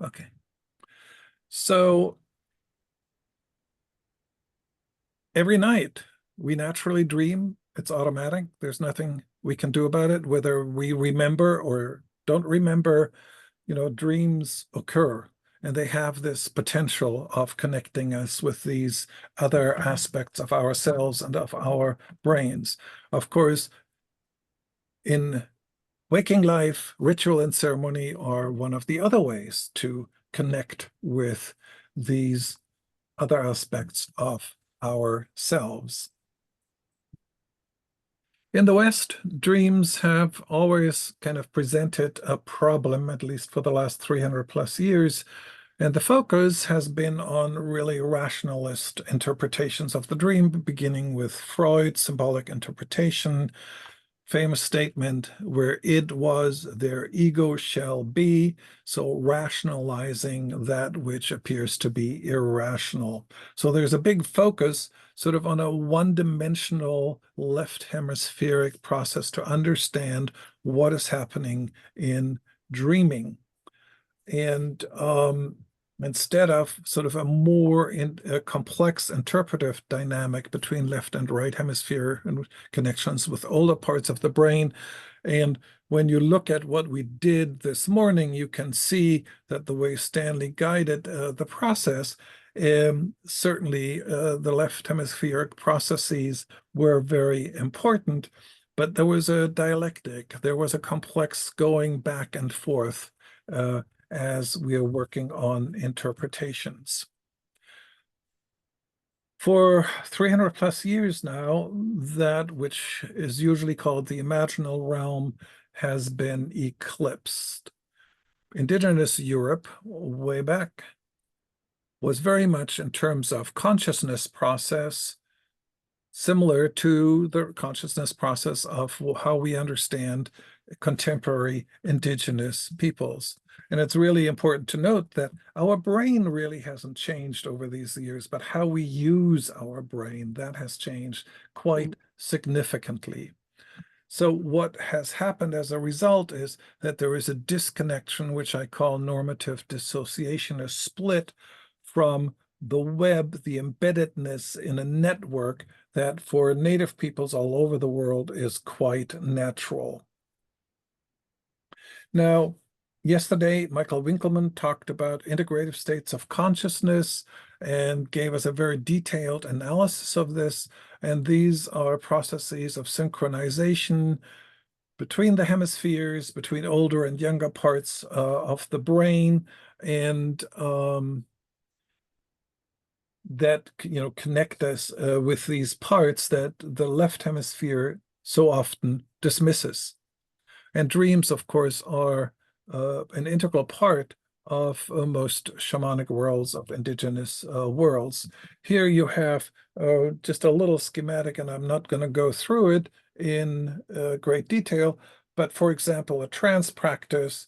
Okay. So every night we naturally dream. It's automatic. There's nothing we can do about it, whether we remember or don't remember. Dreams occur, and they have this potential of connecting us with these other aspects of ourselves and of our brains. Of course, in waking life, ritual and ceremony are one of the other ways to connect with these other aspects of ourselves. In the West, dreams have always kind of presented a problem, at least for the last 300 plus years. And the focus has been on really rationalist interpretations of the dream, beginning with Freud's symbolic interpretation, famous statement, where id was, their ego shall be. So rationalizing that which appears to be irrational. So there's a big focus sort of on a one-dimensional left hemispheric process to understand what is happening in dreaming. And instead of sort of a more complex interpretive dynamic between left and right hemisphere and connections with older parts of the brain. And when you look at what we did this morning, you can see that the way Stanley guided the process, certainly the left hemispheric processes were very important, but there was a dialectic, there was a complex going back and forth as we are working on interpretations. For 300 plus years now, that which is usually called the imaginal realm has been eclipsed. Indigenous Europe, way back, was very much in terms of consciousness process, similar to the consciousness process of how we understand contemporary indigenous peoples. And it's really important to note that our brain really hasn't changed over these years, but how we use our brain, that has changed quite significantly. So what has happened as a result is that there is a disconnection, which I call normative dissociation, a split from the web, the embeddedness in a network that for native peoples all over the world is quite natural. Now, yesterday, Michael Winkelmann talked about integrative states of consciousness and gave us a very detailed analysis of this. And these are processes of synchronization between the hemispheres, between older and younger parts of the brain, and that connect us with these parts that the left hemisphere so often dismisses. And dreams, of course, are an integral part of most shamanic worlds, of indigenous worlds. Here you have just a little schematic, and I'm not going to go through it in great detail, but for example, a trance practice,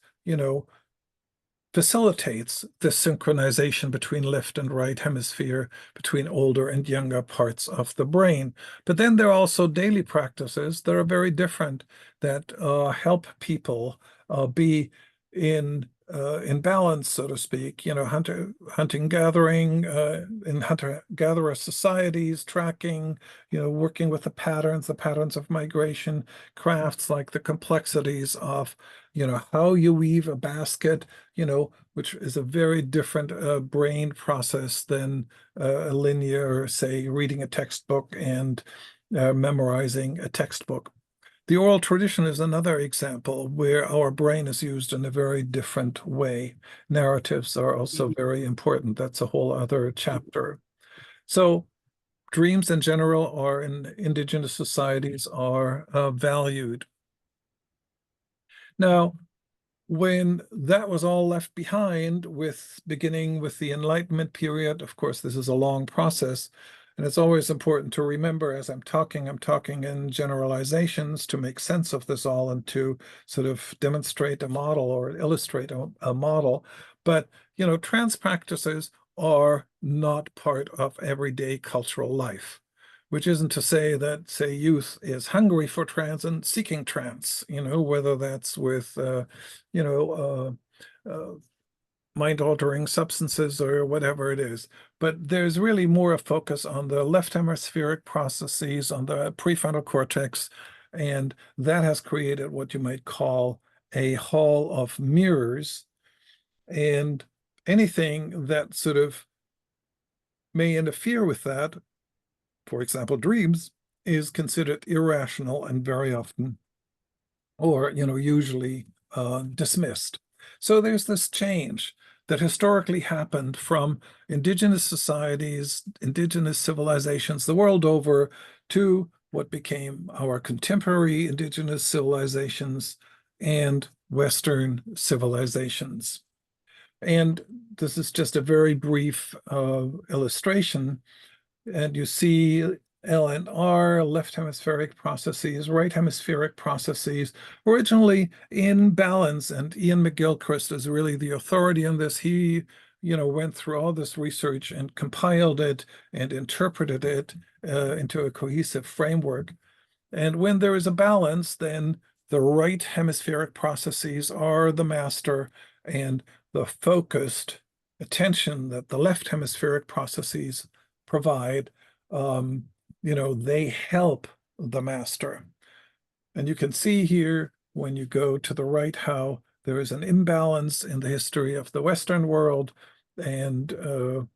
facilitates the synchronization between left and right hemisphere, between older and younger parts of the brain. But then there are also daily practices that are very different, that help people be in balance, so to speak, hunting, gathering, in hunter-gatherer societies, tracking, working with the patterns of migration, crafts like the complexities of, how you weave a basket, which is a very different brain process than a linear, say, reading a textbook and memorizing a textbook. The oral tradition is another example where our brain is used in a very different way. Narratives are also very important. That's a whole other chapter. So dreams in general are in indigenous societies are valued. Now, when that was all left behind, beginning with the Enlightenment period, of course, this is a long process, and it's always important to remember as I'm talking in generalizations to make sense of this all and to sort of demonstrate a model or illustrate a model. But, trance practices are not part of everyday cultural life, which isn't to say that, say, youth is hungry for trance and seeking trance, whether that's with, mind-altering substances or whatever it is. But there's really more a focus on the left hemispheric processes, on the prefrontal cortex, and that has created what you might call a hall of mirrors. And anything that sort of may interfere with that, for example, dreams, is considered irrational and very often, or usually dismissed. So there's this change that historically happened from indigenous societies, indigenous civilizations the world over to what became our contemporary indigenous civilizations and Western civilizations. And this is just a very brief illustration. And you see L and R, left hemispheric processes, right hemispheric processes, originally in balance. And Ian McGilchrist is really the authority on this. He, went through all this research and compiled it and interpreted it into a cohesive framework. And when there is a balance, then the right hemispheric processes are the master, and the focused attention that the left hemispheric processes provide, they help the master. And you can see here when you go to the right how there is an imbalance in the history of the Western world, and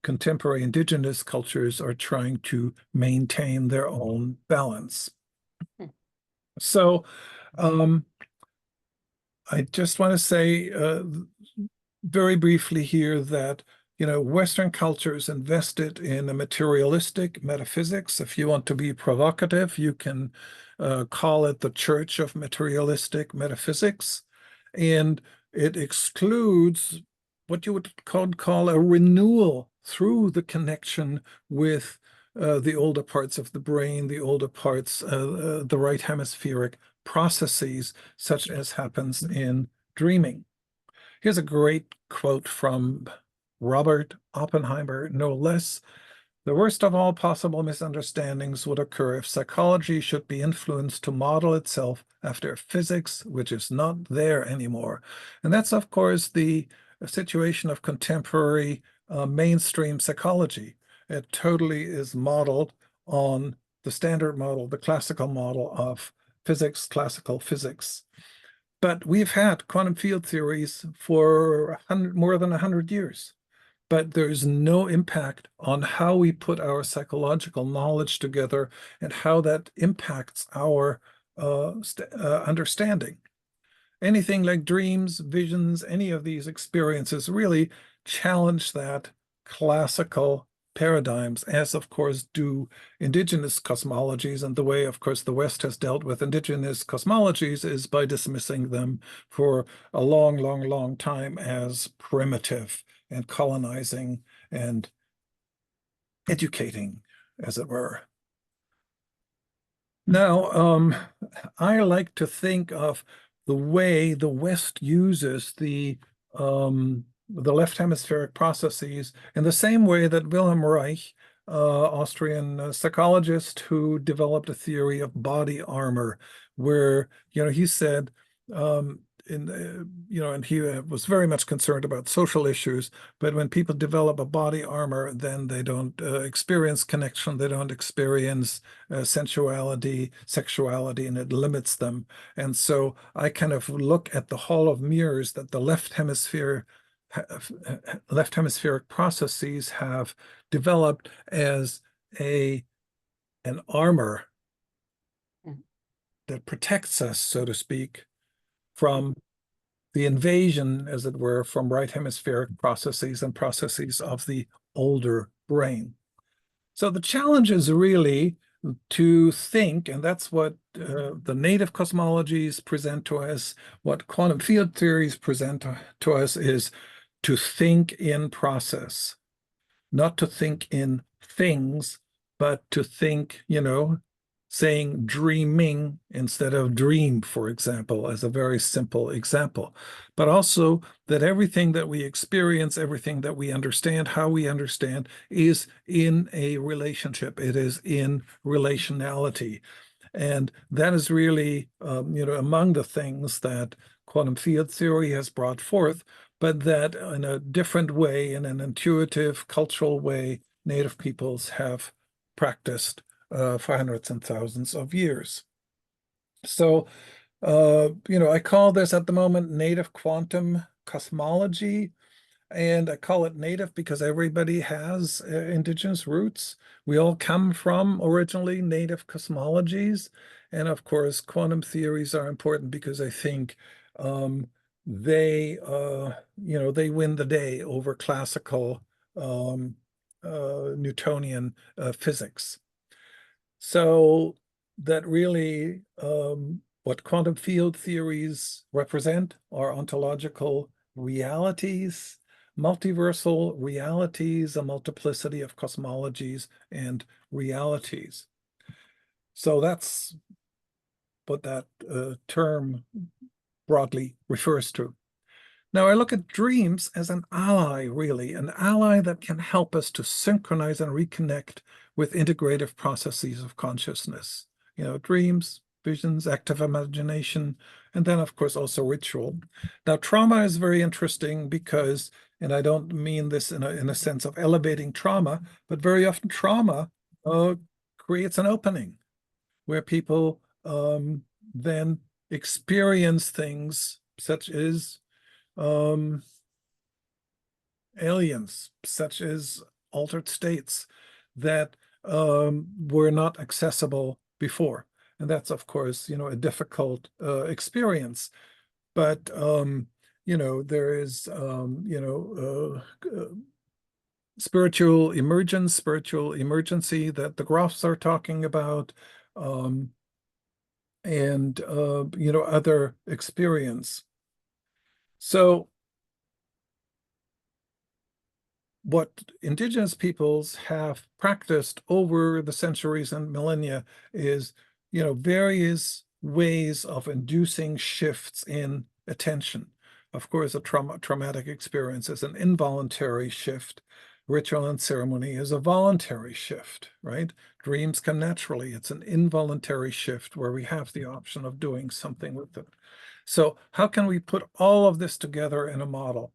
contemporary indigenous cultures are trying to maintain their own balance. So I just want to say very briefly here that Western cultures invested in a materialistic metaphysics. If you want to be provocative, you can call it the Church of Materialistic Metaphysics. And it excludes what you would call a renewal through the connection with the older parts of the brain, the older parts, the right hemispheric processes, such as happens in dreaming. Here's a great quote from Robert Oppenheimer, no less. The worst of all possible misunderstandings would occur if psychology should be influenced to model itself after physics, which is not there anymore. And that's, of course, the situation of contemporary mainstream psychology. It totally is modeled on the standard model, the classical model of physics, classical physics. But we've had quantum field theories for more than 100 years. But there's no impact on how we put our psychological knowledge together and how that impacts our understanding. Anything like dreams, visions, any of these experiences really challenge that classical paradigms, as of course do indigenous cosmologies. And the way, of course, the West has dealt with indigenous cosmologies is by dismissing them for a long, long, long time as primitive and colonizing and educating, as it were. Now, I like to think of the way the West uses the left hemispheric processes in the same way that Wilhelm Reich, Austrian psychologist who developed a theory of body armor, where he said and he was very much concerned about social issues, but when people develop a body armor, then they don't experience connection, they don't experience sensuality, sexuality, and it limits them. And so I kind of look at the hall of mirrors that the left hemispheric processes have developed as an armor that protects us, so to speak, from the invasion, as it were, from right hemispheric processes and processes of the older brain. So the challenge is really to think, and that's what the native cosmologies present to us, what quantum field theories present to us, is to think in process, not to think in things, but to think, saying dreaming instead of dream, for example, as a very simple example. But also that everything that we experience, everything that we understand, how we understand, is in a relationship. It is in relationality. And that is really, among the things that quantum field theory has brought forth. but that in a different way, in an intuitive, cultural way, Native peoples have practiced for hundreds and thousands of years. So, I call this at the moment native quantum cosmology. And I call it native because everybody has indigenous roots. We all come from originally native cosmologies. And of course, quantum theories are important because I think they win the day over classical Newtonian physics. So that really what quantum field theories represent are ontological realities, multiversal realities, a multiplicity of cosmologies and realities. So that's what that term broadly refers to. Now, I look at dreams as an ally, really, an ally that can help us to synchronize and reconnect with integrative processes of consciousness. Dreams, visions, active imagination, and then, of course, also ritual. Now, trauma is very interesting because, and I don't mean this in a sense of elevating trauma, but very often trauma creates an opening where people then experience things such as aliens, such as altered states that were not accessible before. And that's, of course, a difficult experience. But, there is, spiritual emergence, spiritual emergency that the Groffs are talking about, and, other experience. So what indigenous peoples have practiced over the centuries and millennia is, various ways of inducing shifts in attention. Of course, a traumatic experience is an involuntary shift. Ritual and ceremony is a voluntary shift, right? Dreams come naturally. It's an involuntary shift where we have the option of doing something with it. So how can we put all of this together in a model?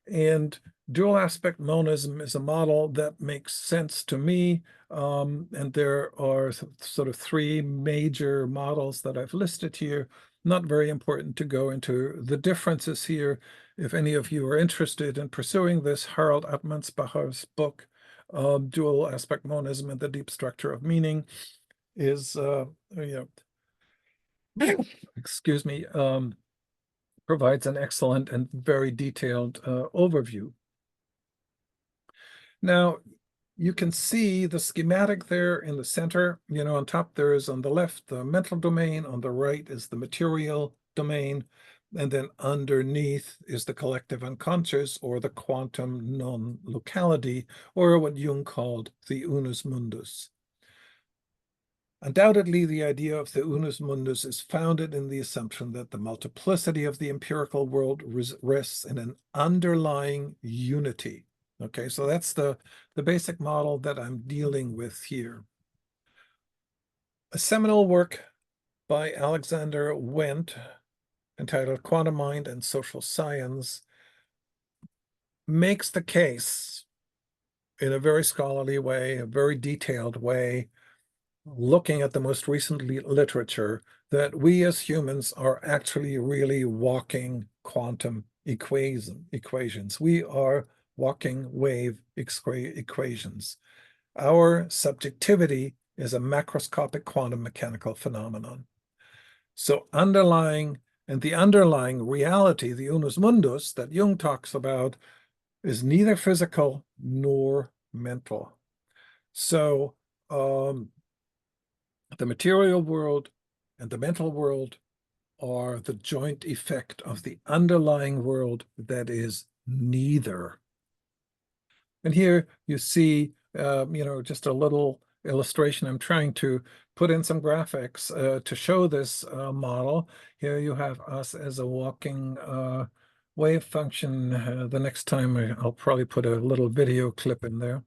And dual aspect monism is a model that makes sense to me. And there are sort of three major models that I've listed here. Not very important to go into the differences here. If any of you are interested in pursuing this, Harold Atmansbacher's book, Dual Aspect Monism and the Deep Structure of Meaning, is, excuse me, provides an excellent and very detailed overview. Now, you can see the schematic there in the center. On top there is, on the left, the mental domain. On the right is the material domain. And then underneath is the collective unconscious, or the quantum non-locality, or what Jung called the unus mundus. Undoubtedly, the idea of the unus mundus is founded in the assumption that the multiplicity of the empirical world rests in an underlying unity. Okay, so that's the basic model that I'm dealing with here. A seminal work by Alexander Wendt, entitled Quantum Mind and Social Science, makes the case in a very scholarly way, a very detailed way, looking at the most recent literature, that we as humans are actually really walking quantum equations. We are walking wave equations. Our subjectivity is a macroscopic quantum mechanical phenomenon. So the underlying reality, the unus mundus that Jung talks about, is neither physical nor mental. So the material world and the mental world are the joint effect of the underlying world that is neither. And here you see, just a little illustration. I'm trying to put in some graphics to show this model. Here you have us as a walking wave function. The next time I'll probably put a little video clip in there.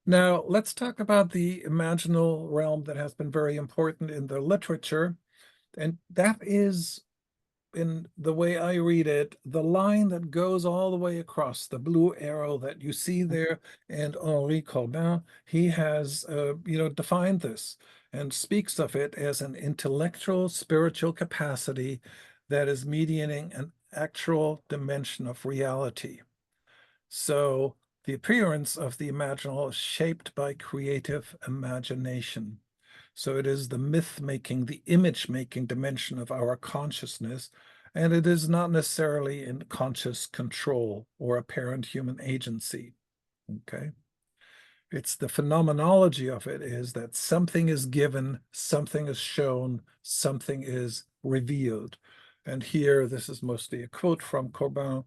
Now, let's talk about the imaginal realm that has been very important in the literature, and that is in the way I read it, the line that goes all the way across, the blue arrow that you see there, and Henri Corbin, he has, defined this and speaks of it as an intellectual, spiritual capacity that is mediating an actual dimension of reality. So the appearance of the imaginal is shaped by creative imagination. So it is the myth-making, the image-making dimension of our consciousness, and it is not necessarily in conscious control or apparent human agency, okay? It's the phenomenology of it is that something is given, something is shown, something is revealed. And here, this is mostly a quote from Corbin.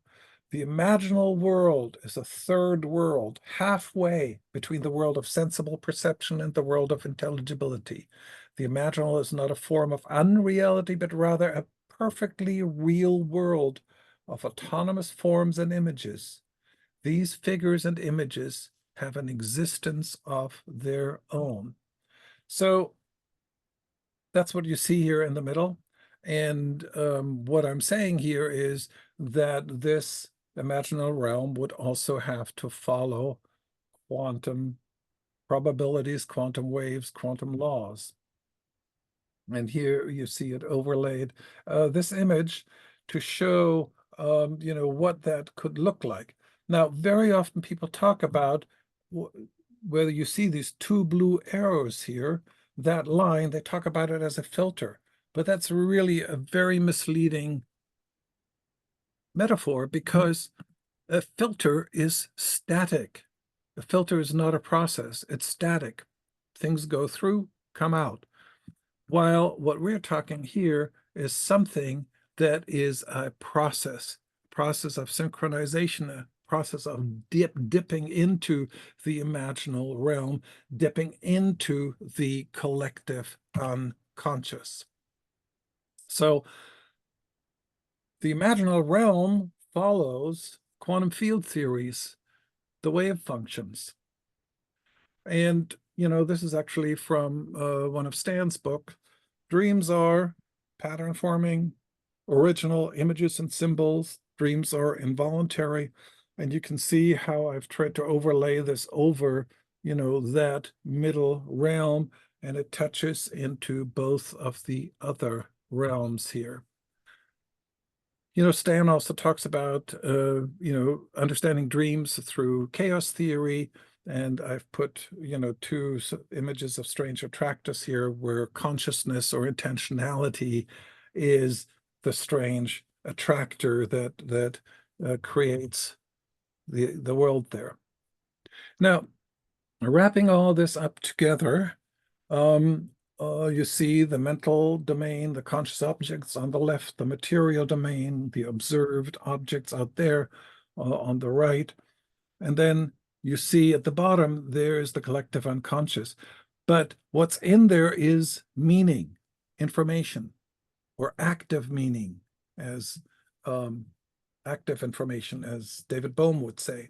The imaginal world is a third world, halfway between the world of sensible perception and the world of intelligibility. The imaginal is not a form of unreality, but rather a perfectly real world of autonomous forms and images. These figures and images have an existence of their own. So that's what you see here in the middle. And what I'm saying here is that this imaginal realm would also have to follow quantum probabilities, quantum waves, quantum laws. And here you see it overlaid, this image to show, what that could look like. Now, very often people talk about whether you see these two blue arrows here, that line, they talk about it as a filter, but that's really a very misleading metaphor because a filter is static. A filter is not a process, it's static. Things go through, come out. While what we're talking here is something that is a process of synchronization, a process of dipping into the imaginal realm, dipping into the collective unconscious. So the imaginal realm follows quantum field theories, the wave functions. And, this is actually from one of Stan's book. Dreams are pattern forming, original images and symbols. Dreams are involuntary. And you can see how I've tried to overlay this over, that middle realm, and it touches into both of the other realms here. Stan also talks about, understanding dreams through chaos theory. And I've put, two images of strange attractors here where consciousness or intentionality is the strange attractor that creates the world there. Now, wrapping all this up together, you see the mental domain, the conscious objects on the left, the material domain, the observed objects out there on the right. And then you see at the bottom, there's the collective unconscious. But what's in there is meaning, information, or active meaning, as active information, as David Bohm would say.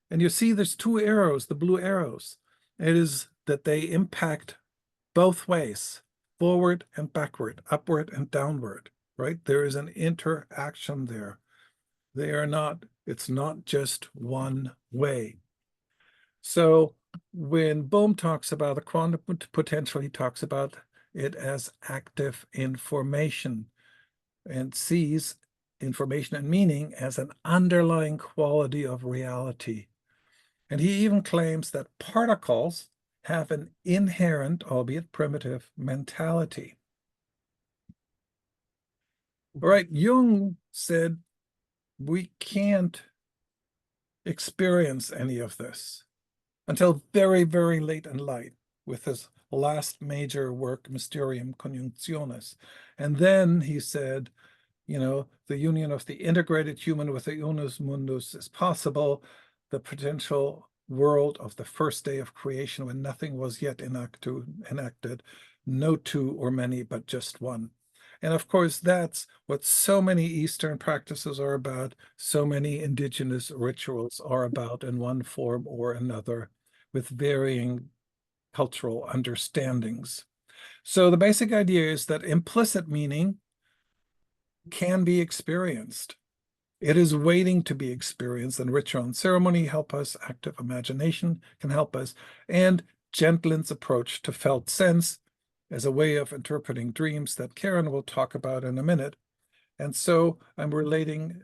And you see there's two arrows, the blue arrows. It is that they impact both ways, forward and backward, upward and downward, right? There is an interaction there. It's not just one way. So when Bohm talks about the quantum potential, he talks about it as active information and sees information and meaning as an underlying quality of reality. And he even claims that particles have an inherent, albeit primitive, mentality. All right, Jung said we can't experience any of this until very, very late in life with his last major work, Mysterium Conjunctionis. And then he said, the union of the integrated human with the unus mundus is possible. The potential world of the first day of creation when nothing was yet enacted, no two or many, but just one. And of course, that's what so many Eastern practices are about, so many indigenous rituals are about in one form or another, with varying cultural understandings. So the basic idea is that implicit meaning can be experienced. It is waiting to be experienced, and ritual and ceremony help us, active imagination can help us, and Gentlin's approach to felt sense as a way of interpreting dreams that Karen will talk about in a minute. And so I'm relating,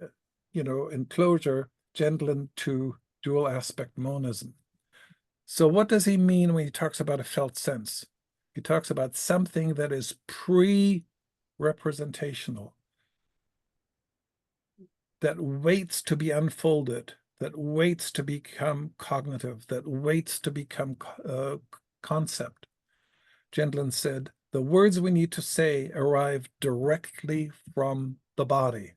in closure, Gentlin to dual aspect monism. So what does he mean when he talks about a felt sense? He talks about something that is pre-representational, that waits to be unfolded, that waits to become cognitive, that waits to become concept. Gentlin said, the words we need to say arrive directly from the body.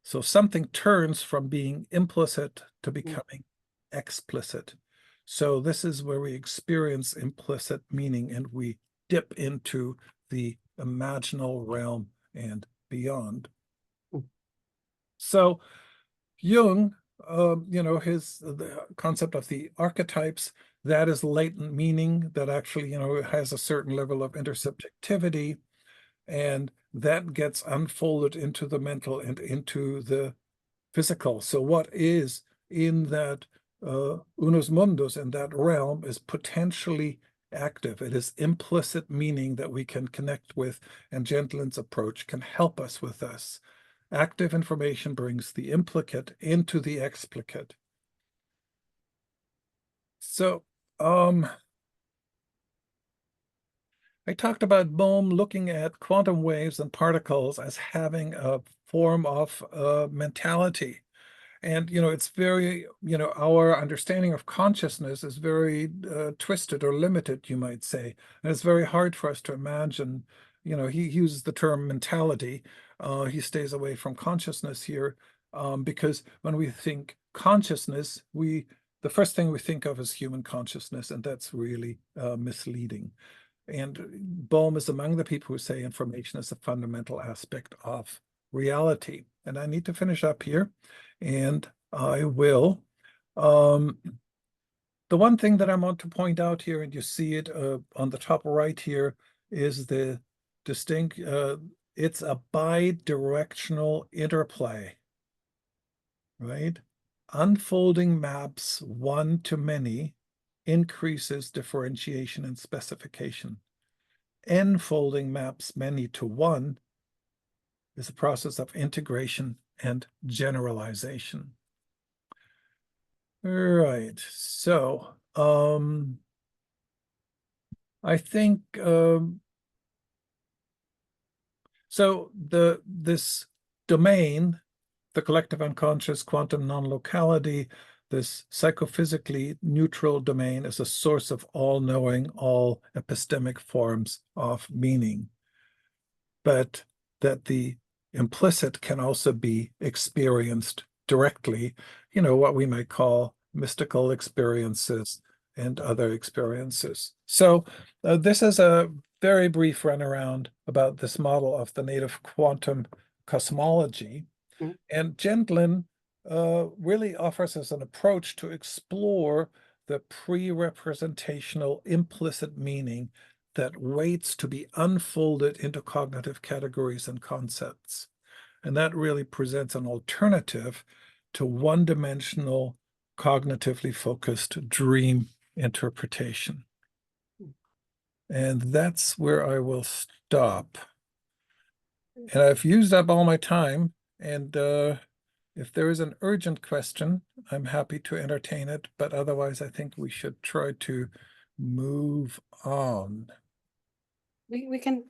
So something turns from being implicit to becoming explicit. So this is where we experience implicit meaning and we dip into the imaginal realm and beyond. So Jung, the concept of the archetypes, that is latent meaning that actually, has a certain level of intersubjectivity, and that gets unfolded into the mental and into the physical. So what is in that unus mundus, in that realm, is potentially active. It is implicit meaning that we can connect with, and Gentlin's approach can help us with this. Active information brings the implicate into the explicate. So I talked about Bohm looking at quantum waves and particles as having a form of mentality. And, it's very, our understanding of consciousness is very twisted or limited, you might say. And it's very hard for us to imagine, he uses the term mentality. He stays away from consciousness here because when we think consciousness, the first thing we think of is human consciousness, and that's really misleading. And Bohm is among the people who say information is a fundamental aspect of reality. And I need to finish up here, and I will. The one thing that I want to point out here, and you see it on the top right here, is the distinct, it's a bi-directional interplay, right? Unfolding maps one to many increases differentiation and specification. Enfolding maps many to one is a process of integration and generalization. All right, so I think this domain, the collective unconscious, quantum non-locality, this psychophysically neutral domain, is a source of all knowing, all epistemic forms of meaning. But that the implicit can also be experienced directly, what we might call mystical experiences and other experiences. So this is a very brief runaround about this model of the native quantum cosmology. And Gentlin really offers us an approach to explore the pre-representational implicit meaning that waits to be unfolded into cognitive categories and concepts. And that really presents an alternative to one-dimensional, cognitively focused dream interpretation. And that's where I will stop. And I've used up all my time, and if there is an urgent question, I'm happy to entertain it, but otherwise I think we should try to move on. We can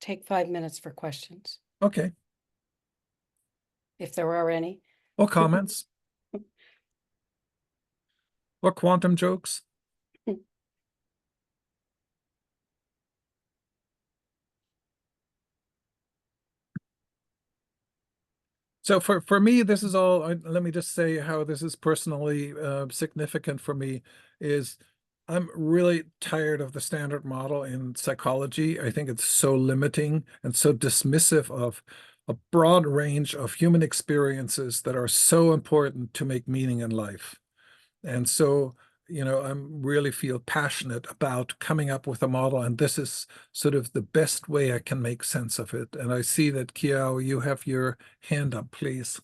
take 5 minutes for questions, Okay. if there are any. Or comments. Or quantum jokes. So for me, this is all, let me just say how this is personally significant for me, is I'm really tired of the standard model in psychology. I think it's so limiting and so dismissive of a broad range of human experiences that are so important to make meaning in life. And so I'm really feel passionate about coming up with a model, and this is sort of the best way I can make sense of it. And I see that, Kiao, you have your hand up, please.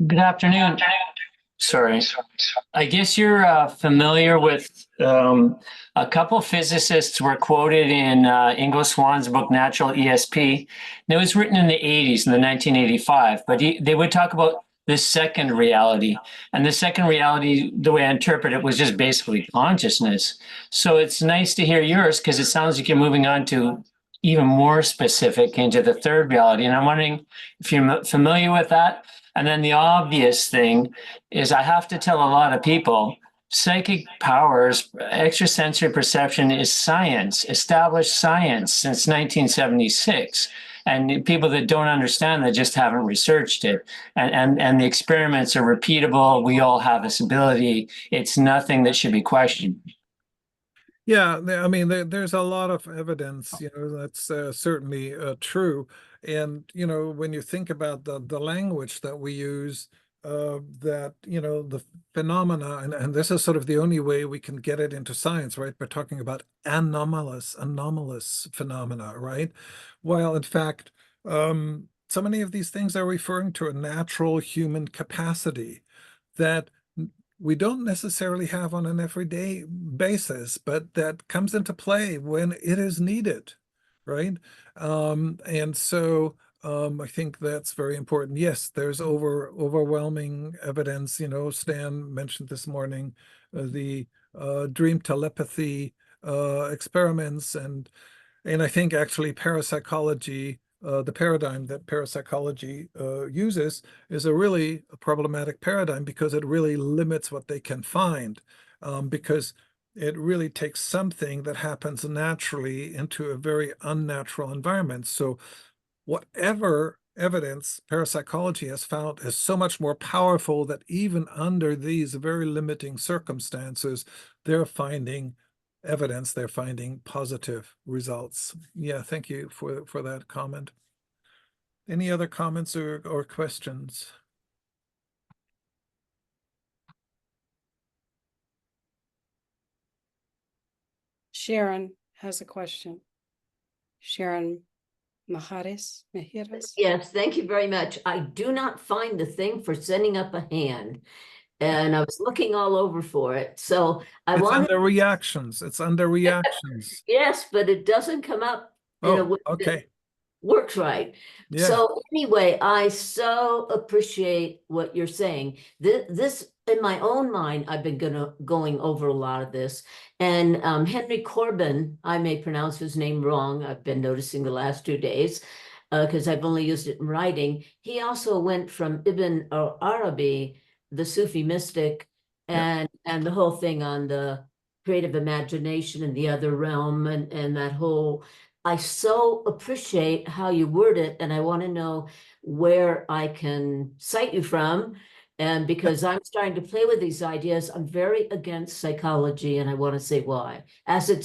Good afternoon. Sorry. I guess you're familiar with a couple physicists were quoted in Ingo Swann's book, Natural ESP. And it was written in the 80s, in the 1985, but they would talk about the second reality. And the second reality, the way I interpret it, was just basically consciousness. So it's nice to hear yours because it sounds like you're moving on to even more specific into the third reality. And I'm wondering if you're familiar with that. And then the obvious thing is I have to tell a lot of people psychic powers, extrasensory perception is science, established science since 1976. And people that don't understand that just haven't researched it. And the experiments are repeatable. We all have this ability. It's nothing that should be questioned. Yeah, I mean, there's a lot of evidence, that's certainly true. And, when you think about the language that we use, that, the phenomena, and this is sort of the only way we can get it into science, right? We're talking about anomalous phenomena, right? While in fact, so many of these things are referring to a natural human capacity that we don't necessarily have on an everyday basis, but that comes into play when it is needed, right? And so I think that's very important. Yes, there's overwhelming evidence. Stan mentioned this morning the dream telepathy experiments, and I think actually parapsychology, the paradigm that parapsychology uses is a really problematic paradigm because it really limits what they can find, because it really takes something that happens naturally into a very unnatural environment. So whatever evidence parapsychology has found is so much more powerful that even under these very limiting circumstances, they're finding evidence, they're finding positive results. Yeah, thank you for that comment. Any other comments or questions? Sharon has a question. Sharon Mejiras. Yes, thank you very much. I do not find the thing for sending up a hand, and I was looking all over for it. So It's under reactions. It's under reactions. Yes, but it doesn't come up in a way that okay. works right. Yeah. So anyway, I so appreciate what you're saying. This in my own mind, I've been going over a lot of this. And Henry Corbin, I may pronounce his name wrong. I've been noticing the last 2 days because I've only used it in writing. He also went from Ibn Arabi, the Sufi mystic, and the whole thing on the creative imagination in the other realm and that whole. I so appreciate how you word it, and I want to know where I can cite you from. And because I'm starting to play with these ideas, I'm very against psychology, and I want to say why. As it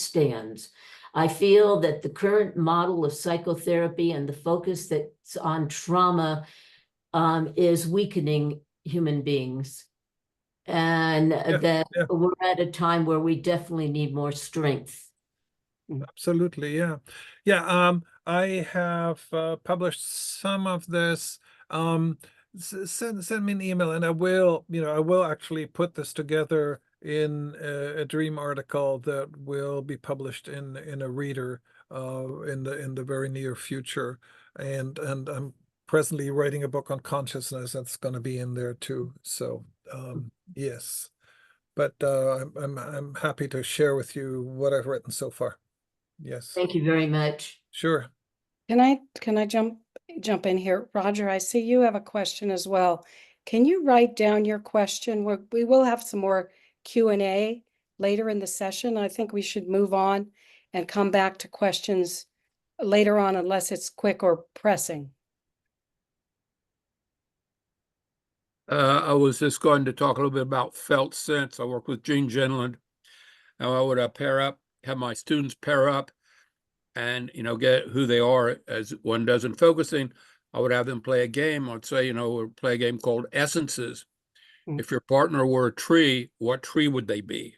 stands, I feel that the current model of psychotherapy and the focus that's on trauma is weakening human beings. And that we're at a time where we definitely need more strength. Absolutely, yeah. Yeah, I have published some of this. Send me an email, and I will actually put this together in a dream article that will be published in a reader in the very near future. And I'm presently writing a book on consciousness that's going to be in there too. So yes, but I'm happy to share with you what I've written so far. Yes. Thank you very much. Sure. Can I jump in here? Roger, I see you have a question as well. Can you write down your question? We will have some more Q&A later in the session. I think we should move on and come back to questions later on unless it's quick or pressing. I was just going to talk a little bit about felt sense. I work with Gene Gendland. Now I would have my students pair up and, get who they are as one does in focusing. I would have them play a game. I'd say, play a game called Essences. Mm. If your partner were a tree, what tree would they be?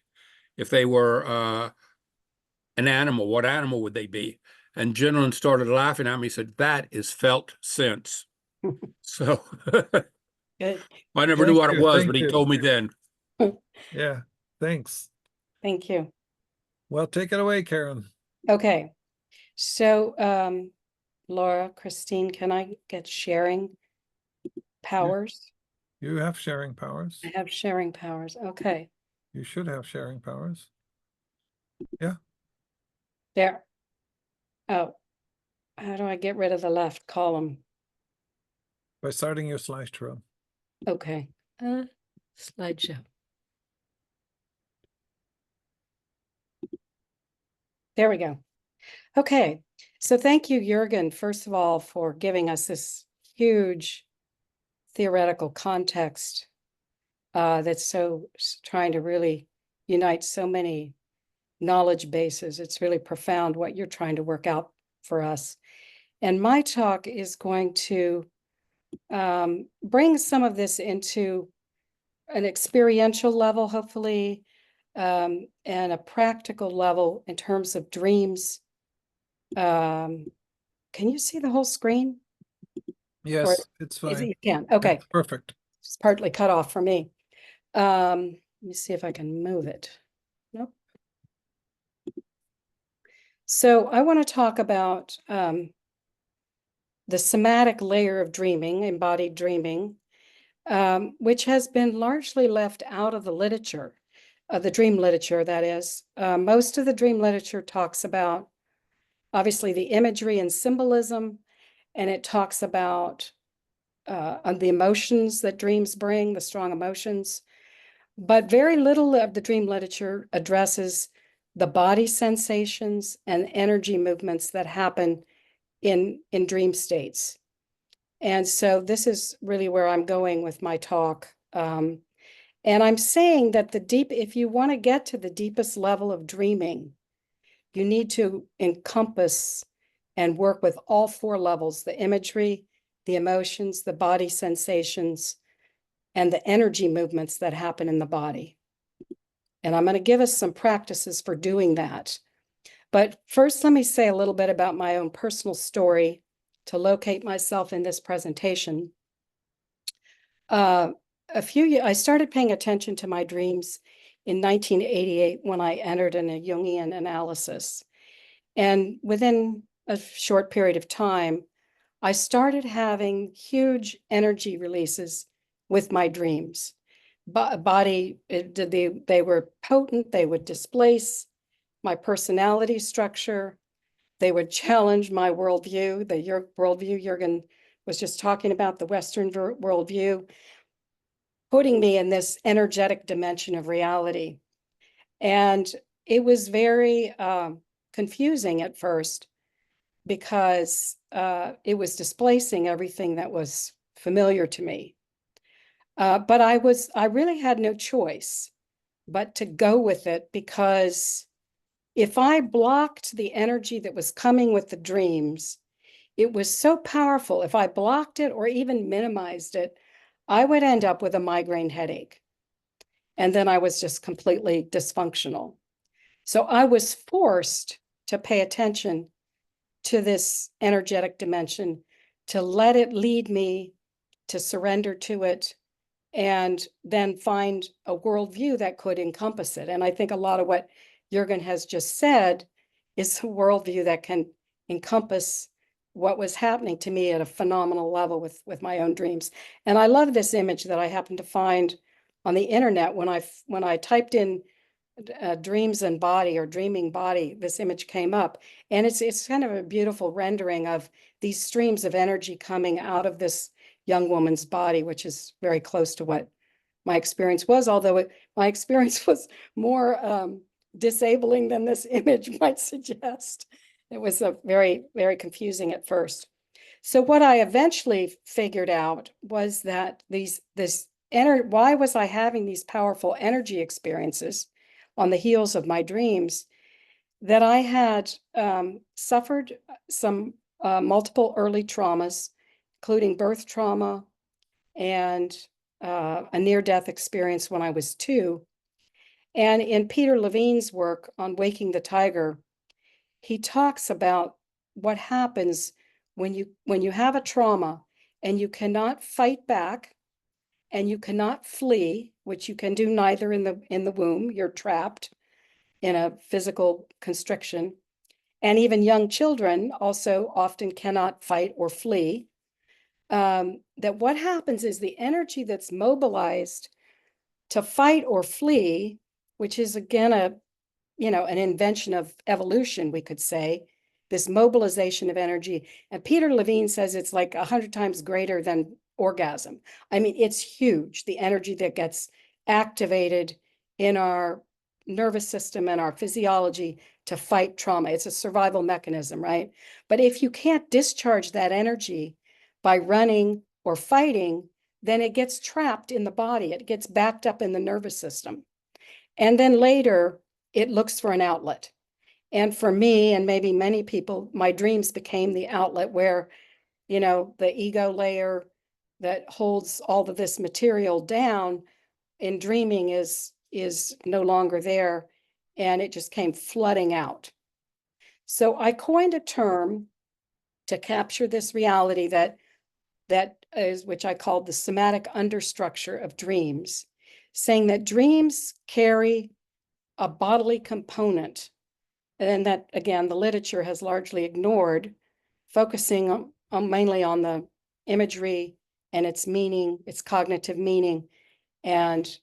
If they were an animal, what animal would they be? And Jenlin started laughing at me. He said, "That is felt sense." So Good. I never knew Thank what it you, was, thank but he you. told me then. Yeah, thanks. Thank you. Well, take it away, Karen. Okay. So, Laura, Christine, can I get sharing powers? You have sharing powers. I have sharing powers. Okay. You should have sharing powers. Yeah. There. Oh, how do I get rid of the left column? By starting your slideshow. Okay. Slideshow. There we go. Okay. So thank you, Jurgen, first of all, for giving us this huge theoretical context that's trying to really unite so many knowledge bases. It's really profound what you're trying to work out for us. And my talk is going to bring some of this into an experiential level, hopefully, and a practical level in terms of dreams. Can you see the whole screen? Yes, it's Is it, fine. you can, okay. It's perfect. It's partly cut off for me. Let me see if I can move it. Nope. So I want to talk about the somatic layer of dreaming, embodied dreaming, which has been largely left out of the literature, the dream literature, that is. Most of the dream literature talks about, obviously, the imagery and symbolism, and it talks about the emotions that dreams bring, the strong emotions. But very little of the dream literature addresses the body sensations and energy movements that happen in dream states. And so this is really where I'm going with my talk. And I'm saying that if you want to get to the deepest level of dreaming, you need to encompass and work with all four levels: the imagery, the emotions, the body sensations, and the energy movements that happen in the body. And I'm going to give us some practices for doing that. But first, let me say a little bit about my own personal story to locate myself in this presentation. I started paying attention to my dreams in 1988 when I entered in a Jungian analysis. And within a short period of time, I started having huge energy releases with my dreams. They were potent, they would displace my personality structure, they would challenge my worldview, worldview Jurgen was just talking about, the Western worldview, putting me in this energetic dimension of reality. And it was very confusing at first because it was displacing everything that was familiar to me. But I really had no choice but to go with it, because if I blocked the energy that was coming with the dreams, it was so powerful. If I blocked it or even minimized it, I would end up with a migraine headache. And then I was just completely dysfunctional. So I was forced to pay attention to this energetic dimension, to let it lead me, to surrender to it, and then find a worldview that could encompass it. And I think a lot of what Jurgen has just said is a worldview that can encompass what was happening to me at a phenomenal level with my own dreams. And I love this image that I happened to find on the internet when I typed in dreams and body, or dreaming body, this image came up. And it's kind of a beautiful rendering of these streams of energy coming out of this young woman's body, which is very close to what my experience was, although my experience was more disabling than this image might suggest. It was very, very confusing at first. So what I eventually figured out was that why was I having these powerful energy experiences on the heels of my dreams? That I had suffered some multiple early traumas, including birth trauma and a near-death experience when I was 2. And in Peter Levine's work on Waking the Tiger, he talks about what happens when you have a trauma and you cannot fight back and you cannot flee, which you can do neither in the womb. You're trapped in a physical constriction. And even young children also often cannot fight or flee. That what happens is the energy that's mobilized to fight or flee, which is again an invention of evolution, we could say, this mobilization of energy. And Peter Levine says it's like 100 times greater than orgasm. I mean, it's huge, the energy that gets activated in our nervous system and our physiology to fight trauma. It's a survival mechanism, right? But if you can't discharge that energy by running or fighting, then it gets trapped in the body. It gets backed up in the nervous system. And then later, it looks for an outlet. And for me, and maybe many people, my dreams became the outlet where, the ego layer that holds all of this material down in dreaming is no longer there, and it just came flooding out. So I coined a term to capture this reality that is, which I called the somatic understructure of dreams, saying that dreams carry a bodily component, and that, again, the literature has largely ignored, focusing mainly on the imagery and its meaning, its cognitive meaning, and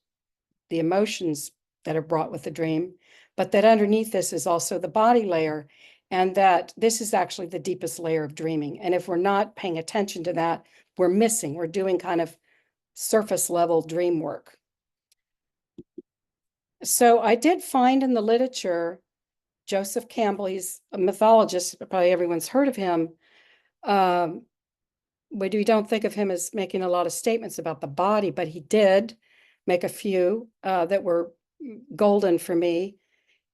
the emotions that are brought with the dream, but that underneath this is also the body layer, and that this is actually the deepest layer of dreaming. And if we're not paying attention to that, we're doing kind of surface level dream work. So I did find in the literature, Joseph Campbell, he's a mythologist, probably everyone's heard of him. We don't think of him as making a lot of statements about the body, but he did make a few that were golden for me.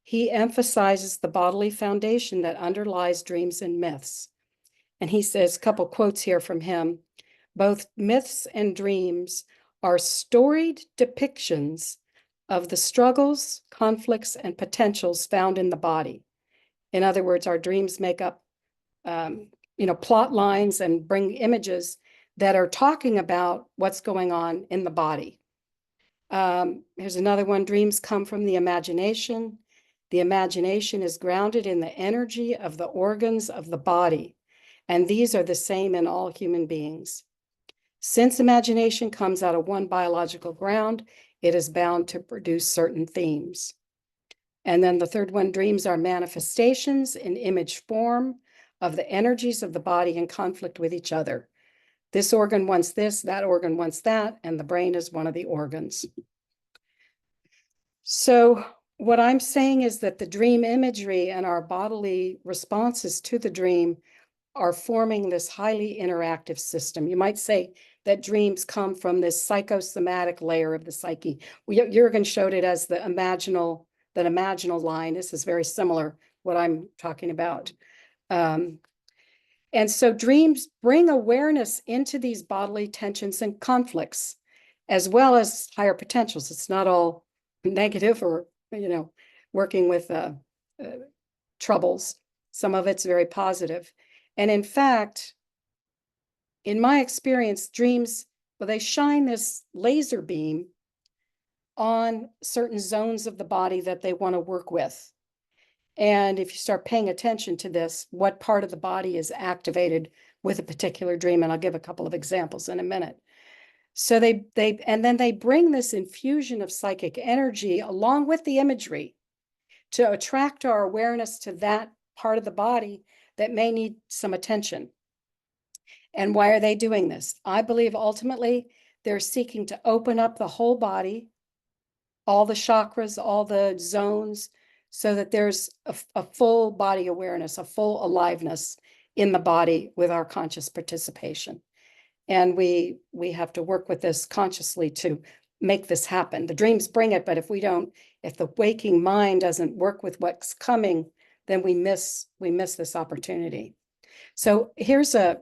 He emphasizes the bodily foundation that underlies dreams and myths. And he says, a couple quotes here from him, both myths and dreams are storied depictions of the struggles, conflicts, and potentials found in the body. In other words, our dreams make up, plot lines and bring images that are talking about what's going on in the body. Here's another one. Dreams come from the imagination. The imagination is grounded in the energy of the organs of the body, and these are the same in all human beings. Since imagination comes out of one biological ground, it is bound to produce certain themes. And then the third one, dreams are manifestations in image form of the energies of the body in conflict with each other. This organ wants this, that organ wants that, and the brain is one of the organs. So what I'm saying is that the dream imagery and our bodily responses to the dream are forming this highly interactive system. You might say that dreams come from this psychosomatic layer of the psyche. Jurgen showed it as the imaginal line. This is very similar what I'm talking about. And so dreams bring awareness into these bodily tensions and conflicts, as well as higher potentials. It's not all negative or, working with troubles. Some of it's very positive. And in fact, in my experience, dreams, they shine this laser beam on certain zones of the body that they want to work with. And if you start paying attention to this, what part of the body is activated with a particular dream, and I'll give a couple of examples in a minute. So then they bring this infusion of psychic energy along with the imagery to attract our awareness to that part of the body that may need some attention. And why are they doing this? I believe ultimately they're seeking to open up the whole body, all the chakras, all the zones, so that there's a full body awareness, a full aliveness in the body with our conscious participation. And we have to work with this consciously to make this happen. The dreams bring it, but if the waking mind doesn't work with what's coming, then we miss this opportunity. So here's a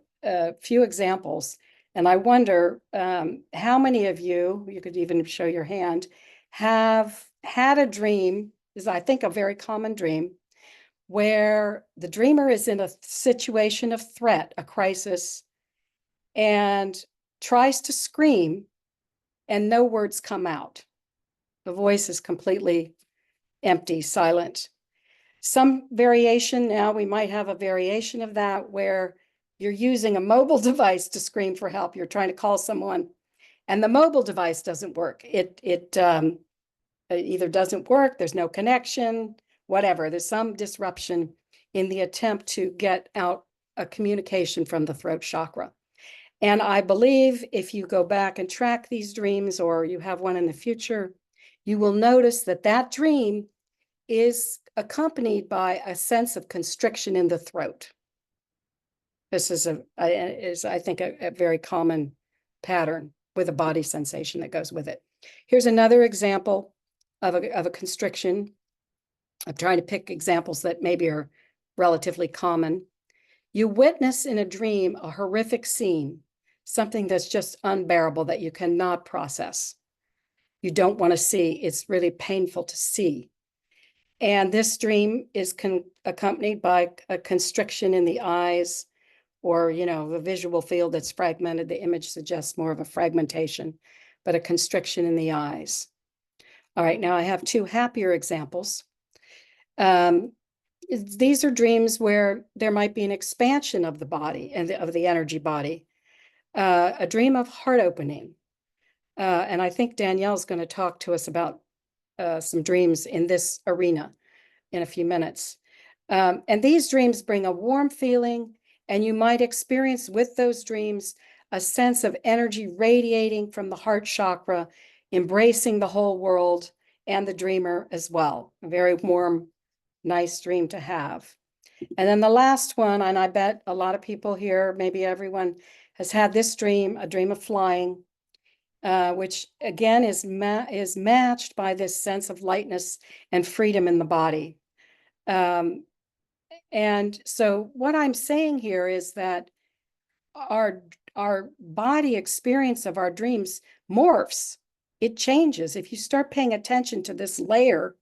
few examples. And I wonder how many of you, you could even show your hand, have had a dream, is I think a very common dream, where the dreamer is in a situation of threat, a crisis, and tries to scream and no words come out. The voice is completely empty, silent. Some variation, now we might have a variation of that where you're using a mobile device to scream for help. You're trying to call someone and the mobile device doesn't work. It either doesn't work, there's no connection, whatever. There's some disruption in the attempt to get out a communication from the throat chakra. And I believe if you go back and track these dreams, or you have one in the future, you will notice that that dream is accompanied by a sense of constriction in the throat. This is I think, a very common pattern with a body sensation that goes with it. Here's another example of a constriction. I'm trying to pick examples that maybe are relatively common. You witness in a dream a horrific scene, something that's just unbearable that you cannot process. You don't want to see. It's really painful to see. And this dream is accompanied by a constriction in the eyes, or, a visual field that's fragmented. The image suggests more of a fragmentation, but a constriction in the eyes. All right, now I have two happier examples. These are dreams where there might be an expansion of the body and of the energy body, a dream of heart opening. And I think Danielle's going to talk to us about some dreams in this arena in a few minutes. And these dreams bring a warm feeling, and you might experience with those dreams a sense of energy radiating from the heart chakra, embracing the whole world and the dreamer as well. A very warm, nice dream to have. And then the last one, and I bet a lot of people here, maybe everyone, has had this dream, a dream of flying, which again is matched by this sense of lightness and freedom in the body. And so what I'm saying here is that our body experience of our dreams morphs. It changes. If you start paying attention to this layer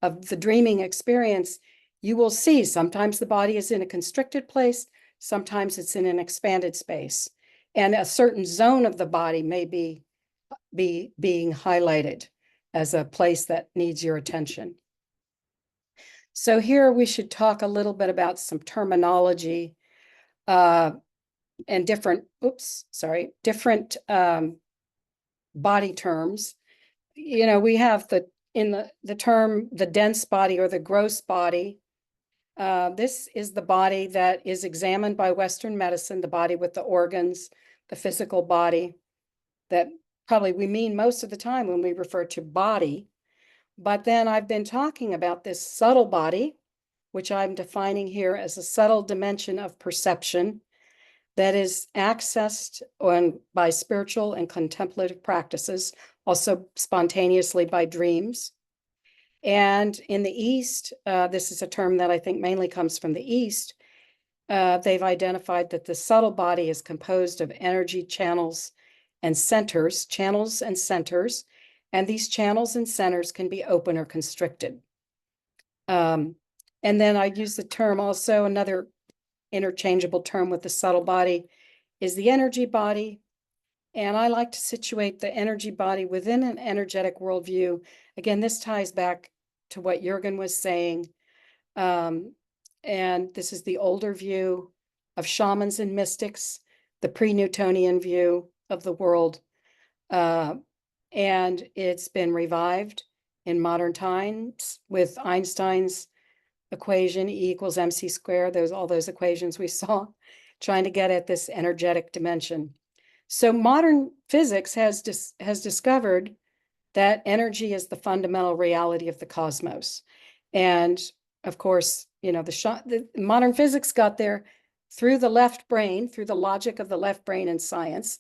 of the dreaming experience, you will see sometimes the body is in a constricted place, sometimes it's in an expanded space, and a certain zone of the body may be being highlighted as a place that needs your attention. So here we should talk a little bit about some terminology and different body terms. We have the term the dense body or the gross body. This is the body that is examined by Western medicine, the body with the organs, the physical body that probably we mean most of the time when we refer to body. But then I've been talking about this subtle body, which I'm defining here as a subtle dimension of perception that is accessed by spiritual and contemplative practices, also spontaneously by dreams. And in the East, this is a term that I think mainly comes from the East. They've identified that the subtle body is composed of energy channels and centers, and these channels and centers can be open or constricted. And then I use the term also, another interchangeable term with the subtle body is the energy body. And I like to situate the energy body within an energetic worldview. Again, this ties back to what Jurgen was saying. And this is the older view of shamans and mystics, the pre-Newtonian view of the world. And it's been revived in modern times with Einstein's equation, E equals mc squared, all those equations we saw, trying to get at this energetic dimension. So modern physics has discovered that energy is the fundamental reality of the cosmos. And of course, the modern physics got there through the left brain, through the logic of the left brain and science,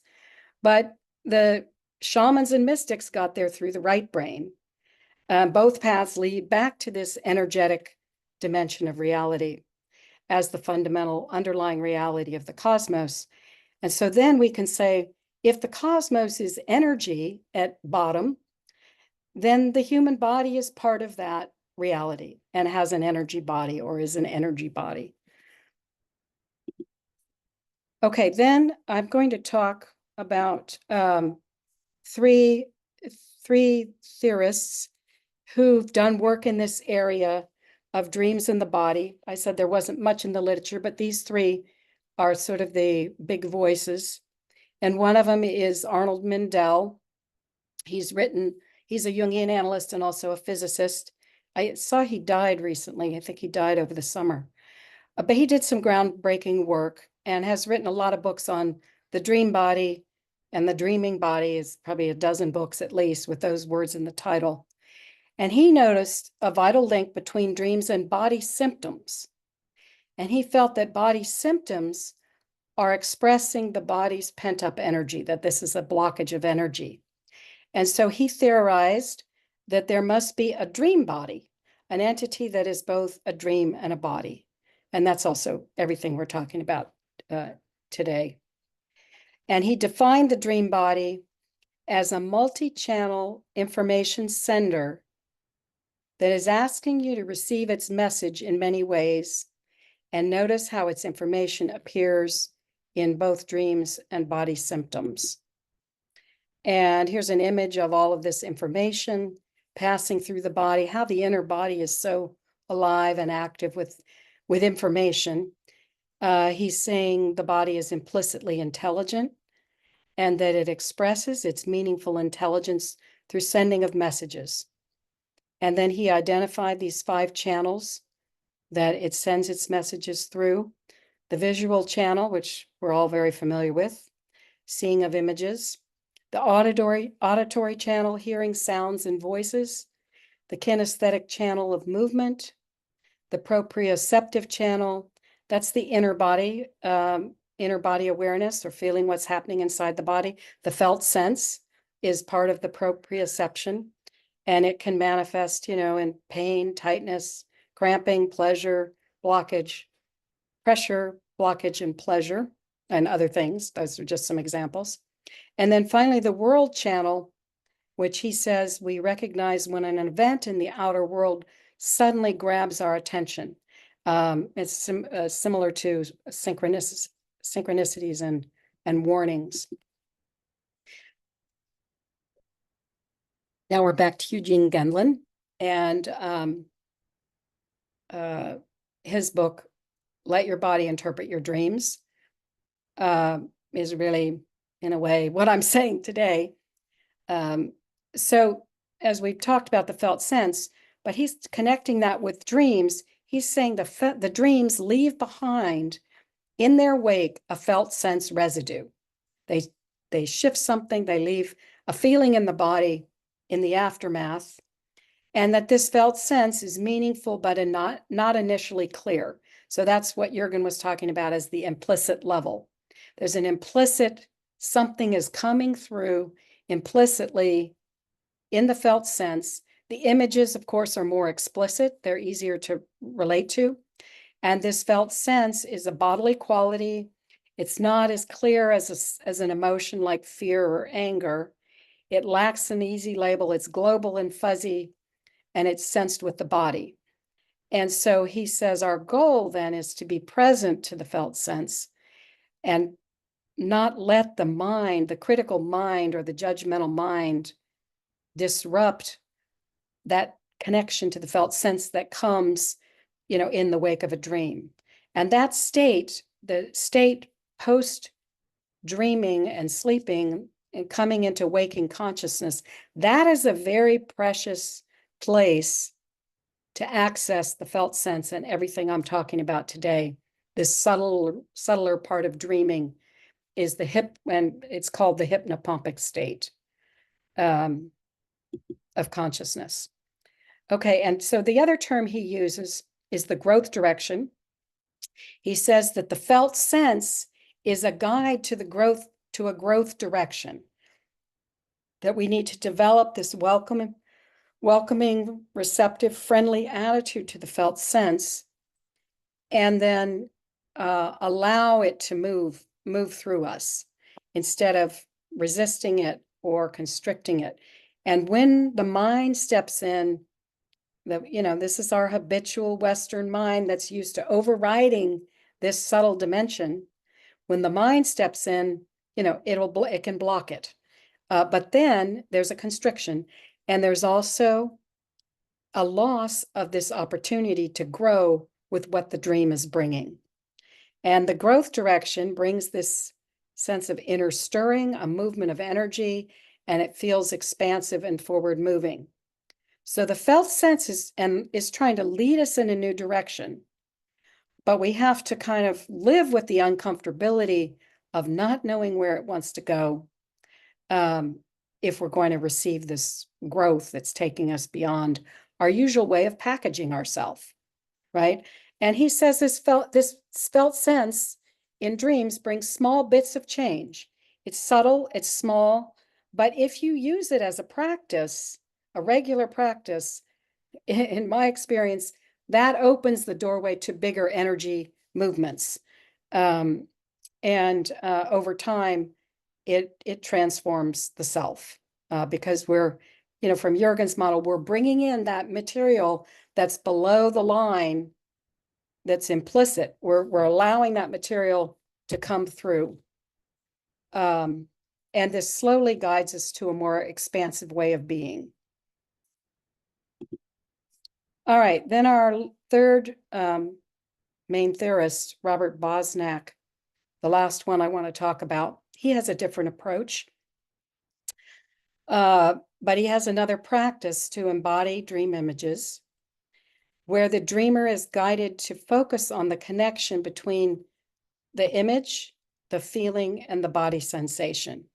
but the shamans and mystics got there through the right brain. Both paths lead back to this energetic dimension of reality as the fundamental underlying reality of the cosmos. And so then we can say, if the cosmos is energy at bottom, then the human body is part of that reality and has an energy body or is an energy body. Okay, then I'm going to talk about three theorists who've done work in this area of dreams in the body. I said there wasn't much in the literature, but these three are sort of the big voices. And one of them is Arnold Mindell. He's a Jungian analyst and also a physicist. I saw he died recently. I think he died over the summer. But he did some groundbreaking work and has written a lot of books on the dream body, and the dreaming body is probably a dozen books at least with those words in the title. And he noticed a vital link between dreams and body symptoms. And he felt that body symptoms are expressing the body's pent-up energy, that this is a blockage of energy. And so he theorized that there must be a dream body, an entity that is both a dream and a body. And that's also everything we're talking about today. And he defined the dream body as a multi-channel information sender that is asking you to receive its message in many ways, and notice how its information appears in both dreams and body symptoms. And here's an image of all of this information passing through the body, how the inner body is so alive and active with information. He's saying the body is implicitly intelligent and that it expresses its meaningful intelligence through sending of messages. And then he identified these 5 channels that it sends its messages through. The visual channel, which we're all very familiar with, seeing of images. The auditory channel, hearing sounds and voices. The kinesthetic channel of movement. The proprioceptive channel, that's the inner body awareness or feeling what's happening inside the body. The felt sense is part of the proprioception, and it can manifest, in pain, tightness, cramping, pleasure, blockage, pressure, blockage, and pleasure, and other things. Those are just some examples. And then finally, the world channel, which he says we recognize when an event in the outer world suddenly grabs our attention. It's similar to synchronicities and warnings. Now we're back to Eugene Gendlin and his book, Let Your Body Interpret Your Dreams, is really, in a way, what I'm saying today. So as we've talked about the felt sense, but he's connecting that with dreams. He's saying the dreams leave behind in their wake a felt sense residue. They shift something, they leave a feeling in the body in the aftermath, and that this felt sense is meaningful but not initially clear. So that's what Jurgen was talking about as the implicit level. There's an implicit, something is coming through implicitly in the felt sense. The images, of course, are more explicit. They're easier to relate to. And this felt sense is a bodily quality. It's not as clear as an emotion like fear or anger. It lacks an easy label. It's global and fuzzy, and it's sensed with the body. And so he says our goal then is to be present to the felt sense and not let the mind, the critical mind or the judgmental mind, disrupt that connection to the felt sense that comes, in the wake of a dream. And that state, the state post dreaming and sleeping and coming into waking consciousness, that is a very precious place to access the felt sense and everything I'm talking about today. This subtler part of dreaming is and it's called the hypnopompic state of consciousness. Okay, and so the other term he uses is the growth direction. He says that the felt sense is a guide to a growth direction, that we need to develop this welcoming, receptive, friendly attitude to the felt sense, and then allow it to move move through us instead of resisting it or constricting it. And when the mind steps in, this is our habitual Western mind that's used to overriding this subtle dimension. When the mind steps in, it can block it. But then there's a constriction, and there's also a loss of this opportunity to grow with what the dream is bringing. And the growth direction brings this sense of inner stirring, a movement of energy, and it feels expansive and forward moving. So the felt sense is trying to lead us in a new direction, but we have to kind of live with the uncomfortability of not knowing where it wants to go, if we're going to receive this growth that's taking us beyond our usual way of packaging ourselves, right? And he says this felt sense in dreams brings small bits of change. It's subtle, it's small, but if you use it as a practice, a regular practice, in my experience, that opens the doorway to bigger energy movements. And over time, it transforms the self, because we're, from Jurgen's model, we're bringing in that material that's below the line, that's implicit. We're allowing that material to come through. And this slowly guides us to a more expansive way of being. All right, then our third main theorist, Robert Bosnak, the last one I want to talk about. He has a different approach, but he has another practice to embody dream images, where the dreamer is guided to focus on the connection between the image, the feeling, and the body sensation.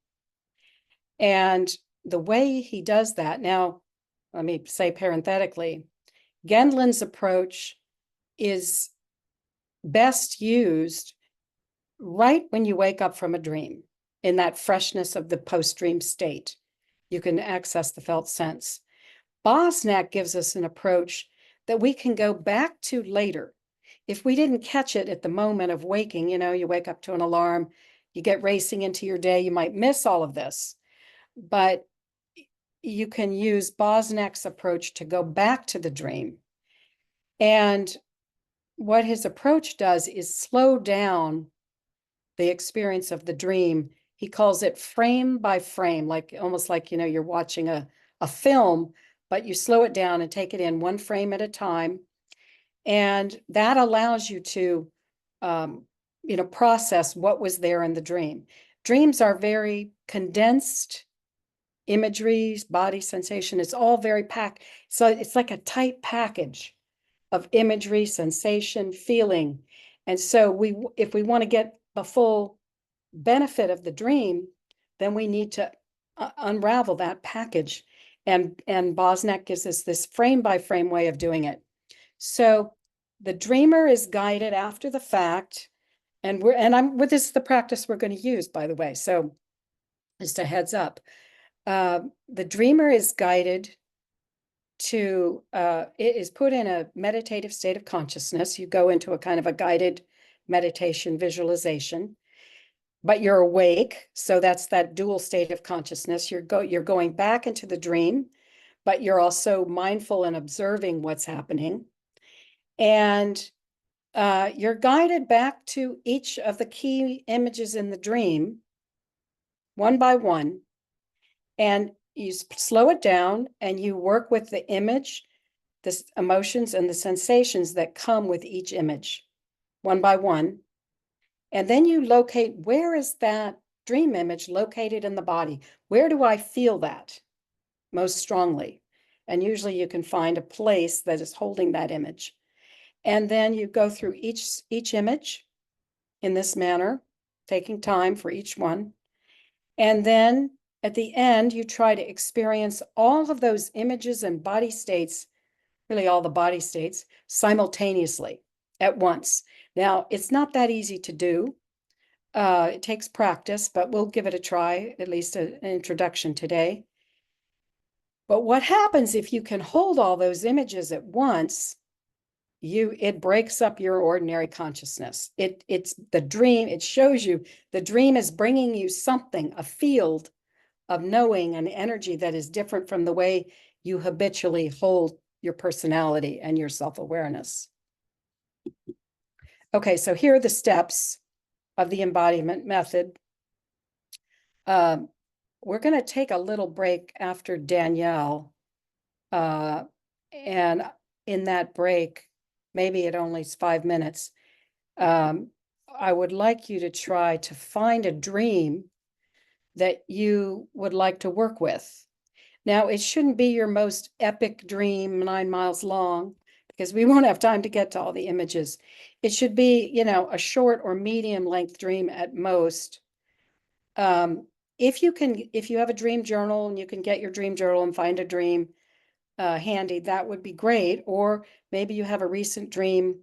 And the way he does that, now, let me say parenthetically, Gendlin's approach is best used right when you wake up from a dream, in that freshness of the post-dream state. You can access the felt sense. Bosnak gives us an approach that we can go back to later. If we didn't catch it at the moment of waking, you wake up to an alarm, you get racing into your day, you might miss all of this. But you can use Bosnak's approach to go back to the dream. And what his approach does is slow down the experience of the dream. He calls it frame by frame, almost like, you're watching a film, but you slow it down and take it in one frame at a time. And that allows you to, process what was there in the dream. Dreams are very condensed imagery, body sensation. It's all very packed. So it's like a tight package of imagery, sensation, feeling. And so if we want to get the full benefit of the dream, then we need to unravel that package. And Bosnak gives us this frame by frame way of doing it. So the dreamer is guided after the fact, and this is the practice we're going to use, by the way. So just a heads up. The dreamer is guided to, it is put in a meditative state of consciousness. You go into a kind of a guided meditation visualization, but you're awake. So that's that dual state of consciousness. You're going back into the dream, but you're also mindful and observing what's happening. And you're guided back to each of the key images in the dream, one by one. And you slow it down and you work with the image, the emotions, and the sensations that come with each image, one by one. And then you locate, where is that dream image located in the body? Where do I feel that most strongly? And usually you can find a place that is holding that image. And then you go through each image in this manner, taking time for each one. And then at the end, you try to experience all of those images and body states, really all the body states, simultaneously at once. Now, it's not that easy to do. It takes practice, but we'll give it a try, at least an introduction today. But what happens if you can hold all those images at once it breaks up your ordinary consciousness. It's the dream. It shows you the dream is bringing you something, a field of knowing and energy that is different from the way you habitually hold your personality and your self-awareness. Okay, so here are the steps of the embodiment method. We're going to take a little break after Danielle. And in that break, maybe it only is 5 minutes, I would like you to try to find a dream that you would like to work with. Now, it shouldn't be your most epic dream, 9 miles long, because we won't have time to get to all the images. It should be, you know, a short or medium length dream at most. If you have a dream journal and you can get your dream journal and find a dream handy, that would be great. Or maybe you have a recent dream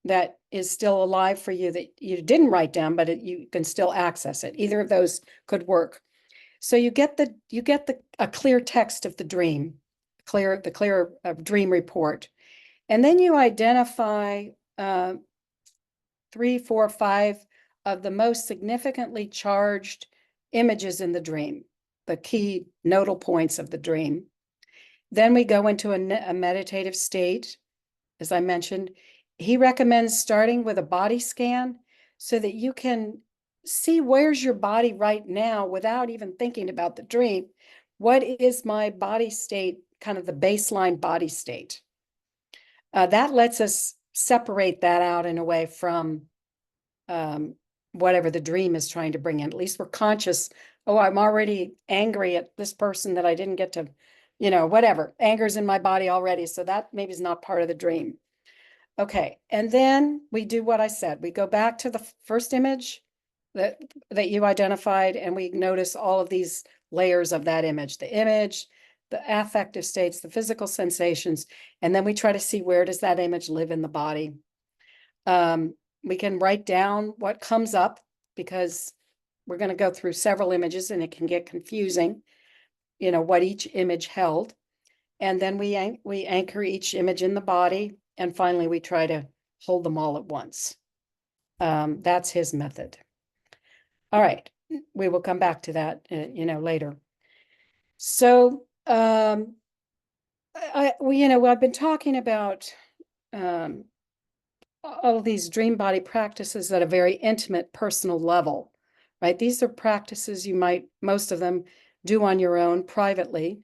that is still alive for you that you didn't write down, but you can still access it. Either of those could work. So you get a clear text of the dream, the clear dream report, and then you identify 3, 4, 5 of the most significantly charged images in the dream, the key nodal points of the dream. Then we go into a meditative state. As I mentioned, he recommends starting with a body scan so that you can see where's your body right now without even thinking about the dream. What is my body state, kind of the baseline body state? That lets us separate that out in a way from whatever the dream is trying to bring in. At least we're conscious, oh, I'm already angry at this person that I didn't get to, you know, whatever. Anger's in my body already, so that maybe is not part of the dream. Okay, and then we do what I said. We go back to the first image that you identified, and we notice all of these layers of that image, the affective states, the physical sensations, and then we try to see where does that image live in the body. We can write down what comes up because we're going to go through several images and it can get confusing, you know, what each image held. And then we anchor each image in the body. And finally, we try to hold them all at once. That's his method. All right. We will come back to that, you know, later. So, I've been talking about all of these dream body practices at a very intimate, personal level, right? These are practices you might, most of them, do on your own privately.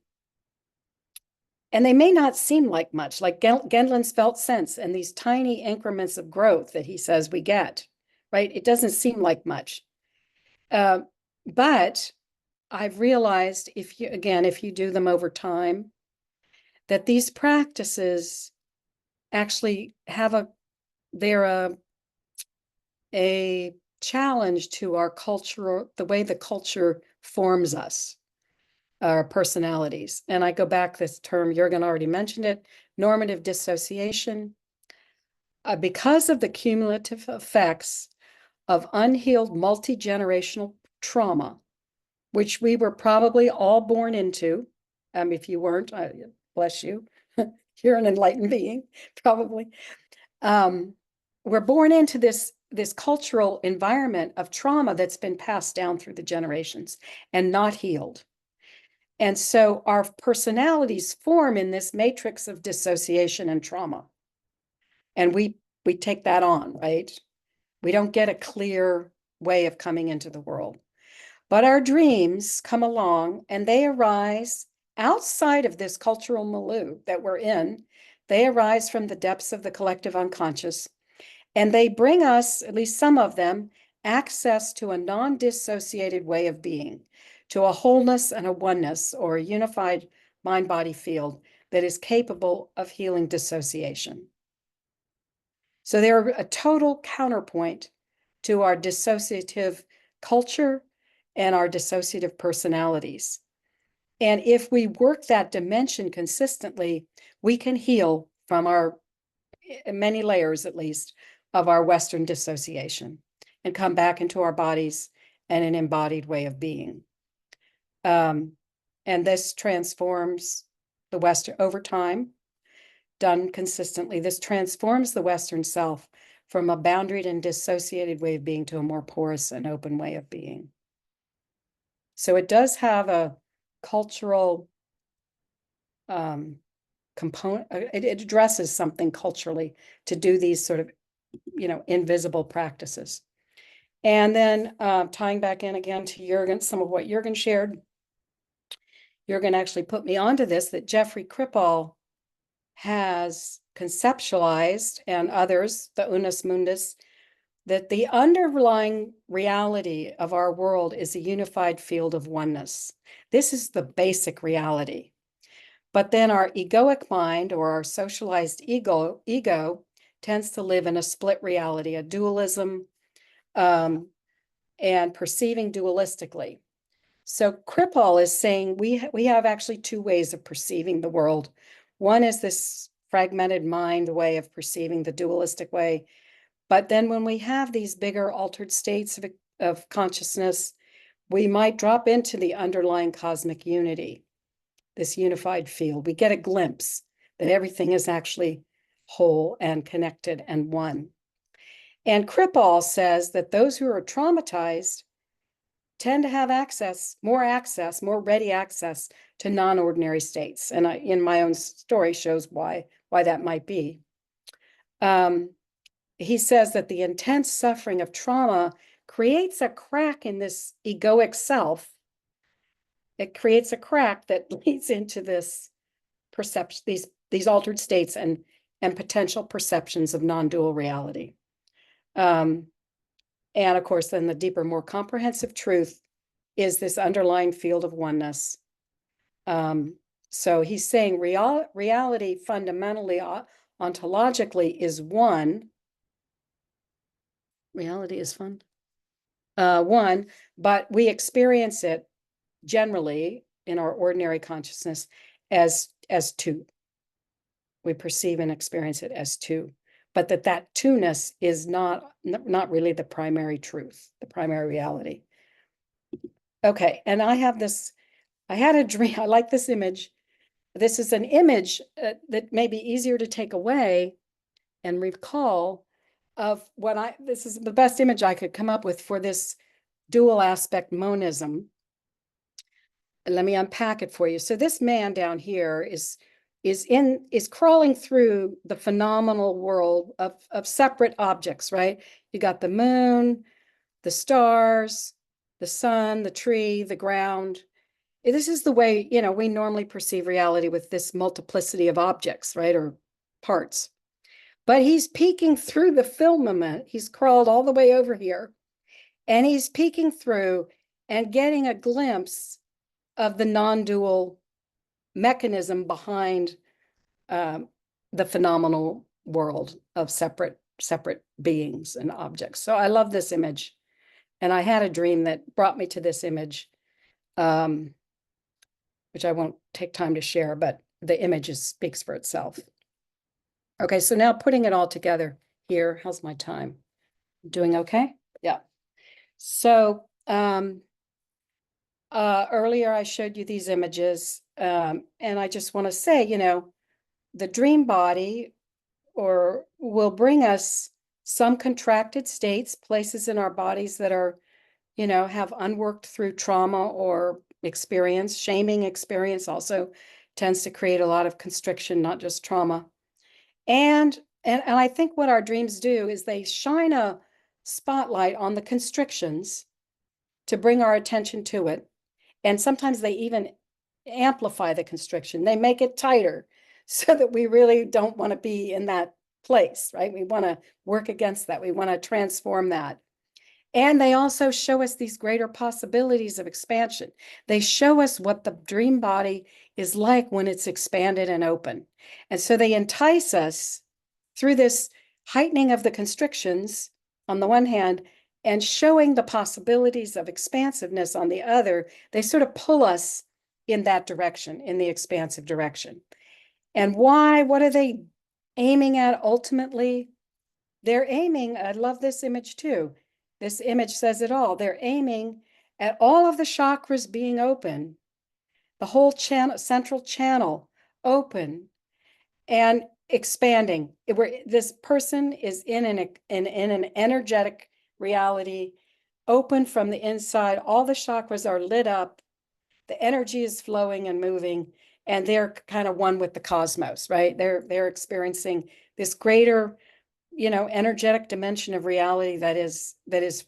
And they may not seem like much, like Gendlin's felt sense and these tiny increments of growth that he says we get, right? It doesn't seem like much. But I've realized if you do them over time, that these practices actually have they're a challenge to our culture, the way the culture forms us, our personalities. And I go back this term, Jurgen already mentioned it, normative dissociation. Because of the cumulative effects of unhealed multi-generational trauma, which we were probably all born into. If you weren't, bless you. You're an enlightened being, probably. We're born into this cultural environment of trauma that's been passed down through the generations and not healed. And so our personalities form in this matrix of dissociation and trauma. And we take that on, right? We don't get a clear way of coming into the world. But our dreams come along and they arise outside of this cultural milieu that we're in. They arise from the depths of the collective unconscious. And they bring us, at least some of them, access to a non-dissociated way of being, to a wholeness and a oneness or a unified mind-body field that is capable of healing dissociation. So they're a total counterpoint to our dissociative culture and our dissociative personalities. And if we work that dimension consistently, we can heal from our many layers, at least, of our Western dissociation and come back into our bodies and an embodied way of being. And this transforms the Western over time. done consistently, this transforms the Western self from a boundaried and dissociated way of being to a more porous and open way of being. So it does have a cultural component. It addresses something culturally to do these sort of, invisible practices. And then tying back in again to Jurgen, some of what Jurgen shared. Jurgen actually put me onto this, that Jeffrey Kripal has conceptualized, and others, the Unus Mundus, that the underlying reality of our world is a unified field of oneness. This is the basic reality. But then our egoic mind, or our socialized ego tends to live in a split reality, a dualism, and perceiving dualistically. So Kripal is saying we have actually two ways of perceiving the world. One is this fragmented mind way of perceiving, the dualistic way. But then when we have these bigger altered states of consciousness, we might drop into the underlying cosmic unity, this unified field. We get a glimpse that everything is actually whole and connected and one. And Kripal says that those who are traumatized tend to have more ready access to non-ordinary states. And in my own story shows why that might be. He says that the intense suffering of trauma creates a crack in this egoic self. It creates a crack that leads into this perception, these altered states and potential perceptions of non-dual reality. And of course, then the deeper, more comprehensive truth is this underlying field of oneness. So he's saying reality fundamentally, ontologically, is one. Reality is one, but we experience it generally in our ordinary consciousness as two. We perceive and experience it as two, but that two-ness is not really the primary truth, the primary reality. Okay, and I had a dream. I like this image. This is an image that may be easier to take away and recall of this is the best image I could come up with for this dual aspect monism. And let me unpack it for you. So this man down here is crawling through the phenomenal world of separate objects, right? You got the moon, the stars, the sun, the tree, the ground. This is the way, we normally perceive reality, with this multiplicity of objects, right? Or parts. But he's peeking through the firmament. He's crawled all the way over here, and he's peeking through and getting a glimpse of the non-dual mechanism behind the phenomenal world of separate beings and objects. So I love this image. And I had a dream that brought me to this image, which I won't take time to share, but the image speaks for itself. Okay, so now putting it all together here, how's my time? Doing okay? Yeah. So earlier I showed you these images, and I just want to say, the dream body will bring us some contracted states, places in our bodies that are, have unworked through trauma or experience. Shaming experience also tends to create a lot of constriction, not just trauma. And I think what our dreams do is they shine a spotlight on the constrictions to bring our attention to it. And sometimes they even amplify the constriction. They make it tighter so that we really don't want to be in that place, right? We want to work against that. We want to transform that. And they also show us these greater possibilities of expansion. They show us what the dream body is like when it's expanded and open. And so they entice us through this heightening of the constrictions on the one hand, and showing the possibilities of expansiveness on the other. They sort of pull us in that direction, in the expansive direction. And why? What are they aiming at ultimately? They're aiming, I love this image too. This image says it all. They're aiming at all of the chakras being open, the whole channel, central channel open, and expanding. This person is in an energetic reality, open from the inside. All the chakras are lit up. The energy is flowing and moving, and they're kind of one with the cosmos, right? They're experiencing this greater, energetic dimension of reality that is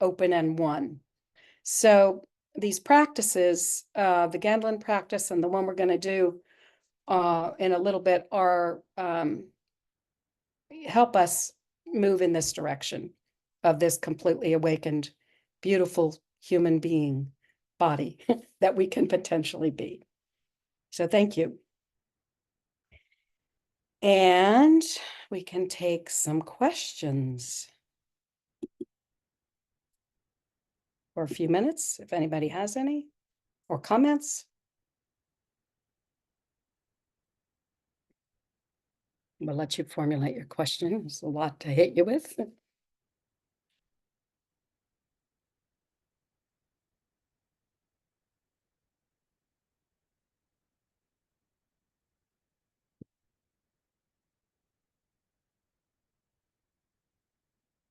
open and one. So these practices, the Gandalin practice and the one we're going to do in a little bit, are help us move in this direction of this completely awakened, beautiful human being body that we can potentially be. So thank you. And we can take some questions for a few minutes, if anybody has any, or comments. We'll let you formulate your question. There's a lot to hit you with.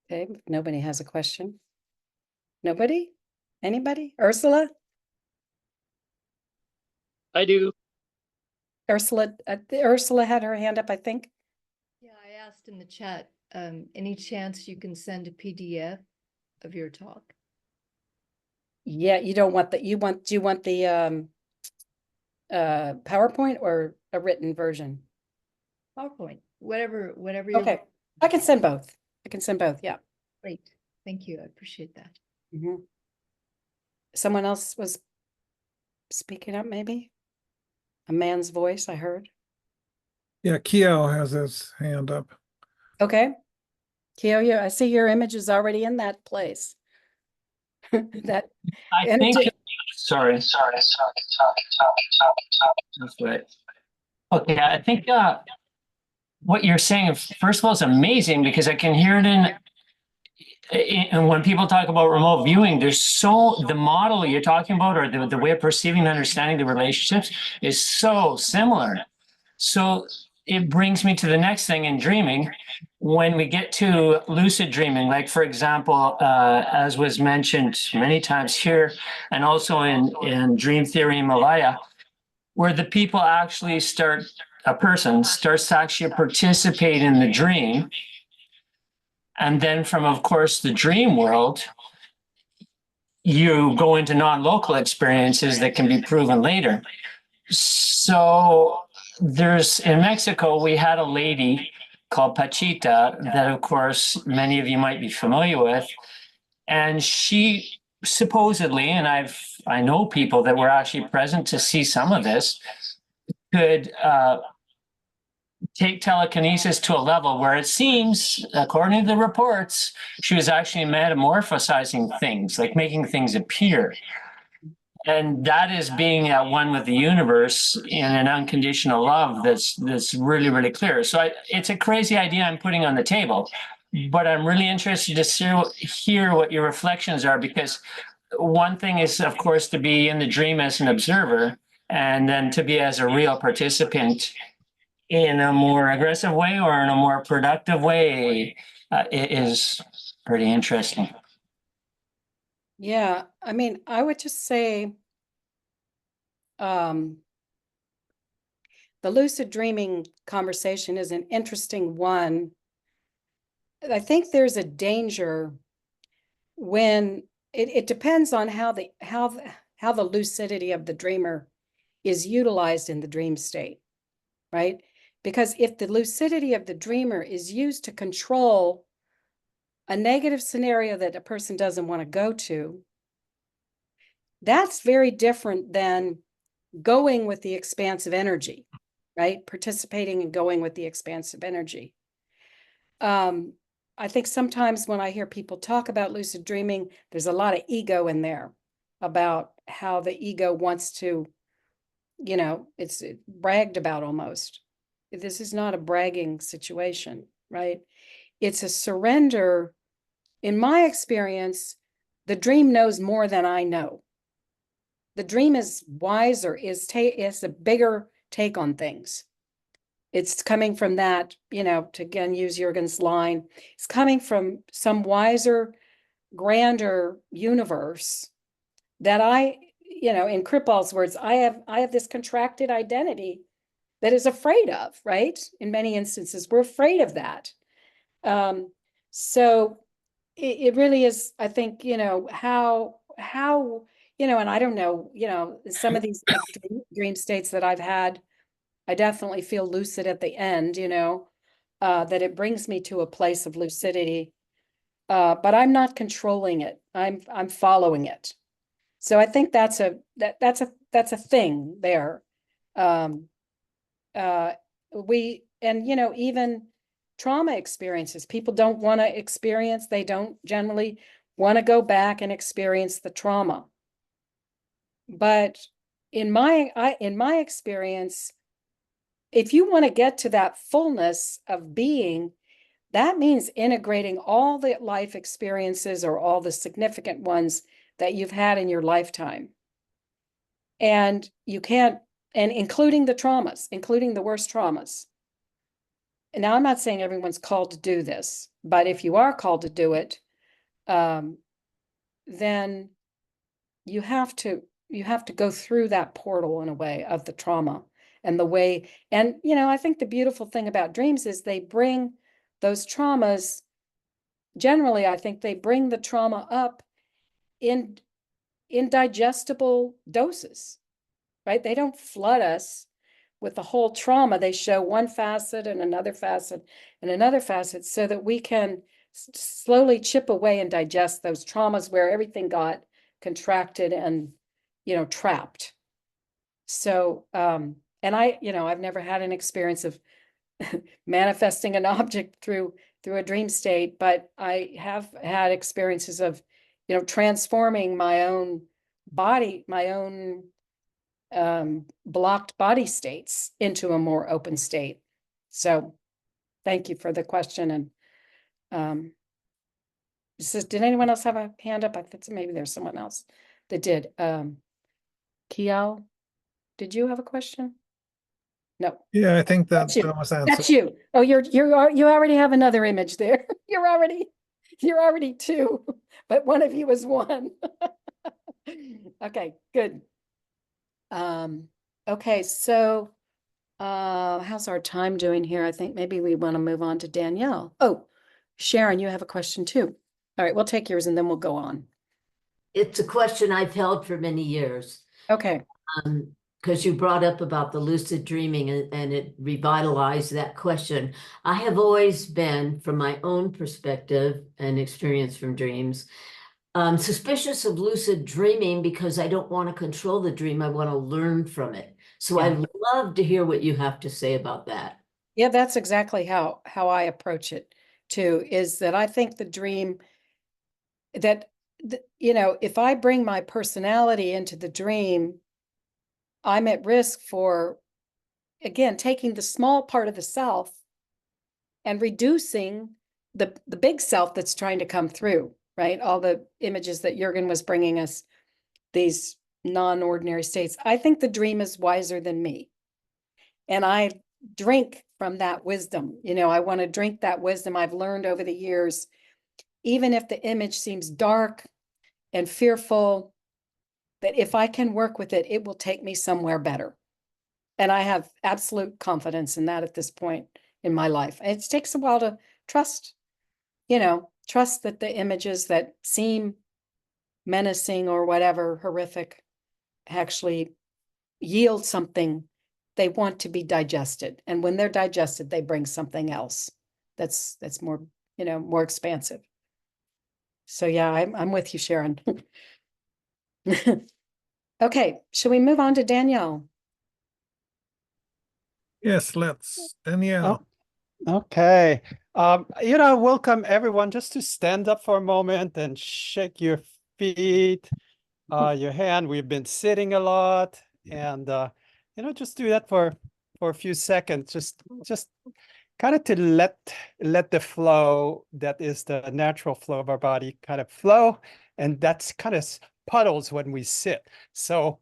Okay, if nobody has a question. Nobody? Anybody? Ursula? I do. Ursula had her hand up, I think. Yeah, I asked in the chat, any chance you can send a PDF of your talk? Yeah, you don't want do you want the PowerPoint or a written version? PowerPoint, whatever you. Okay, I can send both. Yeah. Great, thank you, I appreciate that. Mhm. Someone else was speaking up, maybe? A man's voice, I heard. Yeah, Keo has his hand up. Okay. Keo, I see your image is already in that place. That I energy. think, sorry. That's right. Okay, I think what you're saying, first of all, is amazing because I can hear it and when people talk about remote viewing, the model you're talking about, or the way of perceiving and understanding the relationships, is so similar. So it brings me to the next thing in dreaming. When we get to lucid dreaming, like for example, as was mentioned many times here, and also in Dream Theory in Malaya, where the people actually a person starts to actually participate in the dream. And then from, of course, the dream world, you go into non-local experiences that can be proven later. So in Mexico, we had a lady called Pachita that, of course, many of you might be familiar with. And she supposedly, and I know people that were actually present to see some of this, could take telekinesis to a level where it seems, according to the reports, she was actually metamorphosizing things, like making things appear. And that is being at one with the universe in an unconditional love that's really, really clear. So it's a crazy idea I'm putting on the table, but I'm really interested to hear what your reflections are, because one thing is, of course, to be in the dream as an observer, and then to be as a real participant in a more aggressive way or in a more productive way. It is pretty interesting. Yeah, I mean, I would just say the lucid dreaming conversation is an interesting one. I think there's a danger when it depends on how the lucidity of the dreamer is utilized in the dream state, right? Because if the lucidity of the dreamer is used to control a negative scenario that a person doesn't want to go to, that's very different than going with the expansive energy, right? Participating and going with the expansive energy. I think sometimes when I hear people talk about lucid dreaming, there's a lot of ego in there about how the ego wants to, it's bragged about almost. This is not a bragging situation, right? It's a surrender. In my experience, the dream knows more than I know. The dream is wiser, is a bigger take on things. It's coming from that, to again use Jurgen's line, it's coming from some wiser, grander universe that in Kripal's words, I have this contracted identity that is afraid of, right? In many instances, we're afraid of that. So it really is, I think, how, and I don't know, some of these dream states that I've had, I definitely feel lucid at the end, that it brings me to a place of lucidity. But I'm not controlling it. I'm following it. So I think that's a thing there. Even trauma experiences, people don't want to experience, they don't generally want to go back and experience the trauma. But in my experience, if you want to get to that fullness of being, that means integrating all the life experiences or all the significant ones that you've had in your lifetime. And you can't, and including the traumas, including the worst traumas. And now I'm not saying everyone's called to do this, but if you are called to do it, then you have to go through that portal in a way of the trauma and the way, and I think the beautiful thing about dreams is they bring those traumas, generally, I think they bring the trauma up in digestible doses, right? They don't flood us with the whole trauma. They show one facet and another facet and another facet so that we can slowly chip away and digest those traumas where everything got contracted and, trapped. So, and I've never had an experience of manifesting an object through a dream state, but I have had experiences of, transforming my own body, my own blocked body states into a more open state. So thank you for the question. And did anyone else have a hand up? I think maybe there's someone else that did. Kiao, did you have a question? No. Yeah, I think that That's you. was answered. That's you. Oh, you already have another image there. You're already two, but one of you is one. Okay, good. Okay, so how's our time doing here? I think maybe we want to move on to Danielle. Oh, Sharon, you have a question too. All right, we'll take yours and then we'll go on. It's a question I've held for many years. Okay. Because you brought up about the lucid dreaming and it revitalized that question. I have always been, from my own perspective and experience from dreams, suspicious of lucid dreaming because I don't want to control the dream. I want to learn from it. So Yeah. I'd love to hear what you have to say about that. Yeah, that's exactly how I approach it too, is that I think the dream that, if I bring my personality into the dream, I'm at risk for, again, taking the small part of the self and reducing the big self that's trying to come through, right? All the images that Jurgen was bringing us, these non-ordinary states. I think the dream is wiser than me. And I drink from that wisdom. I want to drink that wisdom I've learned over the years, even if the image seems dark and fearful, that if I can work with it, it will take me somewhere better. And I have absolute confidence in that at this point in my life. And it takes a while to trust that the images that seem menacing or whatever, horrific, actually yield something. They want to be digested. And when they're digested, they bring something else that's more, more expansive. So yeah, I'm with you, Sharon. Okay, shall we move on to Danielle? Yes, let's. Danielle. Okay. Welcome everyone. Just to stand up for a moment and shake your feet, your hand. We've been sitting a lot, and just do that for a few seconds. Just kind of to let the flow that is the natural flow of our body kind of flow, and that's kind of puddles when we sit. So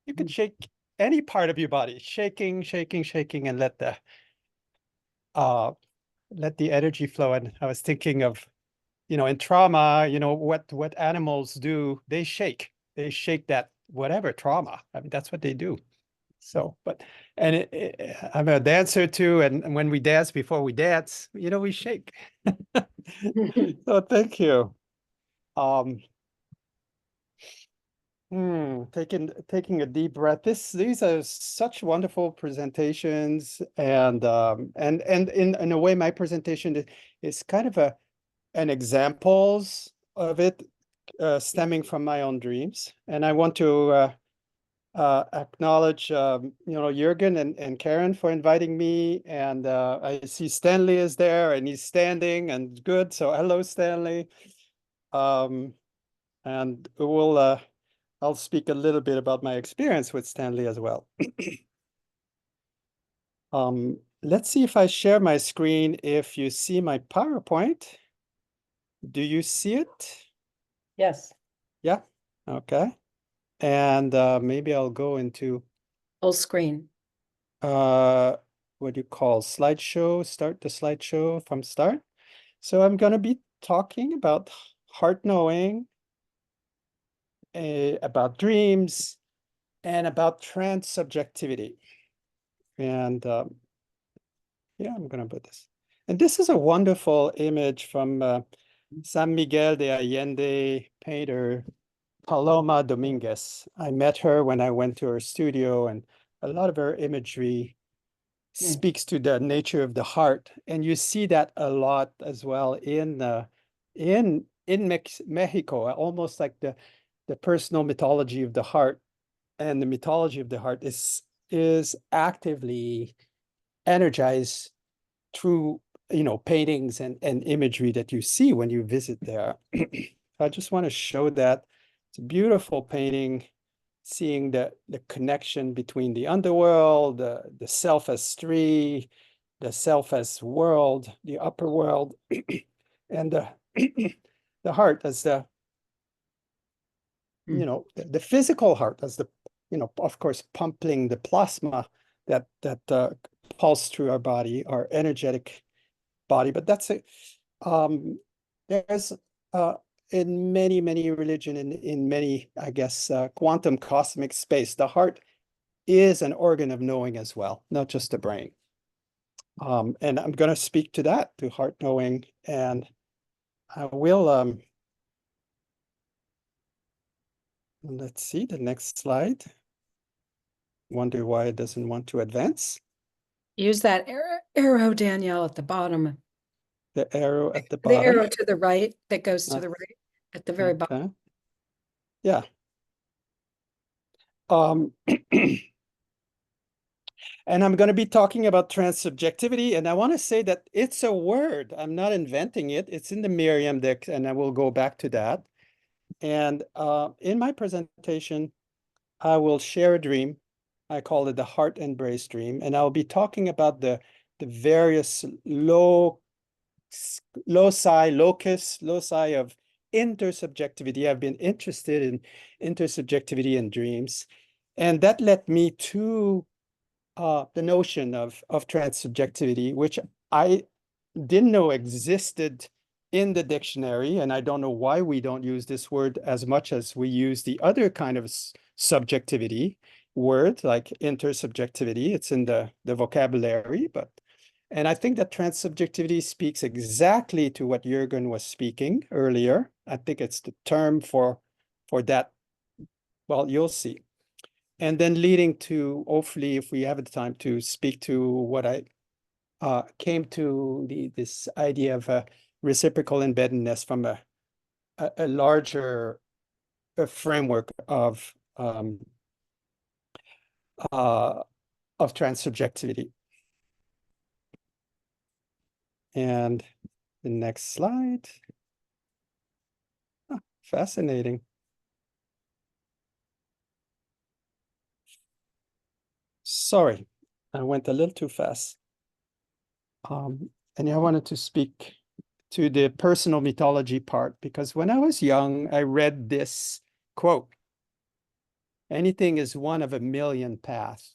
you can shake any part of your body, shaking, and let the let the energy flow. And I was thinking of, in trauma, what animals do, they shake that whatever trauma. I mean, that's what they do. So, and I'm a dancer too. And when we dance, before we dance, we shake. So thank you. Taking a deep breath. These are such wonderful presentations, and in a way, my presentation is kind of an examples of it, stemming from my own dreams. And I want to acknowledge, Jurgen and Karen for inviting me. And I see Stanley is there, and he's standing and good. So hello, Stanley. And I'll speak a little bit about my experience with Stanley as well. Let's see if I share my screen. If you see my PowerPoint, do you see it? Yes. Yeah. Okay. And maybe I'll go into Full screen. what do you call slideshow? Start the slideshow from start. So I'm going to be talking about heart knowing, about dreams, and about transsubjectivity. And yeah, I'm going to put this. And this is a wonderful image from San Miguel de Allende painter Paloma Dominguez. I met her when I went to her studio, and a lot of her imagery speaks to the nature of the heart. And you see that a lot as well in Mexico, almost like the personal mythology of the heart. And the mythology of the heart is actively energized through paintings and imagery that you see when you visit there. I just want to show that. It's a beautiful painting, seeing the connection between the underworld, the self as tree, the self as world, the upper world, and the heart as the the physical heart as the of course pumping the plasma that pulse through our body, our energetic body. But that's it. There's in many religion, in many, I guess, quantum cosmic space, the heart is an organ of knowing as well, not just the brain. And I'm going to speak to that, to heart knowing, and I will let's see the next slide. Wonder why it doesn't want to advance. Use that arrow, Danielle, at the bottom. The arrow at the bottom. The arrow to the right that goes to the right at the very bottom. Yeah. And I'm going to be talking about transsubjectivity, and I want to say that it's a word. I'm not inventing it. It's in the Merriam-Webster, and I will go back to that. And in my presentation, I will share a dream. I call it the heart embrace dream, and I'll be talking about the various loci of intersubjectivity. I've been interested in intersubjectivity in dreams, and that led me to the notion of transsubjectivity, which I didn't know existed in the dictionary, and I don't know why we don't use this word as much as we use the other kind of subjectivity word, like intersubjectivity. It's in the vocabulary, and I think that transsubjectivity speaks exactly to what Jurgen was speaking earlier. I think it's the term for that. Well, you'll see. And then leading to, hopefully, if we have the time, to speak to what I came to this idea of reciprocal embeddedness from a larger framework of transsubjectivity. And the next slide. Oh, fascinating. Sorry, I went a little too fast. And I wanted to speak to the personal mythology part, because when I was young, I read this quote: anything is one of a million paths.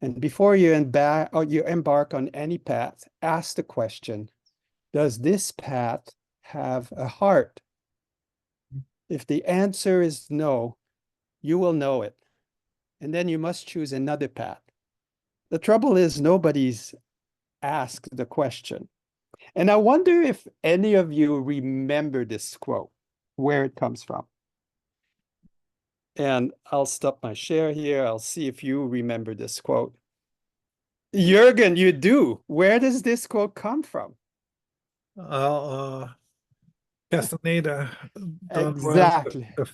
And before you embark on any path, ask the question, does this path have a heart? If the answer is no, you will know it. And then you must choose another path. The trouble is nobody's asked the question. And I wonder if any of you remember this quote, where it comes from. And I'll stop my share here. I'll see if you remember this quote. Jurgen, you do. Where does this quote come from? Castaneda done Exactly. the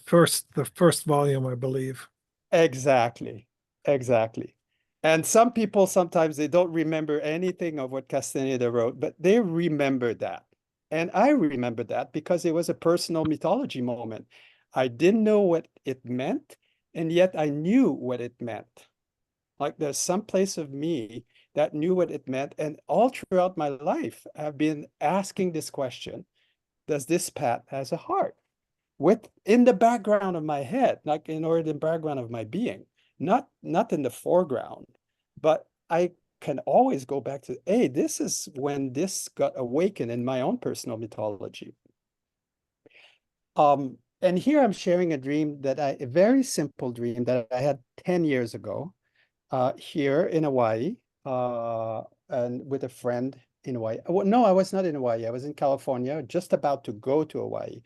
first volume, I believe. Exactly. Exactly. And some people sometimes they don't remember anything of what Castaneda wrote, but they remember that. And I remember that because it was a personal mythology moment. I didn't know what it meant, and yet I knew what it meant. Like there's some place of me that knew what it meant. And all throughout my life, I've been asking this question, does this path has a heart? In the background of my head, like the background of my being, not in the foreground, but I can always go back to, hey, this is when this got awakened in my own personal mythology. And here I'm sharing a dream a very simple dream that I had 10 years ago, here in Hawaii, and with a friend in Hawaii. Well, no, I was not in Hawaii. I was in California, just about to go to Hawaii.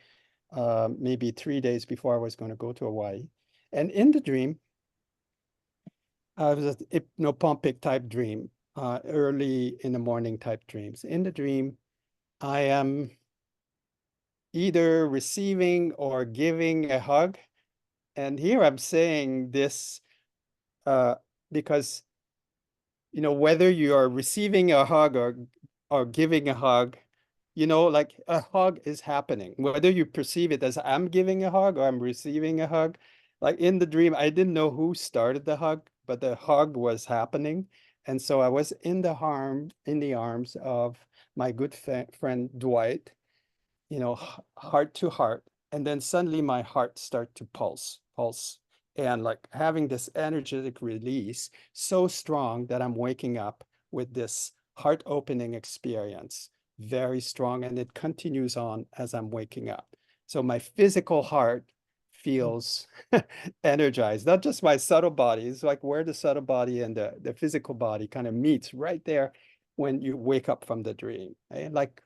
Maybe 3 days before I was going to go to Hawaii. And in the dream, it was a hypnopompic type dream, early in the morning type dreams. In the dream, I am either receiving or giving a hug. And here I'm saying this because, whether you are receiving a hug or giving a hug, like a hug is happening, whether you perceive it as I'm giving a hug or I'm receiving a hug. Like in the dream, I didn't know who started the hug, but the hug was happening. And so I was in the arms of my good friend Dwight, heart to heart. And then suddenly my heart started to pulse. And like having this energetic release so strong that I'm waking up with this heart opening experience, very strong, and it continues on as I'm waking up. So my physical heart feels energized, not just my subtle body. It's like where the subtle body and the physical body kind of meets right there when you wake up from the dream. Like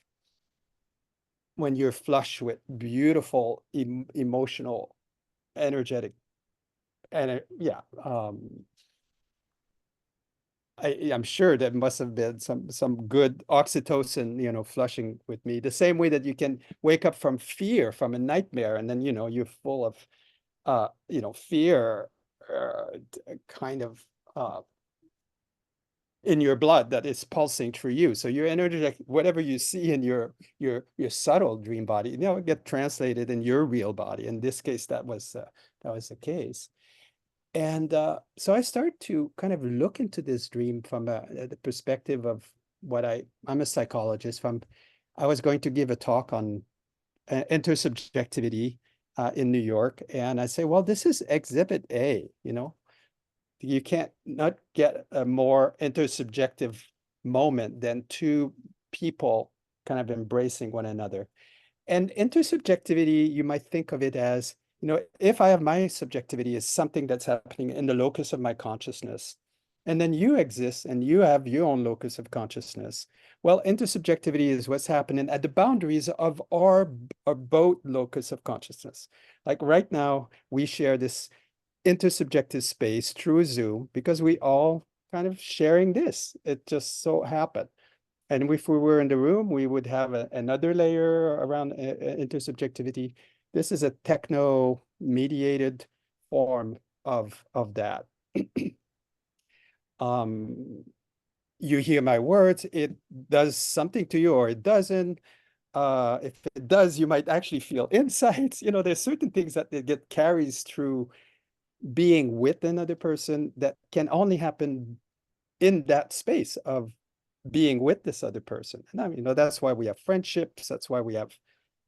when you're flush with beautiful, emotional, energetic, and I'm sure there must have been some good oxytocin, flushing with me. The same way that you can wake up from fear, from a nightmare, and then you're full of fear, kind of in your blood that is pulsing through you. So your energy, whatever you see in your subtle dream body, get translated in your real body. In this case, that was the case. And so I started to kind of look into this dream from the perspective of what I'm a psychologist. I was going to give a talk on intersubjectivity in New York. And I say, well, this is exhibit A, You can't not get a more intersubjective moment than two people kind of embracing one another. And intersubjectivity, you might think of it as, if I have my subjectivity as something that's happening in the locus of my consciousness, and then you exist and you have your own locus of consciousness. Well, intersubjectivity is what's happening at the boundaries of our both locus of consciousness. Like right now, we share this intersubjective space through Zoom because we all kind of sharing this. It just so happened. And if we were in the room, we would have another layer around intersubjectivity. This is a techno-mediated form of that. You hear my words, it does something to you or it doesn't. If it does, you might actually feel insights. There's certain things that get carries through being with another person that can only happen in that space of being with this other person. And that's why we have friendships. That's why we have.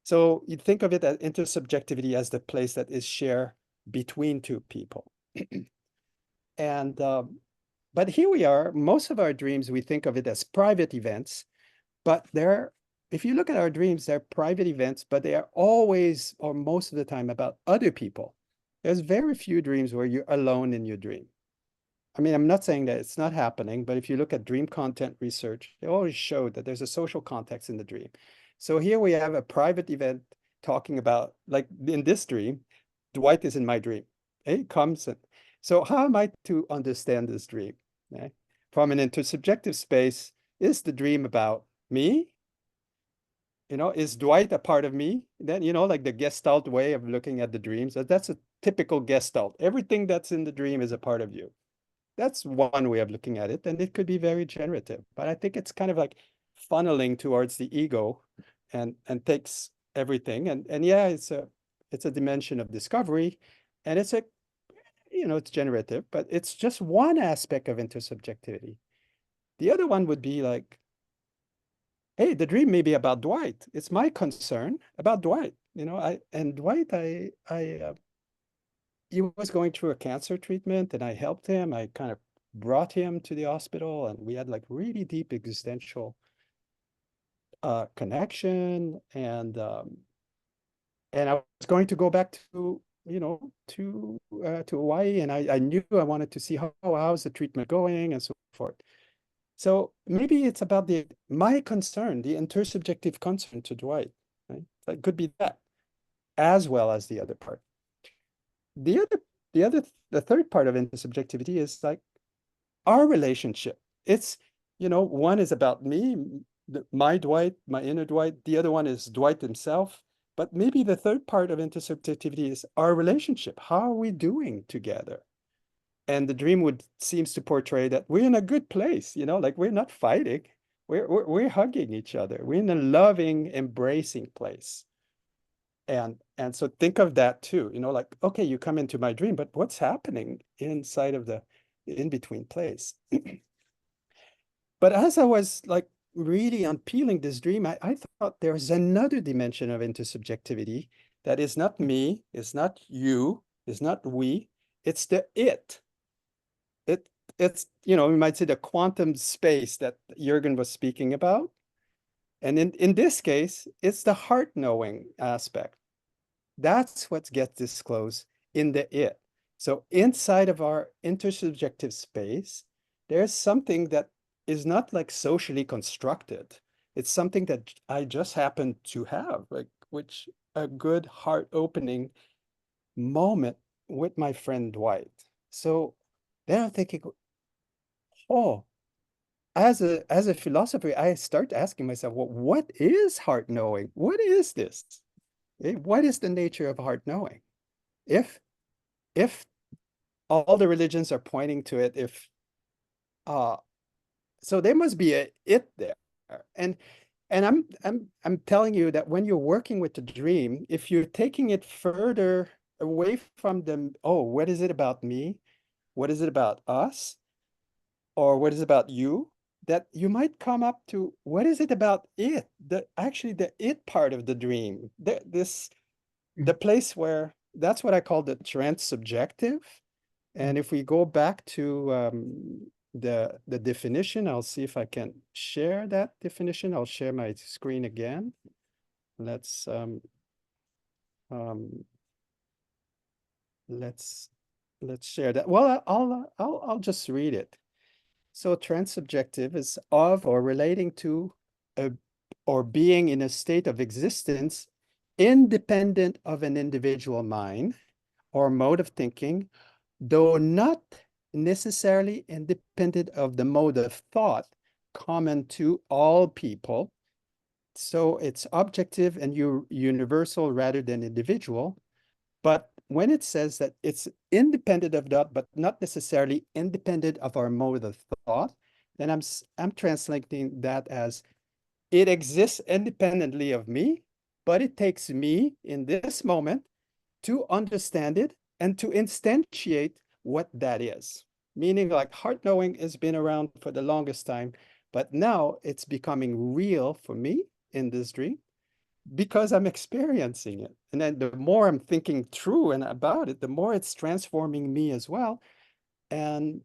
So you think of it as intersubjectivity as the place that is shared between two people. And but here we are, most of our dreams, we think of it as private events, but if you look at our dreams, they're private events, but they are always, or most of the time, about other people. There's very few dreams where you're alone in your dream. I mean, I'm not saying that it's not happening, but if you look at dream content research, they always show that there's a social context in the dream. So here we have a private event talking about, like in this dream, Dwight is in my dream. He comes and so how am I to understand this dream? Okay? From an intersubjective space, is the dream about me? You know, is Dwight a part of me? Then, you know, like the Gestalt way of looking at the dreams, that's a typical Gestalt. Everything that's in the dream is a part of you. That's one way of looking at it, and it could be very generative. But I think it's kind of like funneling towards the ego and takes everything. And yeah, it's a dimension of discovery, and it's a, you know, it's generative, but it's just one aspect of intersubjectivity. The other one would be like, hey, the dream may be about Dwight. It's my concern about Dwight. You know, Dwight, he was going through a cancer treatment, and I helped him. I kind of brought him to the hospital, and we had like really deep existential connection. And I was going to go back to, you know, to Hawaii, and I knew I wanted to see how's the treatment going and so forth. So maybe it's about my concern, the intersubjective concern to Dwight, right? That could be that, as well as the other part. The third part of intersubjectivity is like our relationship. It's, you know, one is about me, my Dwight, my inner Dwight. The other one is Dwight himself. But maybe the third part of intersubjectivity is our relationship. How are we doing together? And the dream seems to portray that we're in a good place, you know, like we're not fighting. We're hugging each other. We're in a loving, embracing place. And so think of that too, you know, like, okay, you come into my dream, but what's happening inside of the in-between place? But as I was like really unpeeling this dream, I thought there's another dimension of intersubjectivity that is not me, it's not you, it's not we, it's the it. It's, you know, we might say the quantum space that Jurgen was speaking about. And in this case, it's the heart knowing aspect. That's what gets disclosed in the it. So inside of our intersubjective space, there's something that is not like socially constructed. It's something that I just happen to have, like, which a good heart opening moment with my friend Dwight. So then I'm thinking, oh, as a philosopher, I start asking myself, well, what is heart knowing? What is this? What is the nature of heart knowing? If all the religions are pointing to it, so there must be a it there. And I'm telling you that when you're working with the dream, if you're taking it further away from them, oh, what is it about me? What is it about us? Or what is it about you? That you might come up to, what is it about it? Actually the it part of the dream. The place where, that's what I call the transsubjective. And if we go back to the definition, I'll see if I can share that definition. I'll share my screen again. Let's share that. Well, I'll just read it. So transsubjective is of or relating to or being in a state of existence independent of an individual mind or mode of thinking, though not necessarily independent of the mode of thought common to all people. So it's objective and universal rather than individual. But when it says that it's independent of that, but not necessarily independent of our mode of thought, then I'm translating that as it exists independently of me, but it takes me in this moment to understand it and to instantiate what that is. Meaning like heart knowing has been around for the longest time, but now it's becoming real for me in this dream because I'm experiencing it. And then the more I'm thinking through and about it, the more it's transforming me as well. And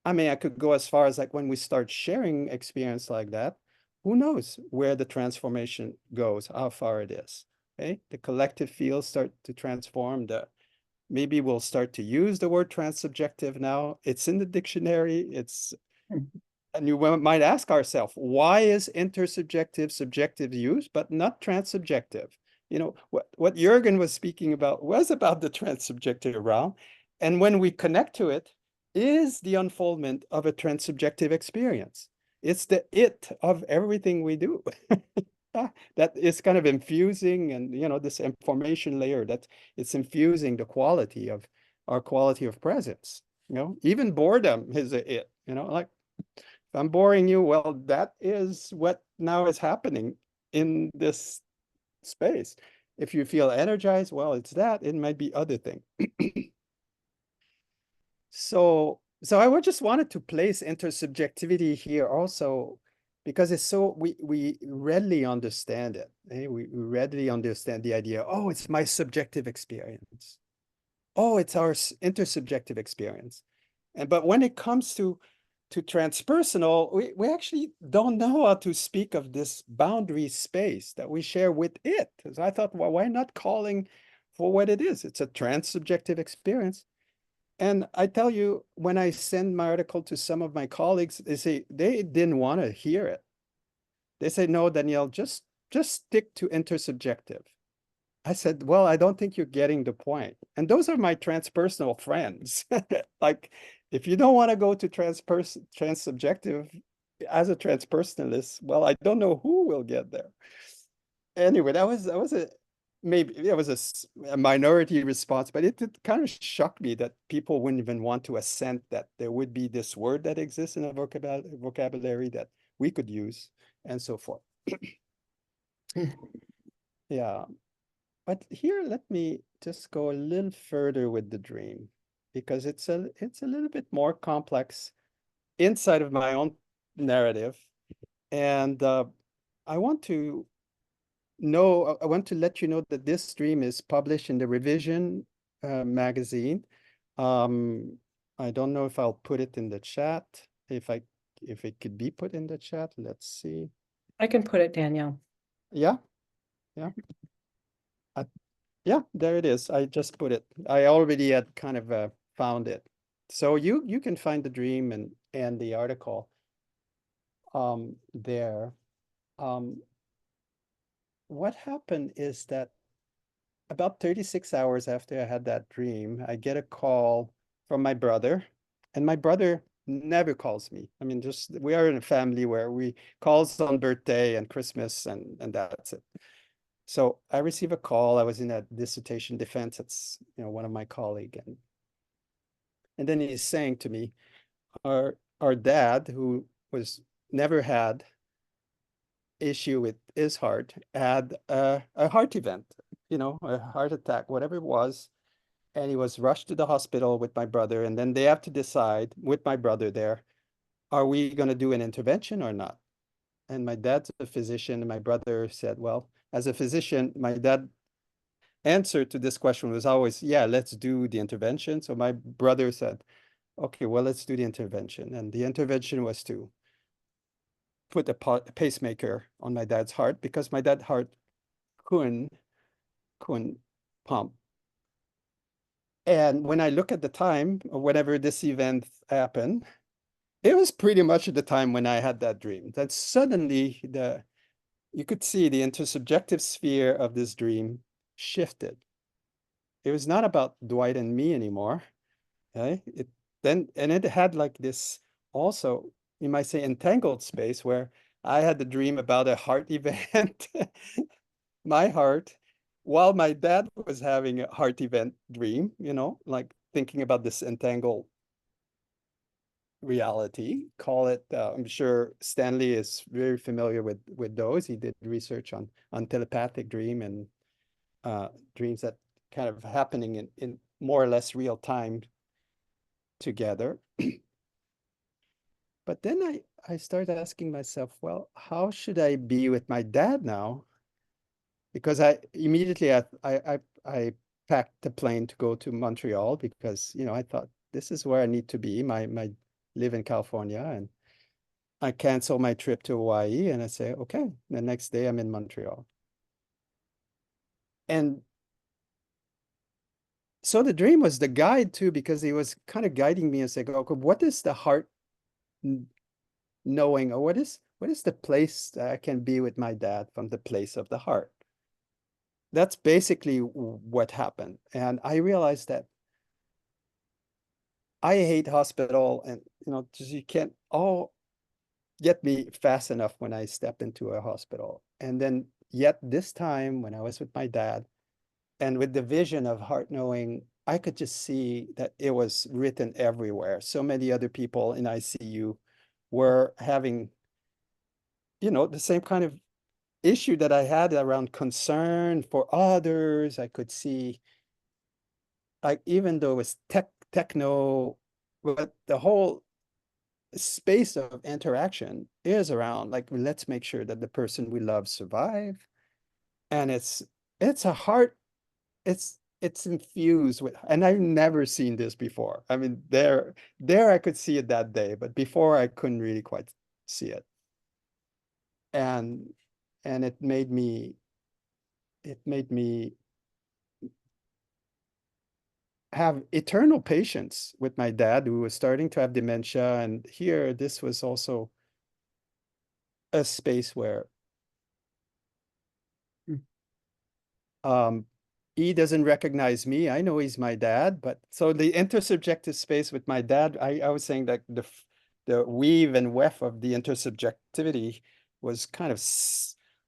I mean, I could go as far as like when we start sharing experience like that, who knows where the transformation goes, how far it is. Okay, the collective fields start to transform. Maybe we'll start to use the word transsubjective now. It's in the dictionary. And you might ask ourselves, why is intersubjective subjective used, but not transsubjective? You know, what Jurgen was speaking about was about the transsubjective realm. And when we connect to it, is the unfoldment of a transsubjective experience. It's the it of everything we do. That is kind of infusing, and you know, this information layer that it's infusing the quality of our quality of presence. You know, even boredom is a it, you know, like if I'm boring you, well, that is what now is happening in this space. If you feel energized, well, it's that. It might be other thing. So I would just wanted to place intersubjectivity here also, because it's so we readily understand it. We readily understand the idea, oh, it's my subjective experience. Oh, it's our intersubjective experience. But when it comes to transpersonal, we actually don't know how to speak of this boundary space that we share with it. So I thought, well, why not calling for what it is? It's a transsubjective experience. And I tell you, when I send my article to some of my colleagues, they say they didn't want to hear it. They say, no, Daniel, just stick to intersubjective. I said, well, I don't think you're getting the point. And those are my transpersonal friends. Like, if you don't want to go to transsubjective as a transpersonalist, well, I don't know who will get there. Anyway, that was maybe it was a minority response, but it kind of shocked me that people wouldn't even want to assent that there would be this word that exists in a vocabulary that we could use, and so forth. Yeah. But here, let me just go a little further with the dream, because it's a little bit more complex inside of my own narrative. And I want to let you know that this dream is published in the Revision magazine. I don't know if I'll put it in the chat. If it could be put in the chat, let's see. I can put it, Danielle. Yeah. Yeah, there it is. I just put it. I already had kind of found it. So you can find the dream and the article there. What happened is that about 36 hours after I had that dream, I get a call from my brother, and my brother never calls me. I mean, just we are in a family where we calls on birthday and Christmas, and that's it. So I receive a call. I was in a dissertation defense. It's, you know, one of my colleague, and then he's saying to me, our dad, who was never had issue with his heart, had a heart event, you know, a heart attack, whatever it was, and he was rushed to the hospital with my brother, and then they have to decide with my brother there, are we going to do an intervention or not? And my dad's a physician, and my brother said, well, as a physician, my dad answer to this question was always, yeah, let's do the intervention. So my brother said, okay, well, let's do the intervention. And the intervention was to put a pacemaker on my dad's heart, because my dad's heart couldn't pump. And when I look at the time, or whenever this event happened, it was pretty much at the time when I had that dream, that suddenly you could see the intersubjective sphere of this dream shifted. It was not about Dwight and me anymore. Okay? It had like this also, you might say, entangled space where I had the dream about a heart event, my heart, while my dad was having a heart event dream, you know, like thinking about this entangled reality. Call it, I'm sure Stanley is very familiar with those. He did research on telepathic dream and dreams that kind of happening in more or less real time together. But then I started asking myself, well, how should I be with my dad now? Because I immediately I packed the plane to go to Montreal, because, you know, I thought this is where I need to be. My live in California, and I cancel my trip to Hawaii, and I say, okay, the next day I'm in Montreal. And so the dream was the guide too, because he was kind of guiding me and saying, okay, what is the heart knowing, or what is the place that I can be with my dad from the place of the heart? That's basically what happened. And I realized that I hate hospital, and just you can't all get me fast enough when I step into a hospital. And then yet this time when I was with my dad and with the vision of heart knowing, I could just see that it was written everywhere. So many other people in ICU were having, the same kind of issue that I had around concern for others. I could see, like, even though it was techno, but the whole space of interaction is around, like, let's make sure that the person we love survive. And it's a heart, it's infused with, and I've never seen this before. I mean, there I could see it that day, but before I couldn't really quite see it. And it made me have eternal patience with my dad, who was starting to have dementia. And here, this was also a space where he doesn't recognize me. I know he's my dad, but so the intersubjective space with my dad, I was saying that the weave and weft of the intersubjectivity was kind of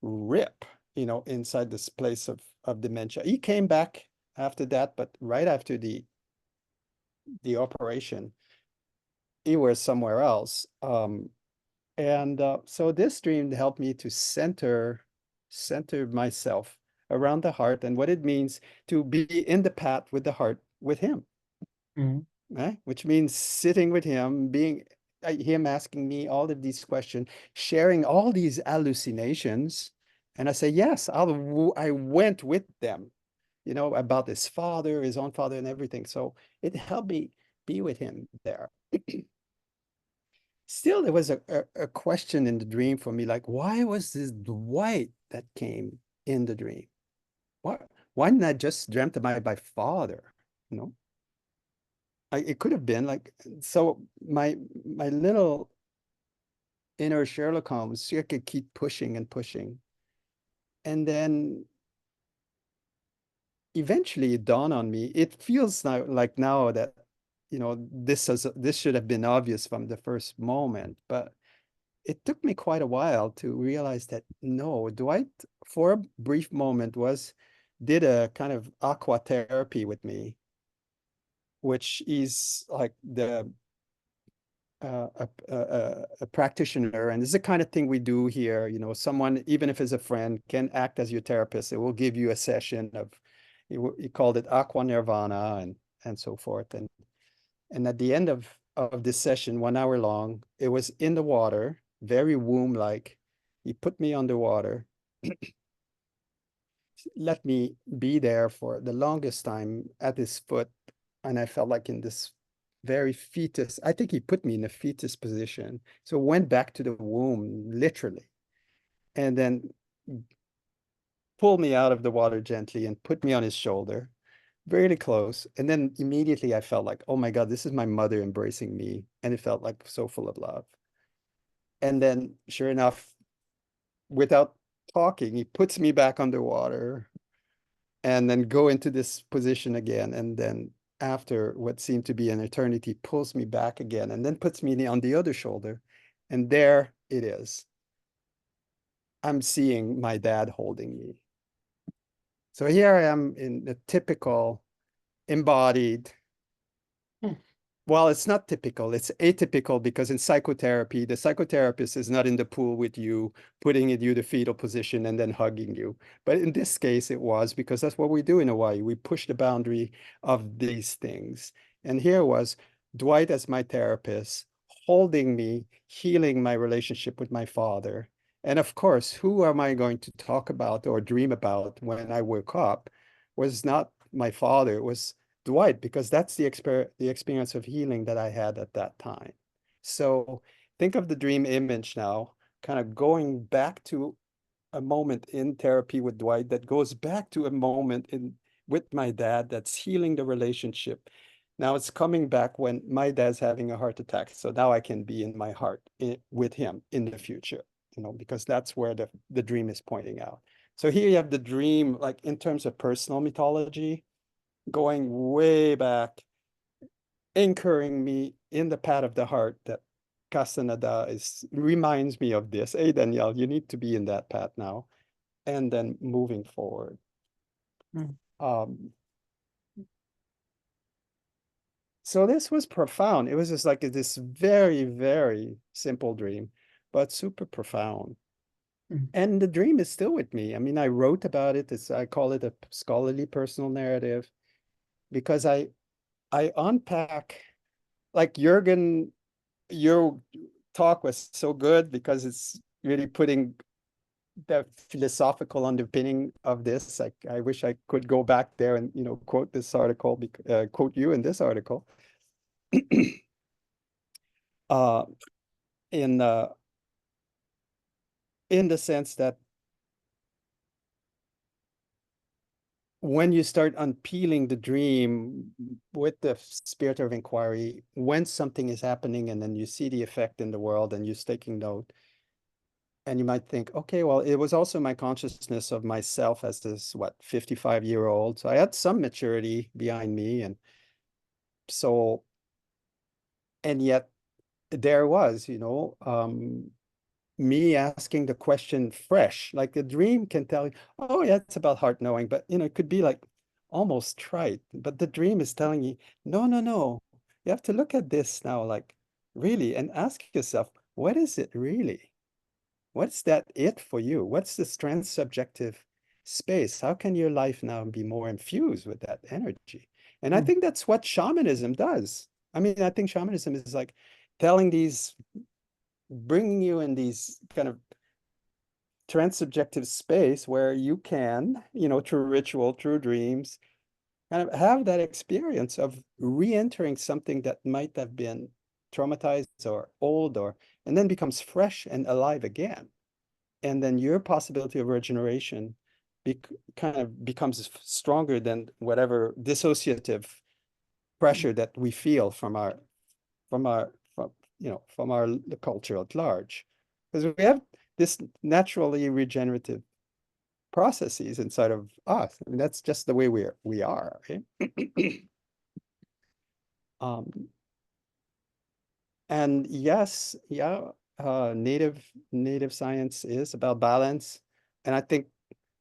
rip, inside this place of dementia. He came back after that, but right after the operation, he was somewhere else. So this dream helped me to center myself around the heart and what it means to be in the path with the heart with him. Right? Which means sitting with him, being him asking me all of these questions, sharing all these hallucinations. And I say, yes, I went with them, about his father, his own father, and everything. So it helped me be with him there. Still, there was a question in the dream for me, like, why was this Dwight that came in the dream? Why didn't I just dreamt about my father? It could have been like, so my little inner Sherlock Holmes, she could keep pushing and pushing. And then eventually it dawned on me. It feels like now that, this should have been obvious from the first moment, but it took me quite a while to realize that no, Dwight, for a brief moment, did a kind of aqua therapy with me, which is like a practitioner, and this is the kind of thing we do here. Someone, even if it's a friend, can act as your therapist. It will give you a session of, he called it aqua nirvana and so forth. And at the end of this session, 1 hour long, it was in the water, very womb-like. He put me underwater, let me be there for the longest time at his foot. And I felt like in this very fetus, I think he put me in a fetus position. So went back to the womb, literally. And then pulled me out of the water gently and put me on his shoulder, really close. And then immediately I felt like, oh my God, this is my mother embracing me. And it felt like so full of love. And then sure enough, without talking, he puts me back underwater and then go into this position again. And then after what seemed to be an eternity, pulls me back again and then puts me on the other shoulder. And there it is. I'm seeing my dad holding me. So here I am in the typical embodied. Well, it's not typical, it's atypical, because in psychotherapy, the psychotherapist is not in the pool with you, putting you the fetal position and then hugging you. But in this case, it was, because that's what we do in Hawaii. We push the boundary of these things. And here was Dwight as my therapist, holding me, healing my relationship with my father. And of course, who am I going to talk about or dream about when I woke up was not my father, it was Dwight, because that's the experience of healing that I had at that time. So think of the dream image now, kind of going back to a moment in therapy with Dwight that goes back to a moment in with my dad that's healing the relationship. Now it's coming back when my dad's having a heart attack. So now I can be in my heart with him in the future, because that's where the dream is pointing out. So here you have the dream, like in terms of personal mythology, going way back, anchoring me in the path of the heart that Castaneda reminds me of this. Hey, Danielle, you need to be in that path now. And then moving forward. So this was profound. It was just like this very, very simple dream, but super profound. And the dream is still with me. I mean, I wrote about it. I call it a scholarly personal narrative because I unpack, like Jurgen, your talk was so good because it's really putting the philosophical underpinning of this. Like, I wish I could go back there and quote this article, quote you in this article. In the sense that when you start unpeeling the dream with the spirit of inquiry, when something is happening and then you see the effect in the world and you're taking note, and you might think, okay, well, it was also my consciousness of myself as this, 55-year-old. So I had some maturity behind me. And so, and yet there was, me asking the question fresh, like the dream can tell you, oh yeah, it's about heart knowing, but it could be like almost trite, but the dream is telling you, no, you have to look at this now, like really, and ask yourself, what is it really? What's that it for you? What's this transsubjective space? How can your life now be more infused with that energy? And I think that's what shamanism does. I mean, I think shamanism is like bringing you in these kind of transsubjective space where you can, through ritual, through dreams, kind of have that experience of re-entering something that might have been traumatized or old, and then becomes fresh and alive again. And then your possibility of regeneration kind of becomes stronger than whatever dissociative pressure that we feel from our culture at large, because we have this naturally regenerative processes inside of us. I mean, that's just the way we are. Okay? And yes, yeah, native science is about balance, and I think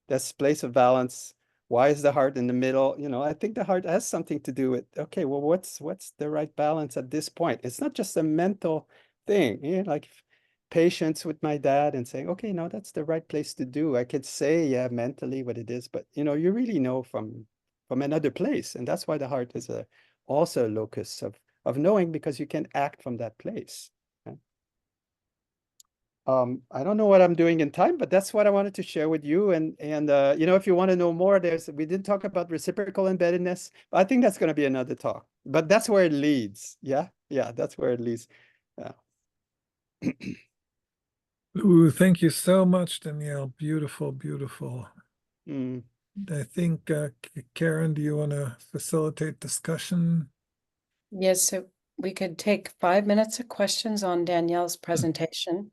this place of balance. Why is the heart in the middle? I think the heart has something to do with, okay, well, what's the right balance at this point? It's not just a mental thing, like patience with my dad and saying, okay, no, that's the right place to do. I could say, yeah, mentally what it is, but you really know from another place. And that's why the heart is also a locus of knowing, because you can act from that place. I don't know what I'm doing in time, but that's what I wanted to share with you. And if you want to know more, we did talk about reciprocal embeddedness. I think that's going to be another talk, but that's where it leads. Yeah, that's where it leads. Yeah. Ooh, thank you so much, Danielle. Beautiful, beautiful. I think, Karen, do you want to facilitate discussion? Yes, so we could take 5 minutes of questions on Danielle's presentation.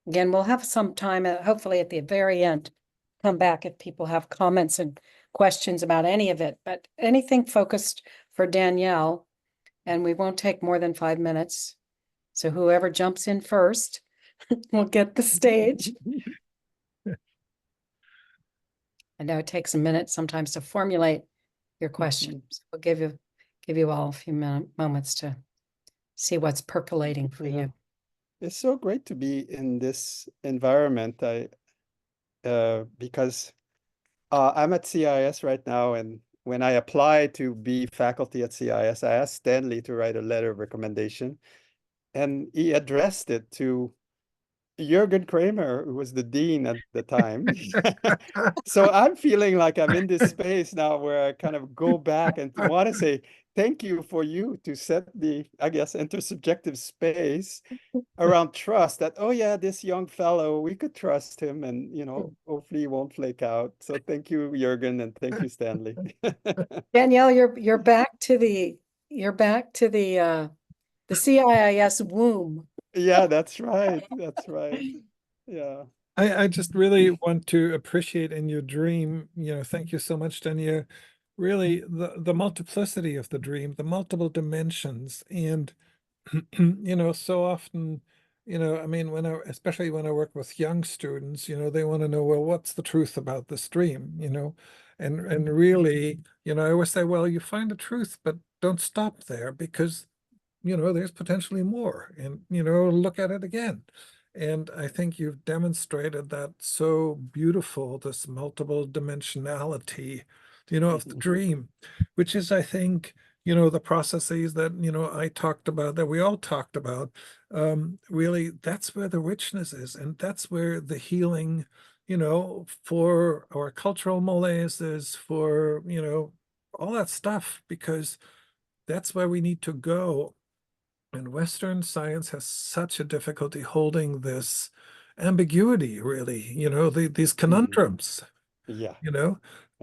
Again, we'll have some time, hopefully at the very end, come back if people have comments and questions about any of it, but anything focused for Danielle, and we won't take more than 5 minutes. So whoever jumps in first will get the stage. I know it takes a minute sometimes to formulate your questions. We'll give you all a few moments to see what's percolating for you. It's so great to be in this environment. Because I'm at CIS right now, and when I applied to be faculty at CIS, I asked Stanley to write a letter of recommendation, and he addressed it to Jurgen Kremer, who was the dean at the time. So I'm feeling like I'm in this space now where I kind of go back and want to say, thank you for you to set the, I guess, intersubjective space around trust that, oh yeah, this young fellow, we could trust him and, hopefully he won't flake out. So thank you, Jurgen, and thank you, Stanley. Danielle, you're back to the CIIS womb. Yeah, that's right. That's right. Yeah. I just really want to appreciate in your dream, thank you so much, Danielle. Really, the multiplicity of the dream, the multiple dimensions, and so often, I mean, especially when I work with young students, they want to know, well, what's the truth about this dream, and really, I always say, well, you find the truth, but don't stop there, because there's potentially more, and look at it again. And I think you've demonstrated that so beautiful, this multiple dimensionality, of the dream, which is, I think, the processes that, I talked about, that we all talked about. Really, that's where the richness is. And that's where the healing, for our cultural malaise is, for, all that stuff, because that's where we need to go. And Western science has such a difficulty holding this ambiguity, really, these conundrums, Yeah.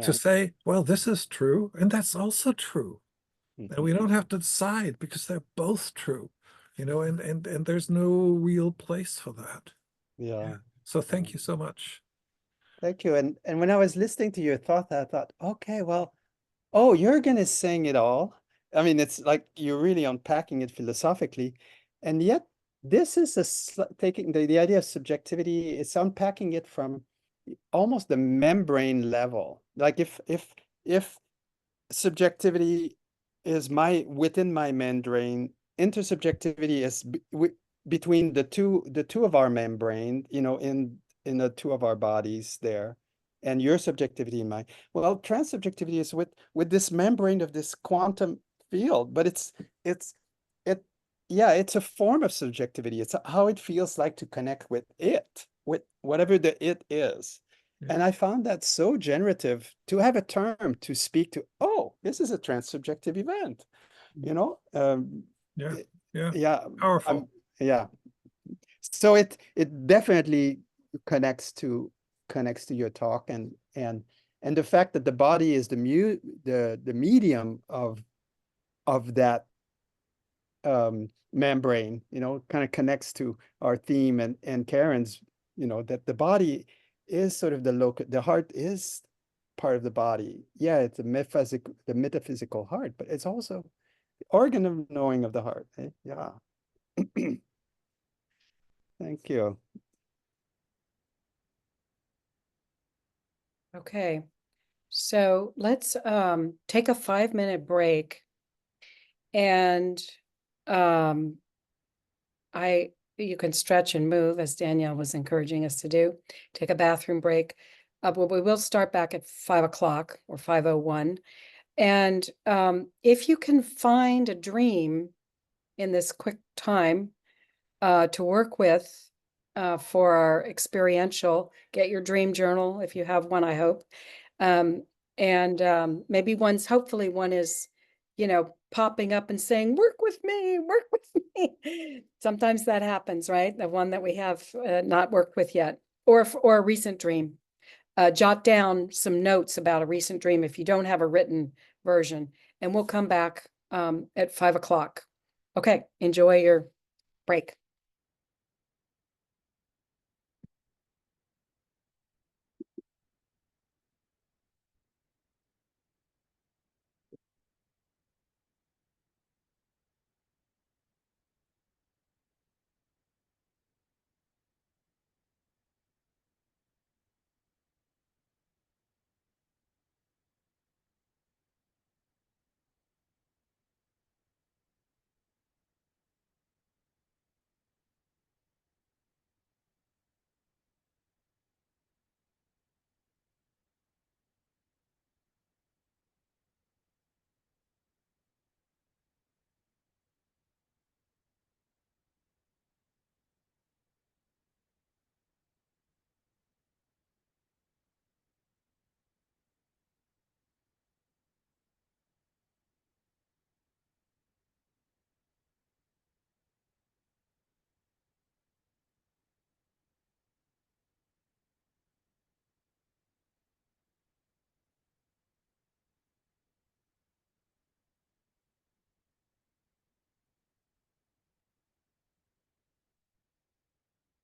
to Yeah. say, well, this is true, and that's also true. And we Mhm. don't have to decide, because they're both true, and there's no real place for that. Yeah. So thank you so much. Thank you. And when I was listening to your thought, I thought, okay, well, oh, Jurgen is saying it all. I mean, it's like you're really unpacking it philosophically. And yet, this is taking the idea of subjectivity, it's unpacking it from almost the membrane level. Like if subjectivity is within my membrane, intersubjectivity is between the two of our membrane, in the two of our bodies there, and your subjectivity in mine. Well, transsubjectivity is with this membrane of this quantum field, but it's it yeah, it's a form of subjectivity. It's how it feels like to connect with whatever the it is. Yeah. And I found that so generative to have a term to speak to, oh, this is a transsubjective event, Yeah. it- Yeah. yeah, Powerful. yeah. So it definitely connects to your talk, and the fact that the body is the medium of that membrane, kind of connects to our theme and Karen's, that the body is sort of the heart is part of the body. Yeah, it's the metaphysical heart, but it's also the organ of knowing of the heart. Yeah. Thank you. Okay, so let's take a 5-minute break, and you can stretch and move, as Danielle was encouraging us to do. Take a bathroom break. But we will start back at 5 o'clock or 5:01. And if you can find a dream in this quick time to work with for our experiential, get your dream journal if you have one, I hope. And maybe hopefully one is, popping up and saying, work with me, work with me. Sometimes that happens, right? The one that we have not worked with yet, or a recent dream. Jot down some notes about a recent dream if you don't have a written version, and we'll come back at 5 o'clock. Okay, enjoy your break.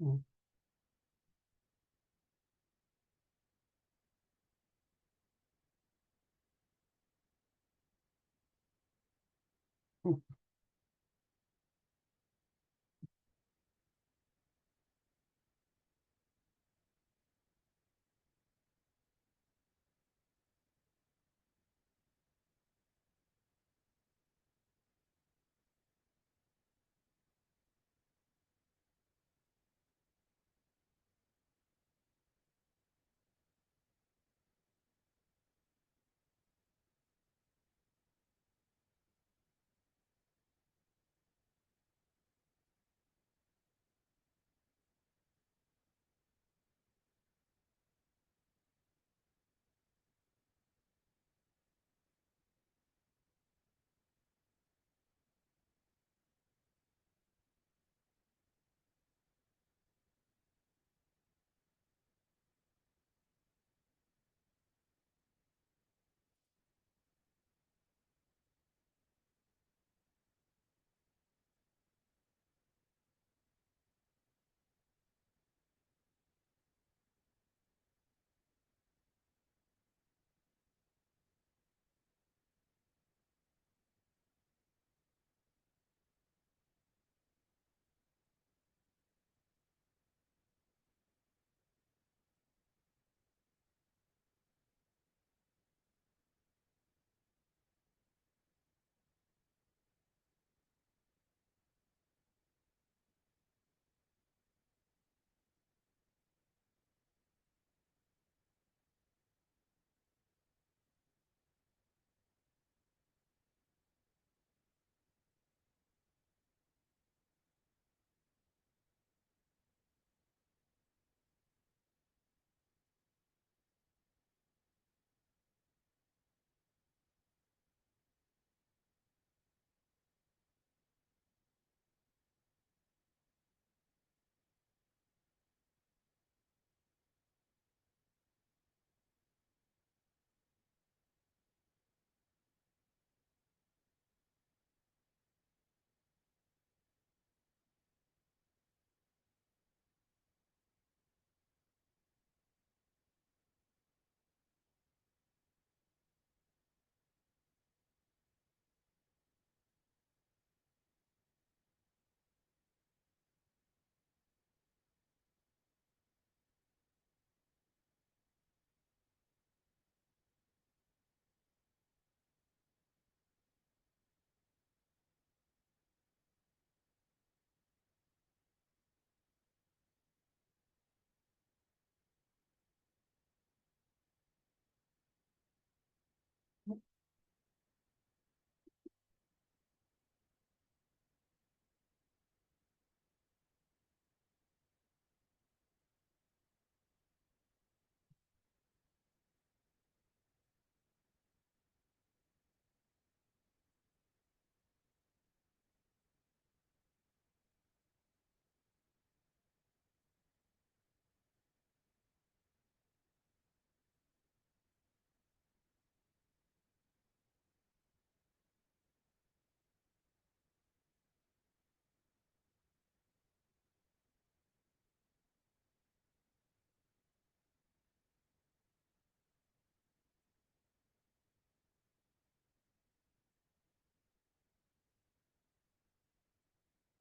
Mm.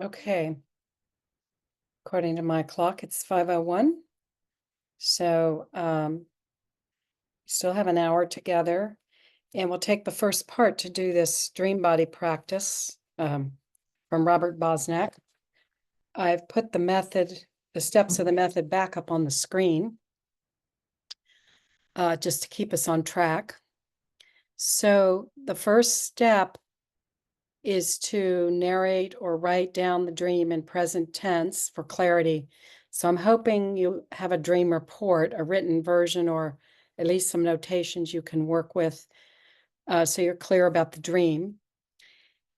Okay. According to my clock, it's 5:01. So still have an hour together, and we'll take the first part to do this dream body practice from Robert Bosnak. I've put the steps of the method back up on the screen just to keep us on track. So the first step is to narrate or write down the dream in present tense for clarity. So I'm hoping you have a dream report, a written version, or at least some notations you can work with so you're clear about the dream.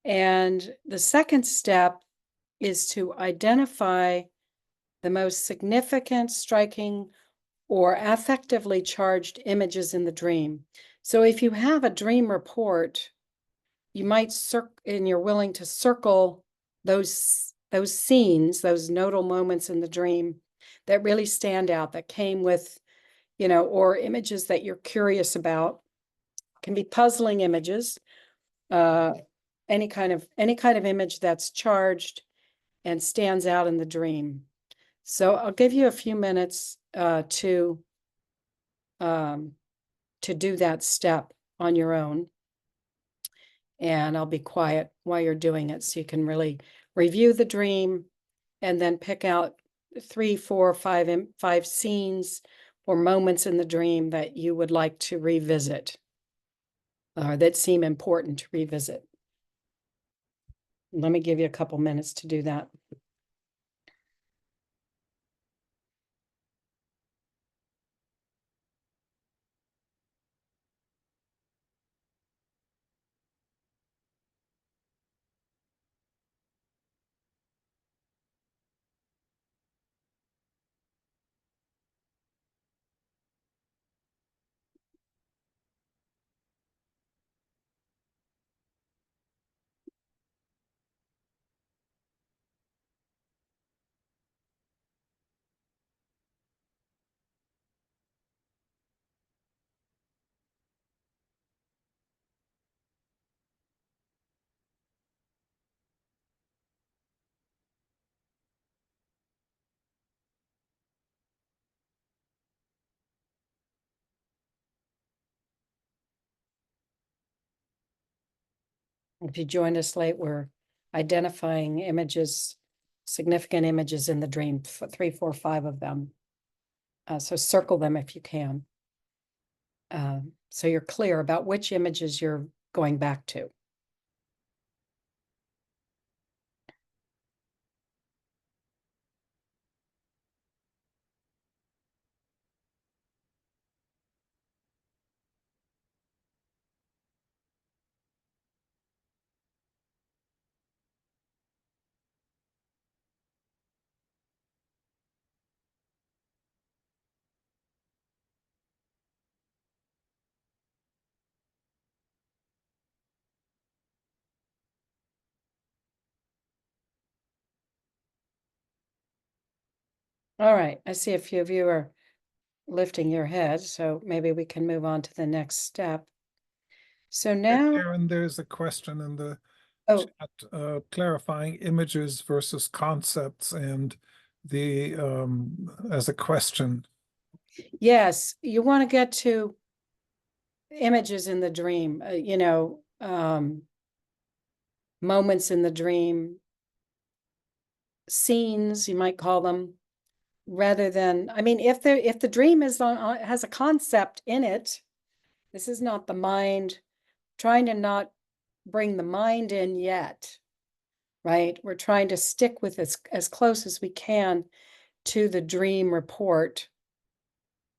And the second step is to identify the most significant, striking, or affectively charged images in the dream. So if you have a dream report, you might and you're willing to circle those those scenes, those nodal moments in the dream that really stand out, that came with, you know, or images that you're curious about. Can be puzzling images, any kind of image that's charged and stands out in the dream. So I'll give you a few minutes to do that step on your own. And I'll be quiet while you're doing it so you can really review the dream and then pick out 3, 4, 5 scenes or moments in the dream that you would like to revisit, that seem important to revisit. Let me give you a couple minutes to do that. If you joined us late, we're identifying images, significant images in the dream, 3, 4, 5 of them. So circle them if you can. So you're clear about which images you're going back to. All right, I see a few of you are lifting your head, so maybe we can move on to the next step. So now, Karen, there's a question in the oh, chat, clarifying images versus concepts and the as a question. yes, you want to get to images in the dream, you know, moments in the dream, scenes, you might call them, rather than, I mean, if the dream is has a concept in it, this is not the mind, trying to not bring the mind in yet, right? We're trying to stick with as close as we can to the dream report,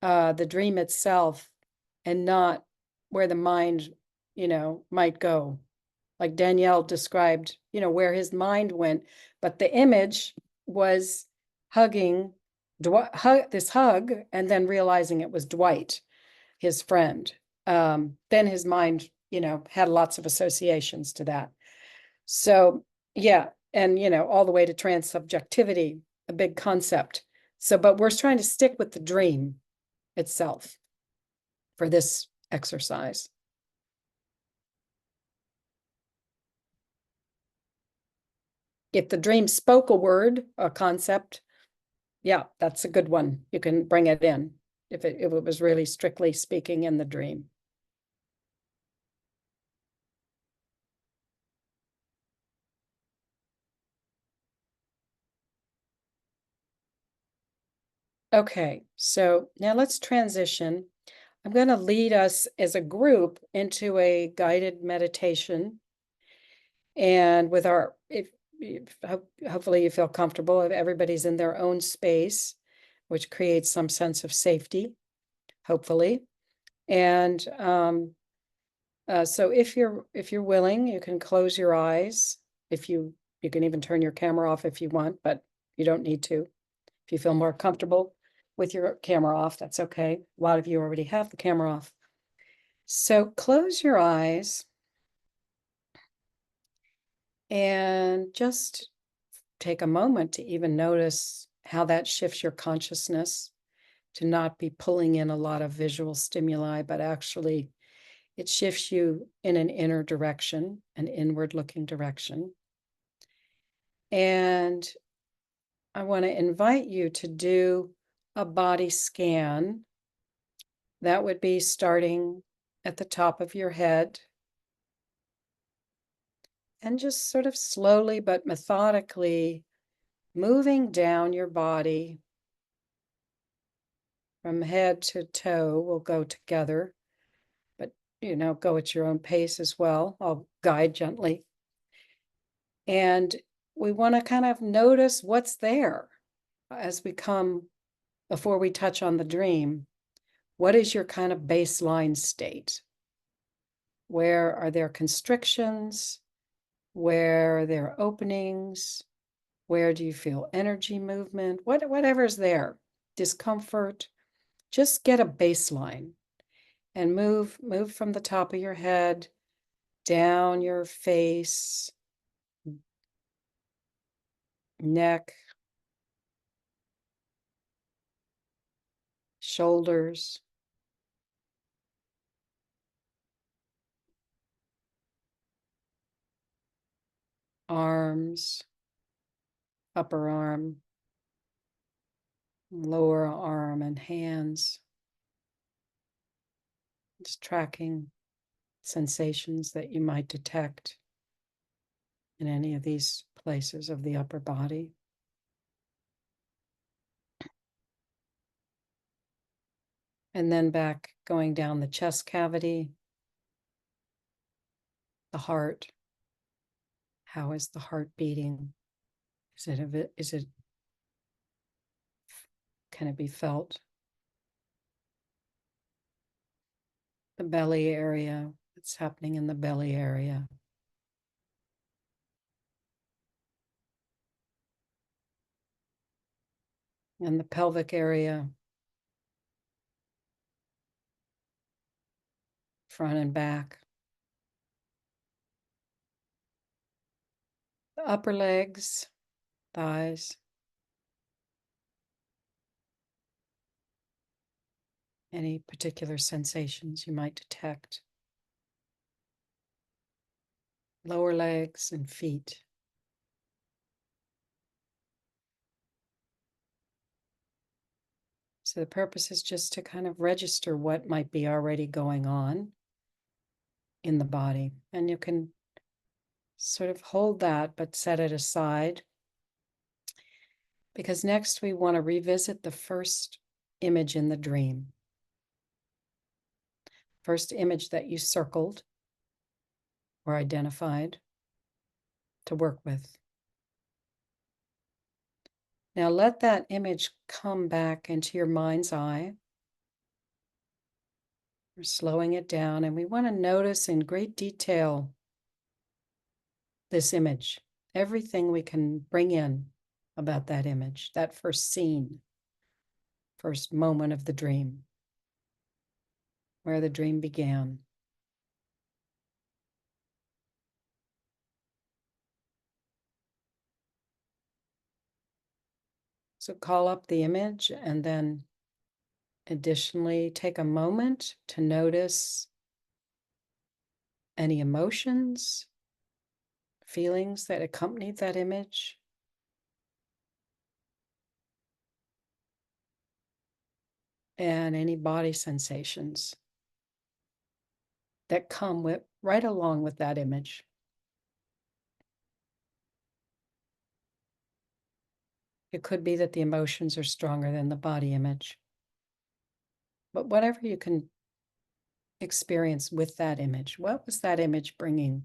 the dream itself, and not where the mind, you know, might go. Like Danel described, you know, where his mind went, but the image was hugging this hug, and then realizing it was Dwight, his friend. Then his mind, you know, had lots of associations to that. So yeah, and you know, all the way to transsubjectivity, a big concept. So, but we're trying to stick with the dream itself for this exercise. If the dream spoke a word, a concept, yeah, that's a good one. You can bring it in if it was really strictly speaking in the dream. Okay, so now let's transition. I'm going to lead us as a group into a guided meditation. And with our, hopefully you feel comfortable if everybody's in their own space, which creates some sense of safety, hopefully. And so if you're willing, you can close your eyes. If you can even turn your camera off if you want, but you don't need to. If you feel more comfortable with your camera off, that's okay. A lot of you already have the camera off. So close your eyes and just take a moment to even notice how that shifts your consciousness, to not be pulling in a lot of visual stimuli, but actually it shifts you in an inner direction, an inward looking direction. And I want to invite you to do a body scan. That would be starting at the top of your head and just sort of slowly but methodically moving down your body from head to toe. Will go together, but go at your own pace as well. I'll guide gently. And we want to kind of notice what's there as we come, before we touch on the dream. What is your kind of baseline state? Where are there constrictions? Where are there openings? Where do you feel energy movement? Whatever's there, discomfort, just get a baseline and move from the top of your head, down your face, neck, shoulders, arms, upper arm, lower arm, and hands. Just tracking sensations that you might detect in any of these places of the upper body. And then going down the chest cavity, the heart. How is the heart beating? Can it be felt? The belly area, what's happening in the belly area. And the pelvic area, front and back. The upper legs, thighs. Any particular sensations you might detect. Lower legs and feet. So the purpose is just to kind of register what might be already going on in the body. And you can sort of hold that, but set it aside. Because next we want to revisit the first image in the dream. First image that you circled or identified to work with. Now let that image come back into your mind's eye. We're slowing it down, and we want to notice in great detail this image, everything we can bring in about that image, that first scene, first moment of the dream, where the dream began. So call up the image, and then additionally take a moment to notice any emotions, feelings that accompanied that image. And any body sensations that come right along with that image. It could be that the emotions are stronger than the body image. But whatever you can experience with that image, what was that image bringing in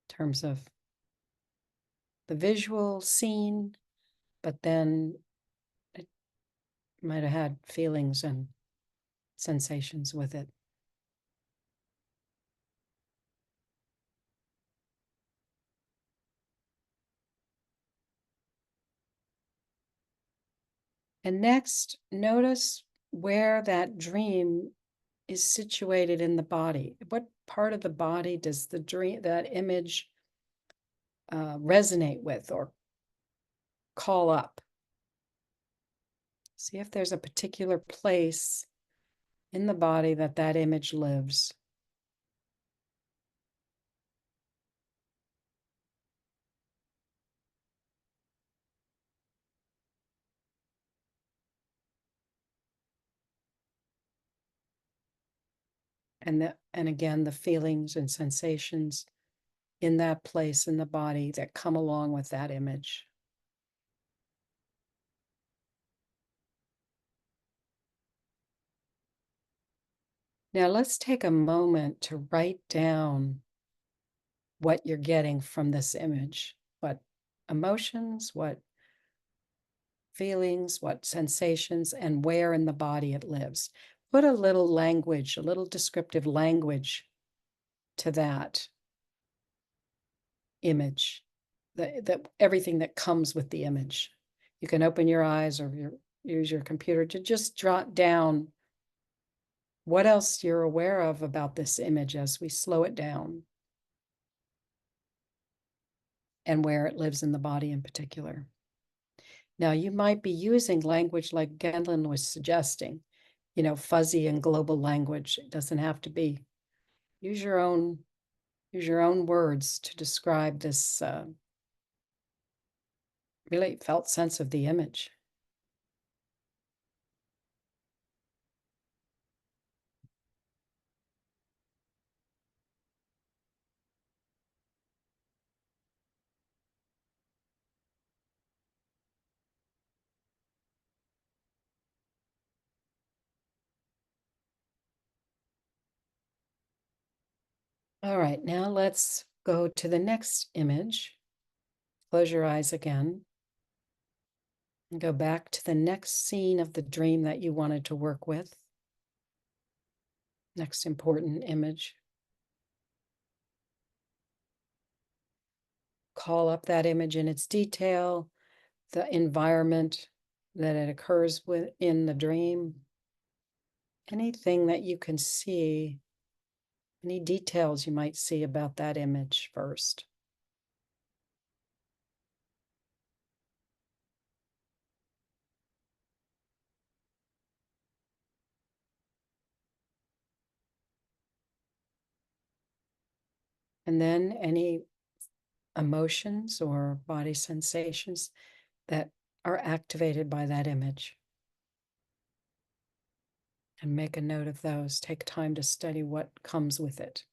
terms of the visual scene, but then it might have had feelings and sensations with it. And next, notice where that dream is situated in the body. What part of the body does that image resonate with or call up. See if there's a particular place in the body that that image lives. And again, the feelings and sensations in that place in the body that come along with that image. Now let's take a moment to write down what you're getting from this image, what emotions, what feelings, what sensations, and where in the body it lives. Put a little language, a little descriptive language to that image, that everything that comes with the image. You can open your eyes or use your computer to just jot down what else you're aware of about this image as we slow it down and where it lives in the body in particular. Now, you might be using language like Gendlin was suggesting, fuzzy and global language. It doesn't have to be. Use your own words to describe this really felt sense of the image. All right, now let's go to the next image. Close your eyes again. And go back to the next scene of the dream that you wanted to work with. Next important image. Call up that image in its detail, the environment that it occurs within the dream. Anything that you can see, any details you might see about that image first. And then any emotions or body sensations that are activated by that image. And make a note of those. Take time to study what comes with it.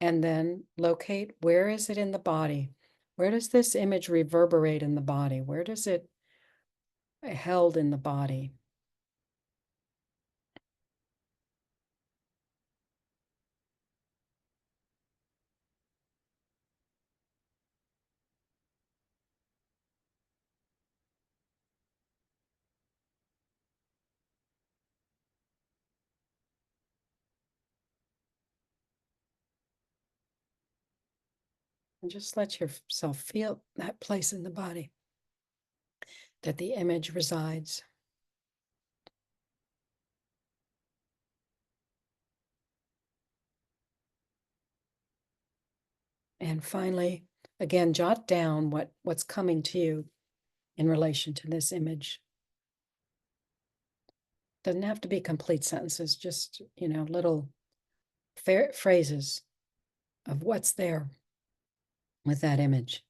And then locate, where is it in the body? Where does this image reverberate in the body? Where does it held in the body? And just let yourself feel that place in the body that the image resides. And finally, again, jot down what's coming to you in relation to this image. Doesn't have to be complete sentences, just, little phrases of what's there with that image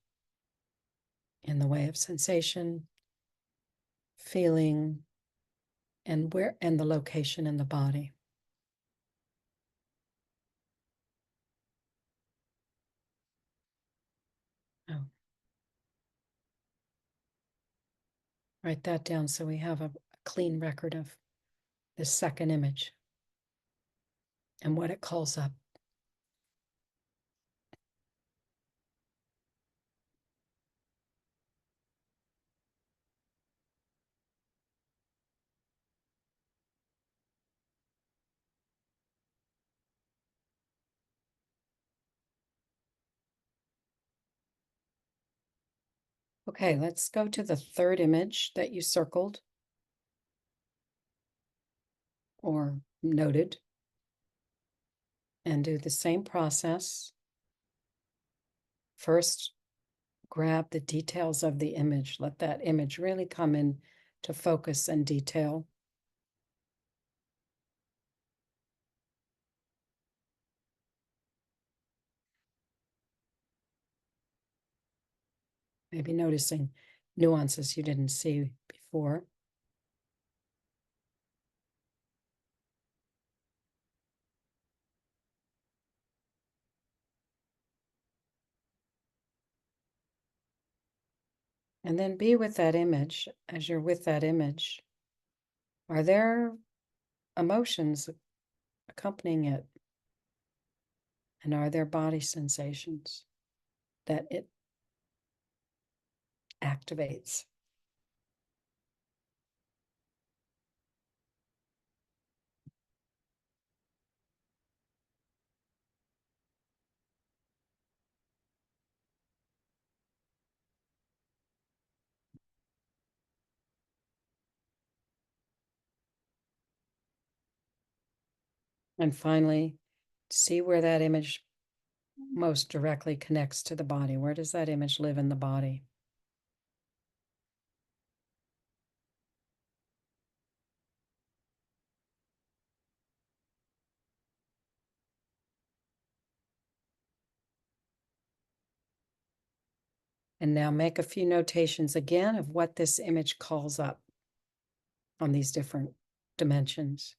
in the way of sensation, feeling, and the location in the body. Oh. Write that down so we have a clean record of this second image and what it calls up. Okay, let's go to the third image that you circled or noted and do the same process. First, grab the details of the image. Let that image really come in to focus and detail. Maybe noticing nuances you didn't see before. And then be with that image. As you're with that image, are there emotions accompanying it? And are there body sensations that it activates? And finally, see where that image most directly connects to the body. Where does that image live in the body? And now make a few notations again of what this image calls up on these different dimensions.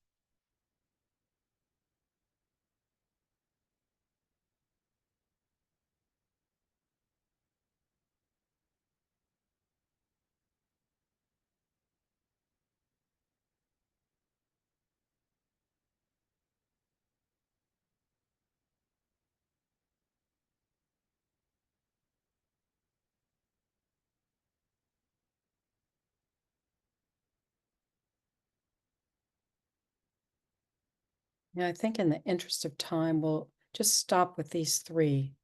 Now, I think in the interest of time, we'll just stop with these three.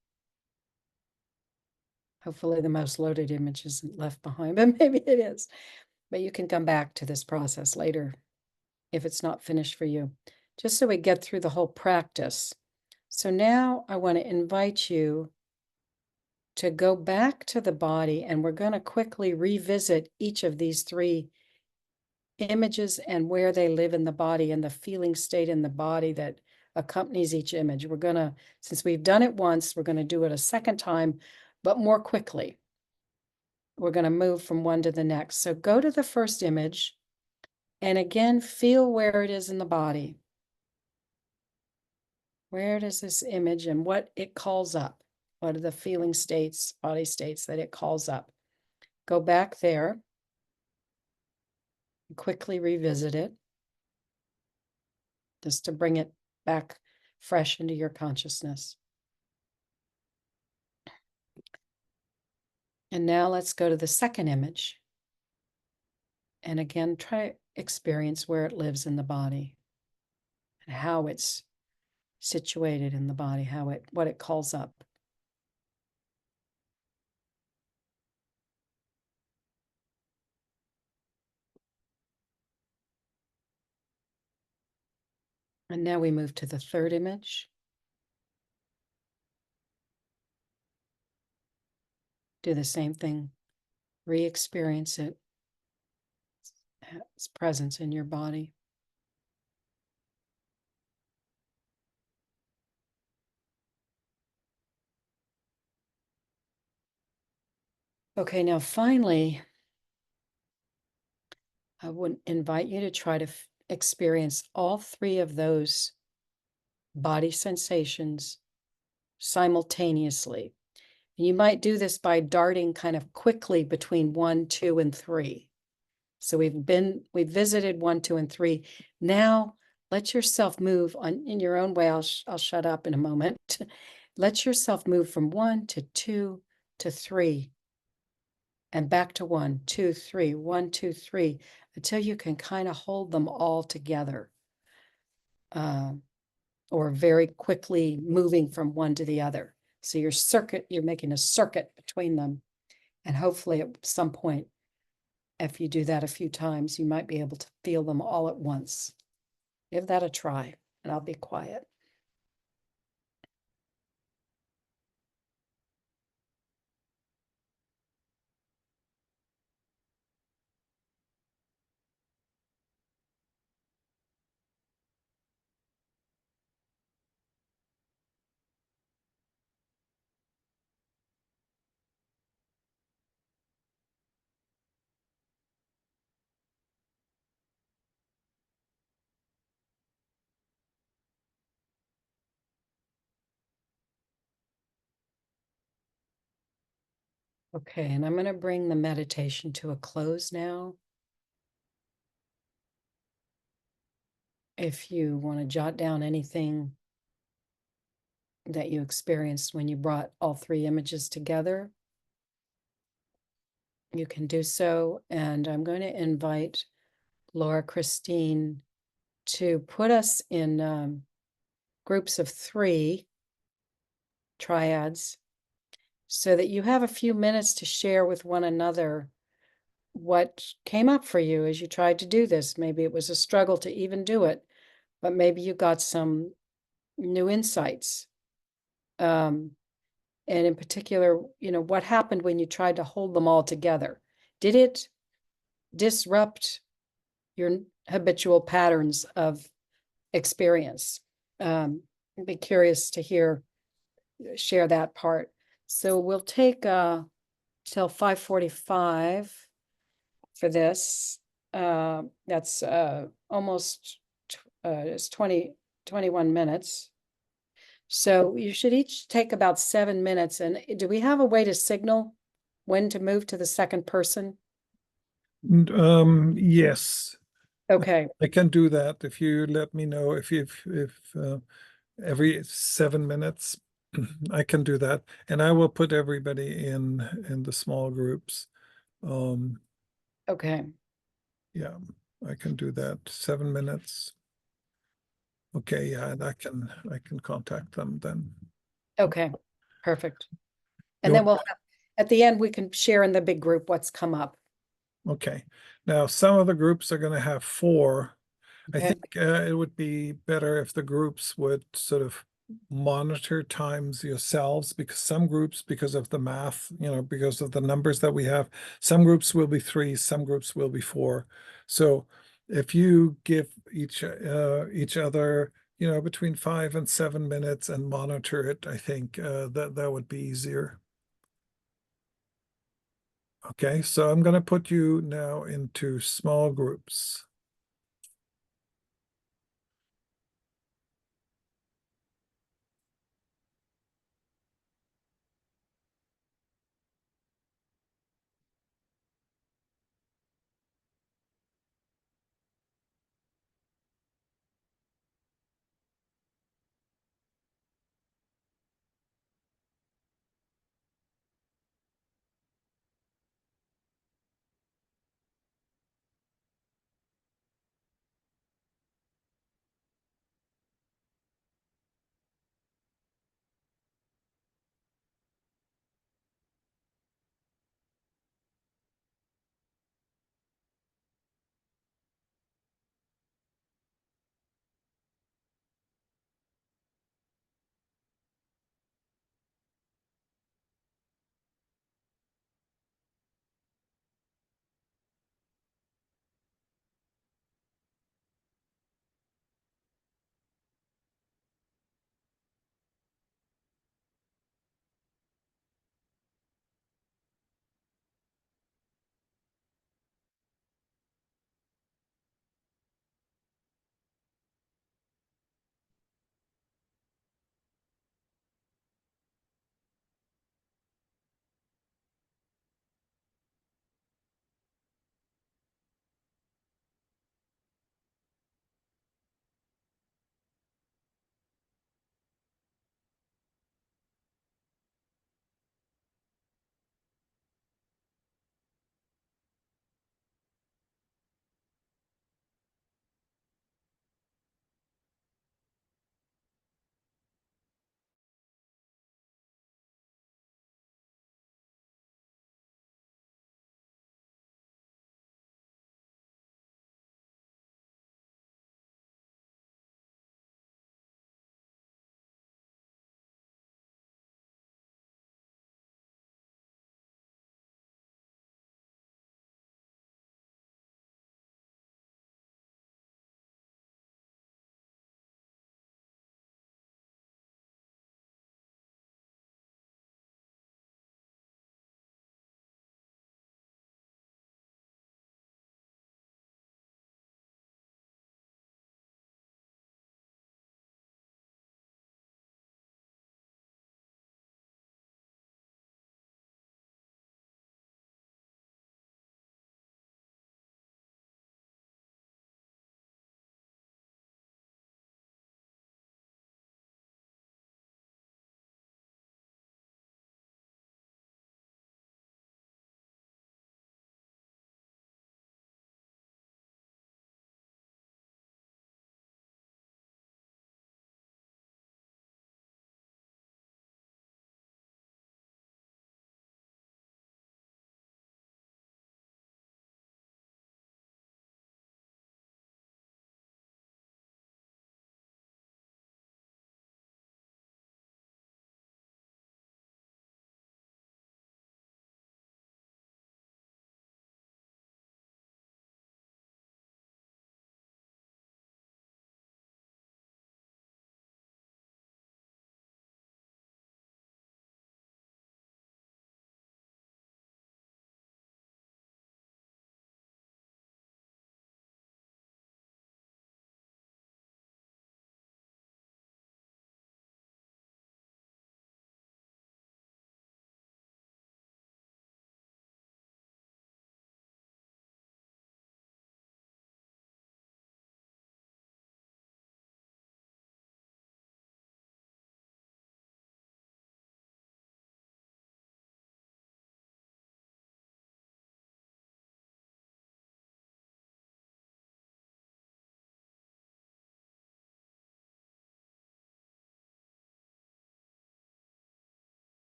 Hopefully the most loaded image isn't left behind, but maybe it is. But you can come back to this process later if it's not finished for you, just so we get through the whole practice. So now I want to invite you to go back to the body, and we're going to quickly revisit each of these three images and where they live in the body and the feeling state in the body that accompanies each image. We're going to, since we've done it once, we're going to do it a second time, but more quickly. We're going to move from one to the next. So go to the first image and again, feel where it is in the body. Where does this image and what it calls up? What are the feeling states, body states that it calls up? Go back there. Quickly revisit it, just to bring it back fresh into your consciousness. And now let's go to the second image. And again, try to experience where it lives in the body and how it's situated in the body, what it calls up. And now we move to the third image. Do the same thing. Re-experience it, its presence in your body. Okay, now finally, I would invite you to try to experience all three of those body sensations simultaneously. You might do this by darting kind of quickly between 1, 2, and 3. So we've visited 1, 2, and 3. Now let yourself move in your own way. I'll shut up in a moment. Let yourself move from 1 to 2 to 3 and back to 1, 2, 3, 1, 2, 3, until you can kind of hold them all together. Or very quickly moving from one to the other. So you're making a circuit between them And hopefully at some point, if you do that a few times, you might be able to feel them all at once. Give that a try, and I'll be quiet. Okay, and I'm going to bring the meditation to a close now. If you want to jot down anything that you experienced when you brought all three images together, you can do so. And I'm going to invite Laura Christine to put us in groups of 3 triads, so that you have a few minutes to share with one another what came up for you as you tried to do this. Maybe it was a struggle to even do it, but maybe you got some new insights. And in particular, what happened when you tried to hold them all together? Did it disrupt your habitual patterns of experience? I'd be curious to share that part. So we'll take till 5:45 for this. That's almost it's 21 minutes. So you should each take about 7 minutes. And do we have a way to signal when to move to the second person? Yes, Okay, I can do that if you let me know if every 7 minutes. I can do that, and I will put everybody in the small groups. okay. Yeah, I can do that. 7 minutes. Okay, yeah, and I can contact them then. Okay, perfect. And You then want- at the end, we can share in the big group what's come up. Okay, now some of the groups are going to have 4. I Okay. think it would be better if the groups would sort of monitor times yourselves, because some groups, because of the math, because of the numbers that we have, some groups will be 3, some groups will be 4. So if you give each other, between 5 and 7 minutes and monitor it, I think that would be easier. Okay, so I'm going to put you now into small groups.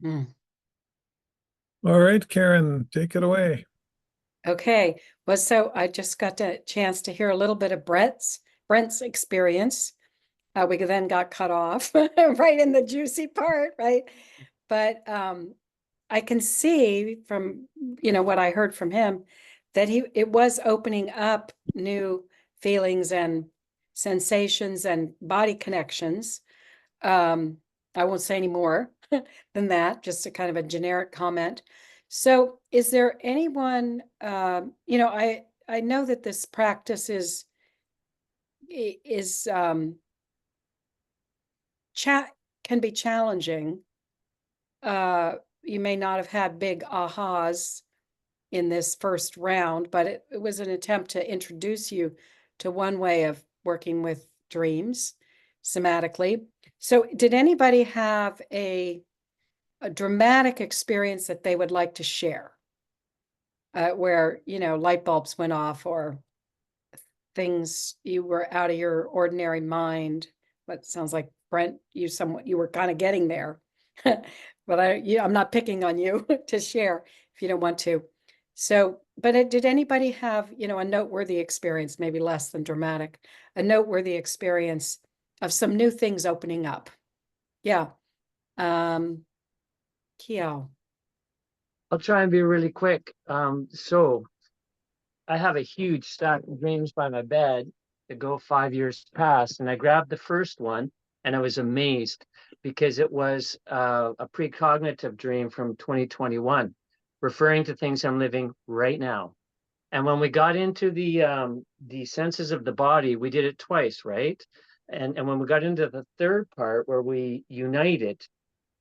Mm. All right, Karen, take it away. Okay, well, so I just got a chance to hear a little bit of Brent's experience. We then got cut off right in the juicy part, right? But I can see from, what I heard from him that it was opening up new feelings and sensations and body connections. I won't say any more than that, just a kind of a generic comment. So is there anyone, I know that this practice is can be challenging. You may not have had big ahas in this first round, but it was an attempt to introduce you to one way of working with dreams somatically. So did anybody have a dramatic experience that they would like to share? Where, light bulbs went off or things you were out of your ordinary mind. But sounds like Brent, you were kind of getting there. But I'm not picking on you to share if you don't want to. So, but did anybody have, a noteworthy experience, maybe less than dramatic, a noteworthy experience of some new things opening up? Yeah. Kiel. I'll try and be really quick. So I have a huge stack of dreams by my bed that go 5 years past, and I grabbed the first one and I was amazed because it was a precognitive dream from 2021, referring to things I'm living right now. And when we got into the senses of the body, we did it twice, right? And when we got into the third part where we united,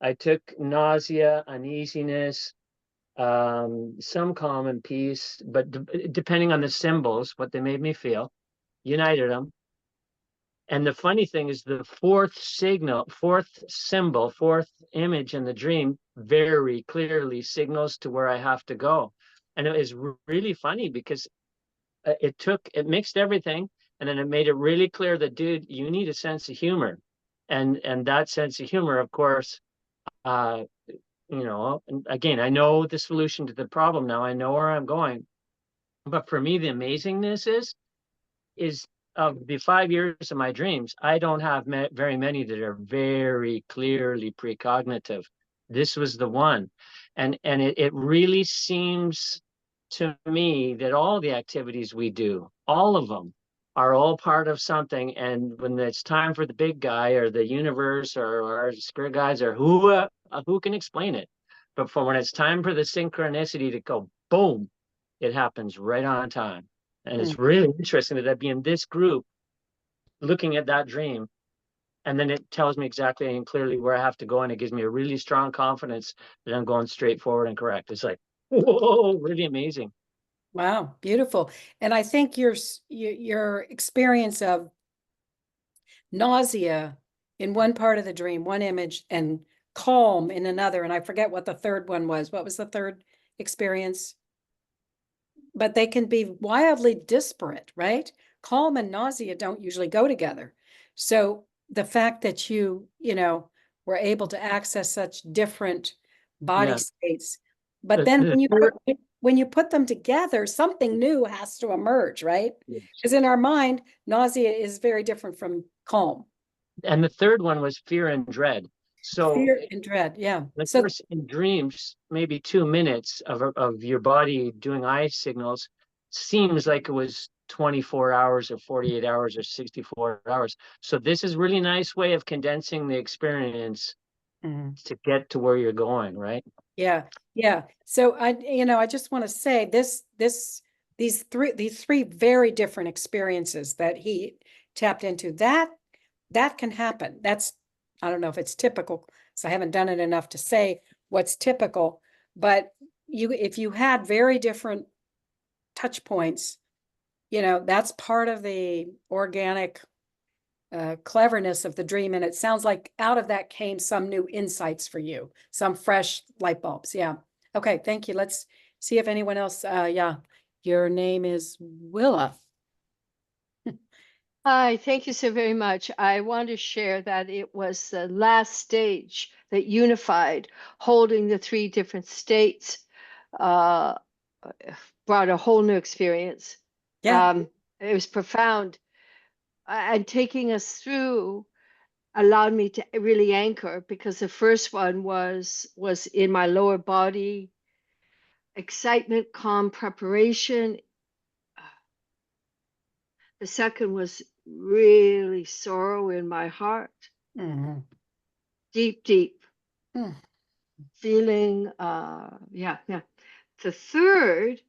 I took nausea, uneasiness, some calm and peace, but depending on the symbols, what they made me feel, united them. And the funny thing is the fourth symbol, fourth image in the dream very clearly signals to where I have to go. And it is really funny because it mixed everything, and then it made it really clear that, dude, you need a sense of humor. And that sense of humor, of course, again, I know the solution to the problem now. I know where I'm going. But for me, the amazingness is of the 5 years of my dreams, I don't have very many that are very clearly precognitive. This was the one. And it really seems to me that all the activities we do, all of them, are all part of something. And when it's time for the big guy or the universe or our spirit guides or who can explain it? But for when it's time for the synchronicity to go, boom, it happens right on time. And it's really interesting that I'd be in this group looking at that dream. And then it tells me exactly and clearly where I have to go. And it gives me a really strong confidence that I'm going straight forward and correct. It's like, whoa, really amazing. Wow, beautiful. And I think your experience of nausea in one part of the dream, one image, and calm in another, and I forget what the third one was. What was the third experience? But they can be wildly disparate, right? Calm and nausea don't usually go together. So the fact that you were able to access such different body states, but then when you put them together, something new has to emerge, right? Because in our mind, nausea is very different from calm. And the third one was fear and dread. So fear and dread, yeah. Of course, in dreams, maybe 2 minutes of your body doing eye signals seems like it was 24 hours or 48 hours or 64 hours. So this is really nice way of condensing the experience to get to where you're going, right? Yeah, yeah. So I just want to say these three very different experiences that he tapped into, that can happen. I don't know if it's typical, so I haven't done it enough to say what's typical, but if you had very different touch points, that's part of the organic cleverness of the dream. And it sounds like out of that came some new insights for you, some fresh light bulbs. Yeah. Okay. Thank you. Let's see if anyone else, yeah. Your name is Willa. Hi, thank you so very much. I want to share that it was the last stage that unified, holding the three different states, uh, brought a whole new experience. Yeah. It was profound, and taking us through allowed me to really anchor, because the first one was in my lower body, excitement, calm, preparation. The second was really sorrow in my heart, Mhm. deep, deep Mm. feeling. Yeah. The third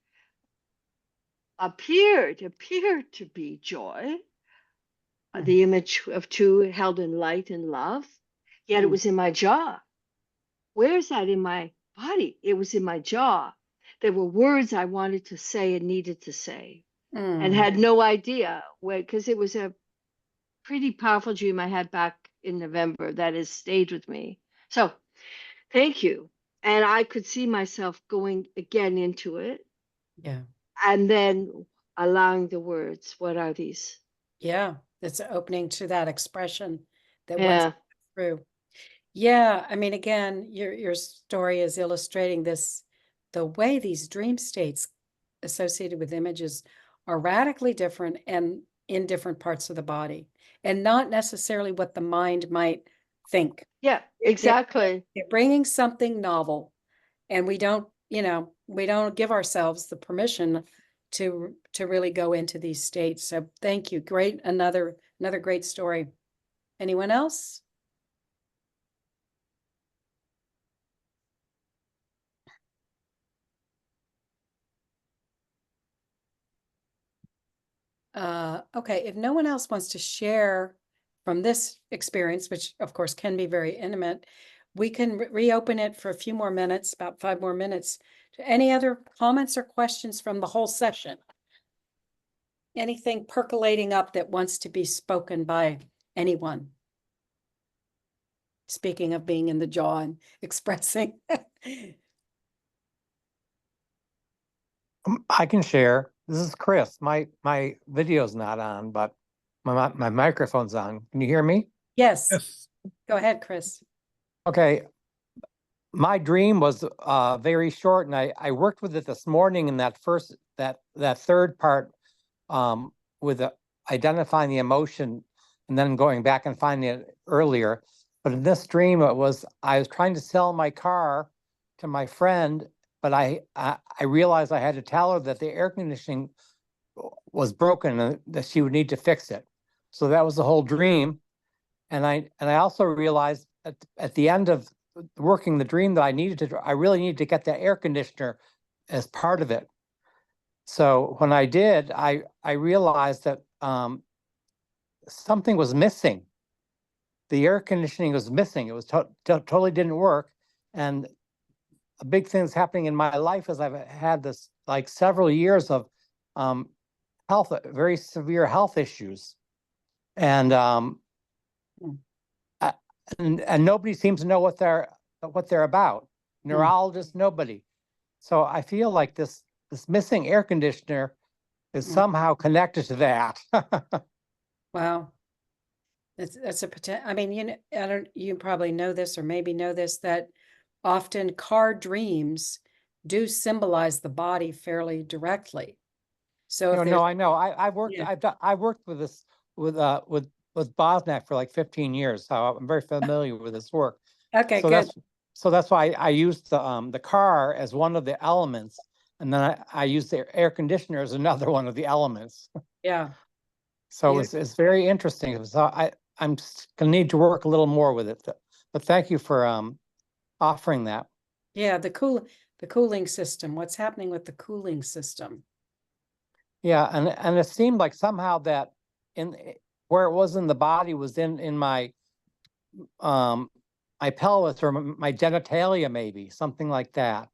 appeared to be joy, the image of two held in light and love, yet it was in my jaw. Where is that in my body? It was in my jaw. There were words I wanted to say and needed to say, and had no idea where, because it was a pretty powerful dream I had back in November that has stayed with me. So thank you. And I could see myself going again into it, Yeah. and then allowing the words. What are these? Yeah. It's opening to that expression that Yeah. went through. Yeah. I mean, again, your story is illustrating this, the way these dream states associated with images are radically different and in different parts of the body, and not necessarily what the mind might think. Yeah, exactly. They're bringing something novel, and we don't, we don't give ourselves the permission to really go into these states. So thank you. Great. Another great story. Anyone else? Okay, if no one else wants to share from this experience, which of course can be very intimate, we can reopen it for a few more minutes, about 5 more minutes. Any other comments or questions from the whole session? Anything percolating up that wants to be spoken by anyone? Speaking of being in the jaw and expressing. I can share. This is Chris. My video's not on, but my microphone's on. Can you hear me? Yes, Yes. go ahead, Chris. Okay. My dream was very short, and I worked with it this morning in that third part, with identifying the emotion and then going back and finding it earlier. But in this dream, I was trying to sell my car to my friend, but I realized I had to tell her that the air conditioning was broken and that she would need to fix it. So that was the whole dream. And I also realized at the end of working the dream that I really needed to get the air conditioner as part of it. So when I did, I realized that something was missing. The air conditioning was missing. It was totally didn't work. And a big thing that's happening in my life is I've had this like several years of very severe health issues. And and nobody seems to know what they're about. Neurologists, nobody. So I feel like this missing air conditioner is somehow connected to that. Wow. That's a potential. I mean, you probably know this, or maybe know this, that often car dreams do symbolize the body fairly directly. So if No, I know. I've worked. Yeah. I've worked with this with Bosnak for like 15 years, so I'm very familiar with this work. Okay, So good. that's why I used the car as one of the elements, and then I used the air conditioner as another one of the elements. Yeah. So it's very interesting. So I'm gonna need to work a little more with it. But thank you for offering that. Yeah, the cooling system. What's happening with the cooling system? Yeah, and it seemed like somehow that where it was in the body was in my my pelvis or my genitalia, maybe something like that.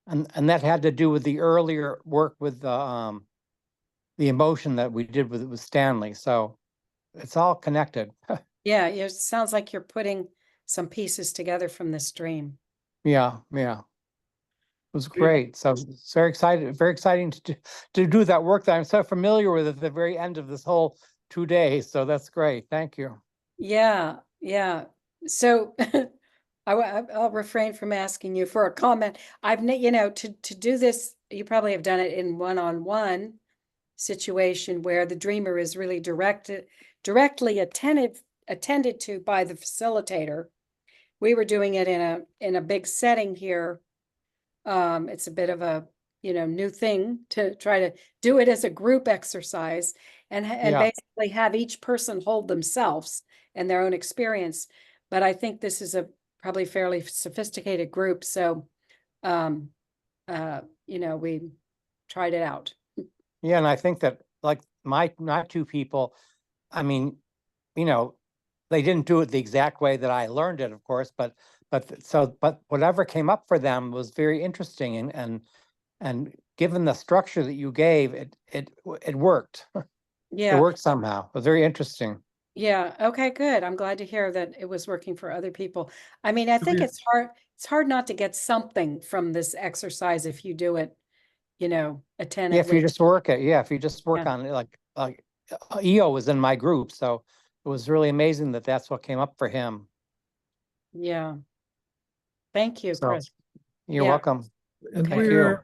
And that had to do with the earlier work with the emotion that we did with Stanley. So it's all connected. Yeah, it sounds like you're putting some pieces together from this dream. Yeah. was great. So it's very exciting to do that work that I'm so familiar with at the very end of this whole 2 days. So that's great. Thank you. Yeah, yeah. So I'll refrain from asking you for a comment. To do this, you probably have done it in one-on-one situation where the dreamer is really directly attended to by the facilitator. We were doing it in a big setting here. It's a bit of a new thing to try to do it as a group exercise and Yeah. basically have each person hold themselves and their own experience. But I think this is a probably fairly sophisticated group, so we tried it out. Yeah, and I think that like my 2 people, I mean, they didn't do it the exact way that I learned it, of course, but whatever came up for them was very interesting, and given the structure that you gave, it worked. Yeah. It worked somehow. It was very interesting. Yeah. Okay, good. I'm glad to hear that it was working for other people. I mean, I think we- it's hard not to get something from this exercise if you do it, attentively. Yeah, if you just work it, if you just work Yeah. on it, like EO was in my group, so it was really amazing that that's what came up for him. Yeah. Thank you, So, Chris. You're Yeah. welcome. And Thank we're you.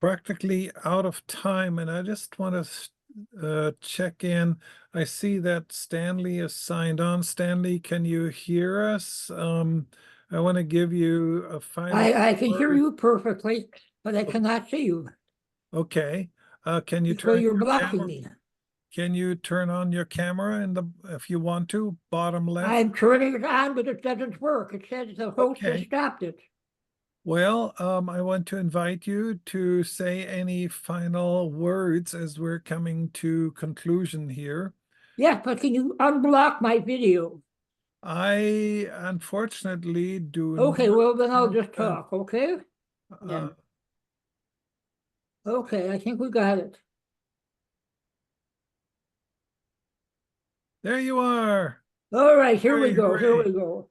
practically out of time, and I just want to check in. I see that Stanley is signed on. Stanley, can you hear us? I want to give you a final. I can hear you perfectly, but I cannot see you. Okay. Can you So turn you're your blocking camera? me. Can you turn on your camera if you want to, bottom left? I'm turning it on, but it doesn't work. It says the host has Okay. stopped it. Well, I want to invite you to say any final words as we're coming to conclusion here. Yeah, but can you unblock my video? I unfortunately do Okay, not well then I'll have just that, talk, okay? Yeah. Okay, I think we got it. There you are. All right, here we Hooray, go, here hooray. we go.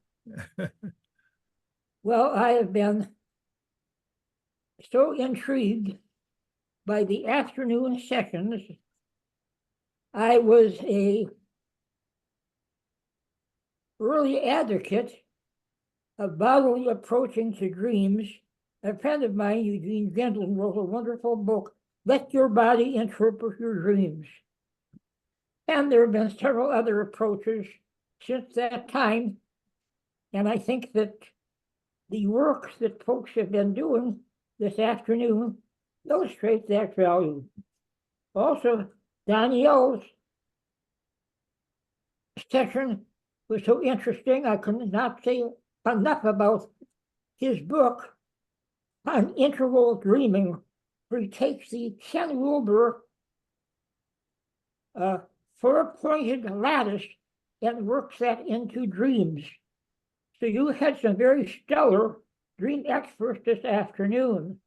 Well, I have been so intrigued by the afternoon sessions. I was a early advocate of bodily approaching to dreams. A friend of mine, Jurgen, wrote a wonderful book, Let Your Body Interpret Your Dreams. And there have been several other approaches since that time. And I think that the work that folks have been doing this afternoon illustrates that value. Also, Danel's session was so interesting, I could not say enough about his book on interval dreaming, where he takes the Ken Wilber 4-pointed lattice and works that into dreams. So you had some very stellar dream experts this afternoon.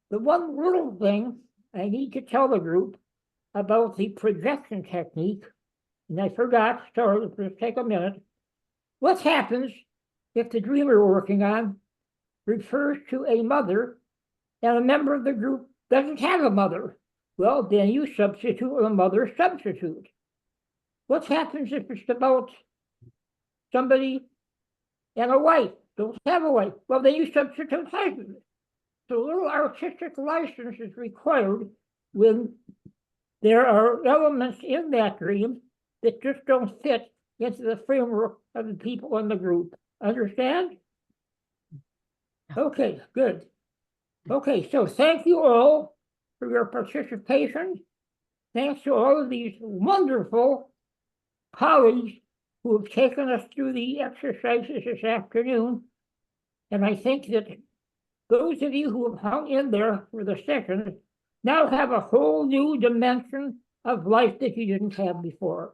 The one little thing I need to tell the group about the projection technique, and I forgot, sorry, let's take a minute. What happens if the dream we're working on refers to a mother and a member of the group doesn't have a mother? Well, then you substitute a mother substitute. What happens if it's about somebody and a wife, don't have a wife? Well, then you substitute husband. So a little artistic license is required when there are elements in that dream that just don't fit into the framework of the people in the group. Understand? Okay, good. Okay, so thank you all for your participation. Thanks to all of these wonderful colleagues who have taken us through the exercises this afternoon. And I think that those of you who have hung in there for the session now have a whole new dimension of life that you didn't have before.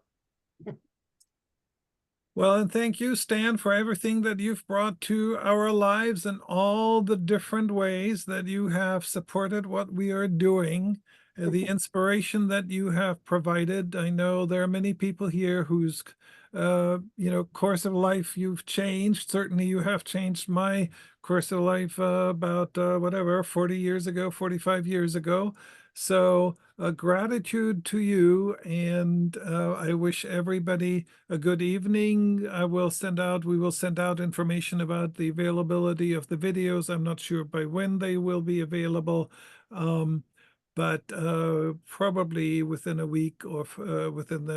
Well, and thank you, Stan, for everything that you've brought to our lives and all the different ways that you have supported what we are doing, the inspiration that you have provided. I know there are many people here whose, course of life you've changed. Certainly you have changed my course of life about whatever, 40 years ago, 45 years ago. So gratitude to you, and I wish everybody a good evening. We will send out information about the availability of the videos. I'm not sure by when they will be available, but probably within a week, or within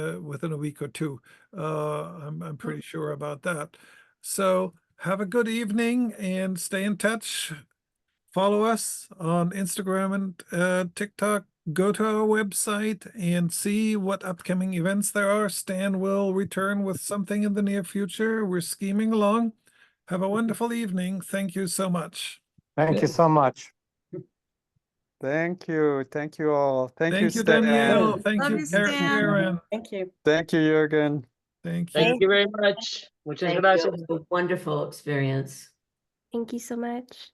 a week or two. I'm pretty sure about that. So have a good evening and stay in touch. Follow us on Instagram and TikTok. Go to our website and see what upcoming events there are. Stan will return with something in the near future. We're scheming along. Have a wonderful evening. Thank you so much. Thank you so much. Thank you. Thank you all. Thank you, Thank you, Stan. Danielle. Thank Love you, you, Stan. Karen. Thank you. Thank you, Jurgen. Thank you. Thank you very much. Muchas Thank you. gracias. It was a wonderful experience. Thank you so much.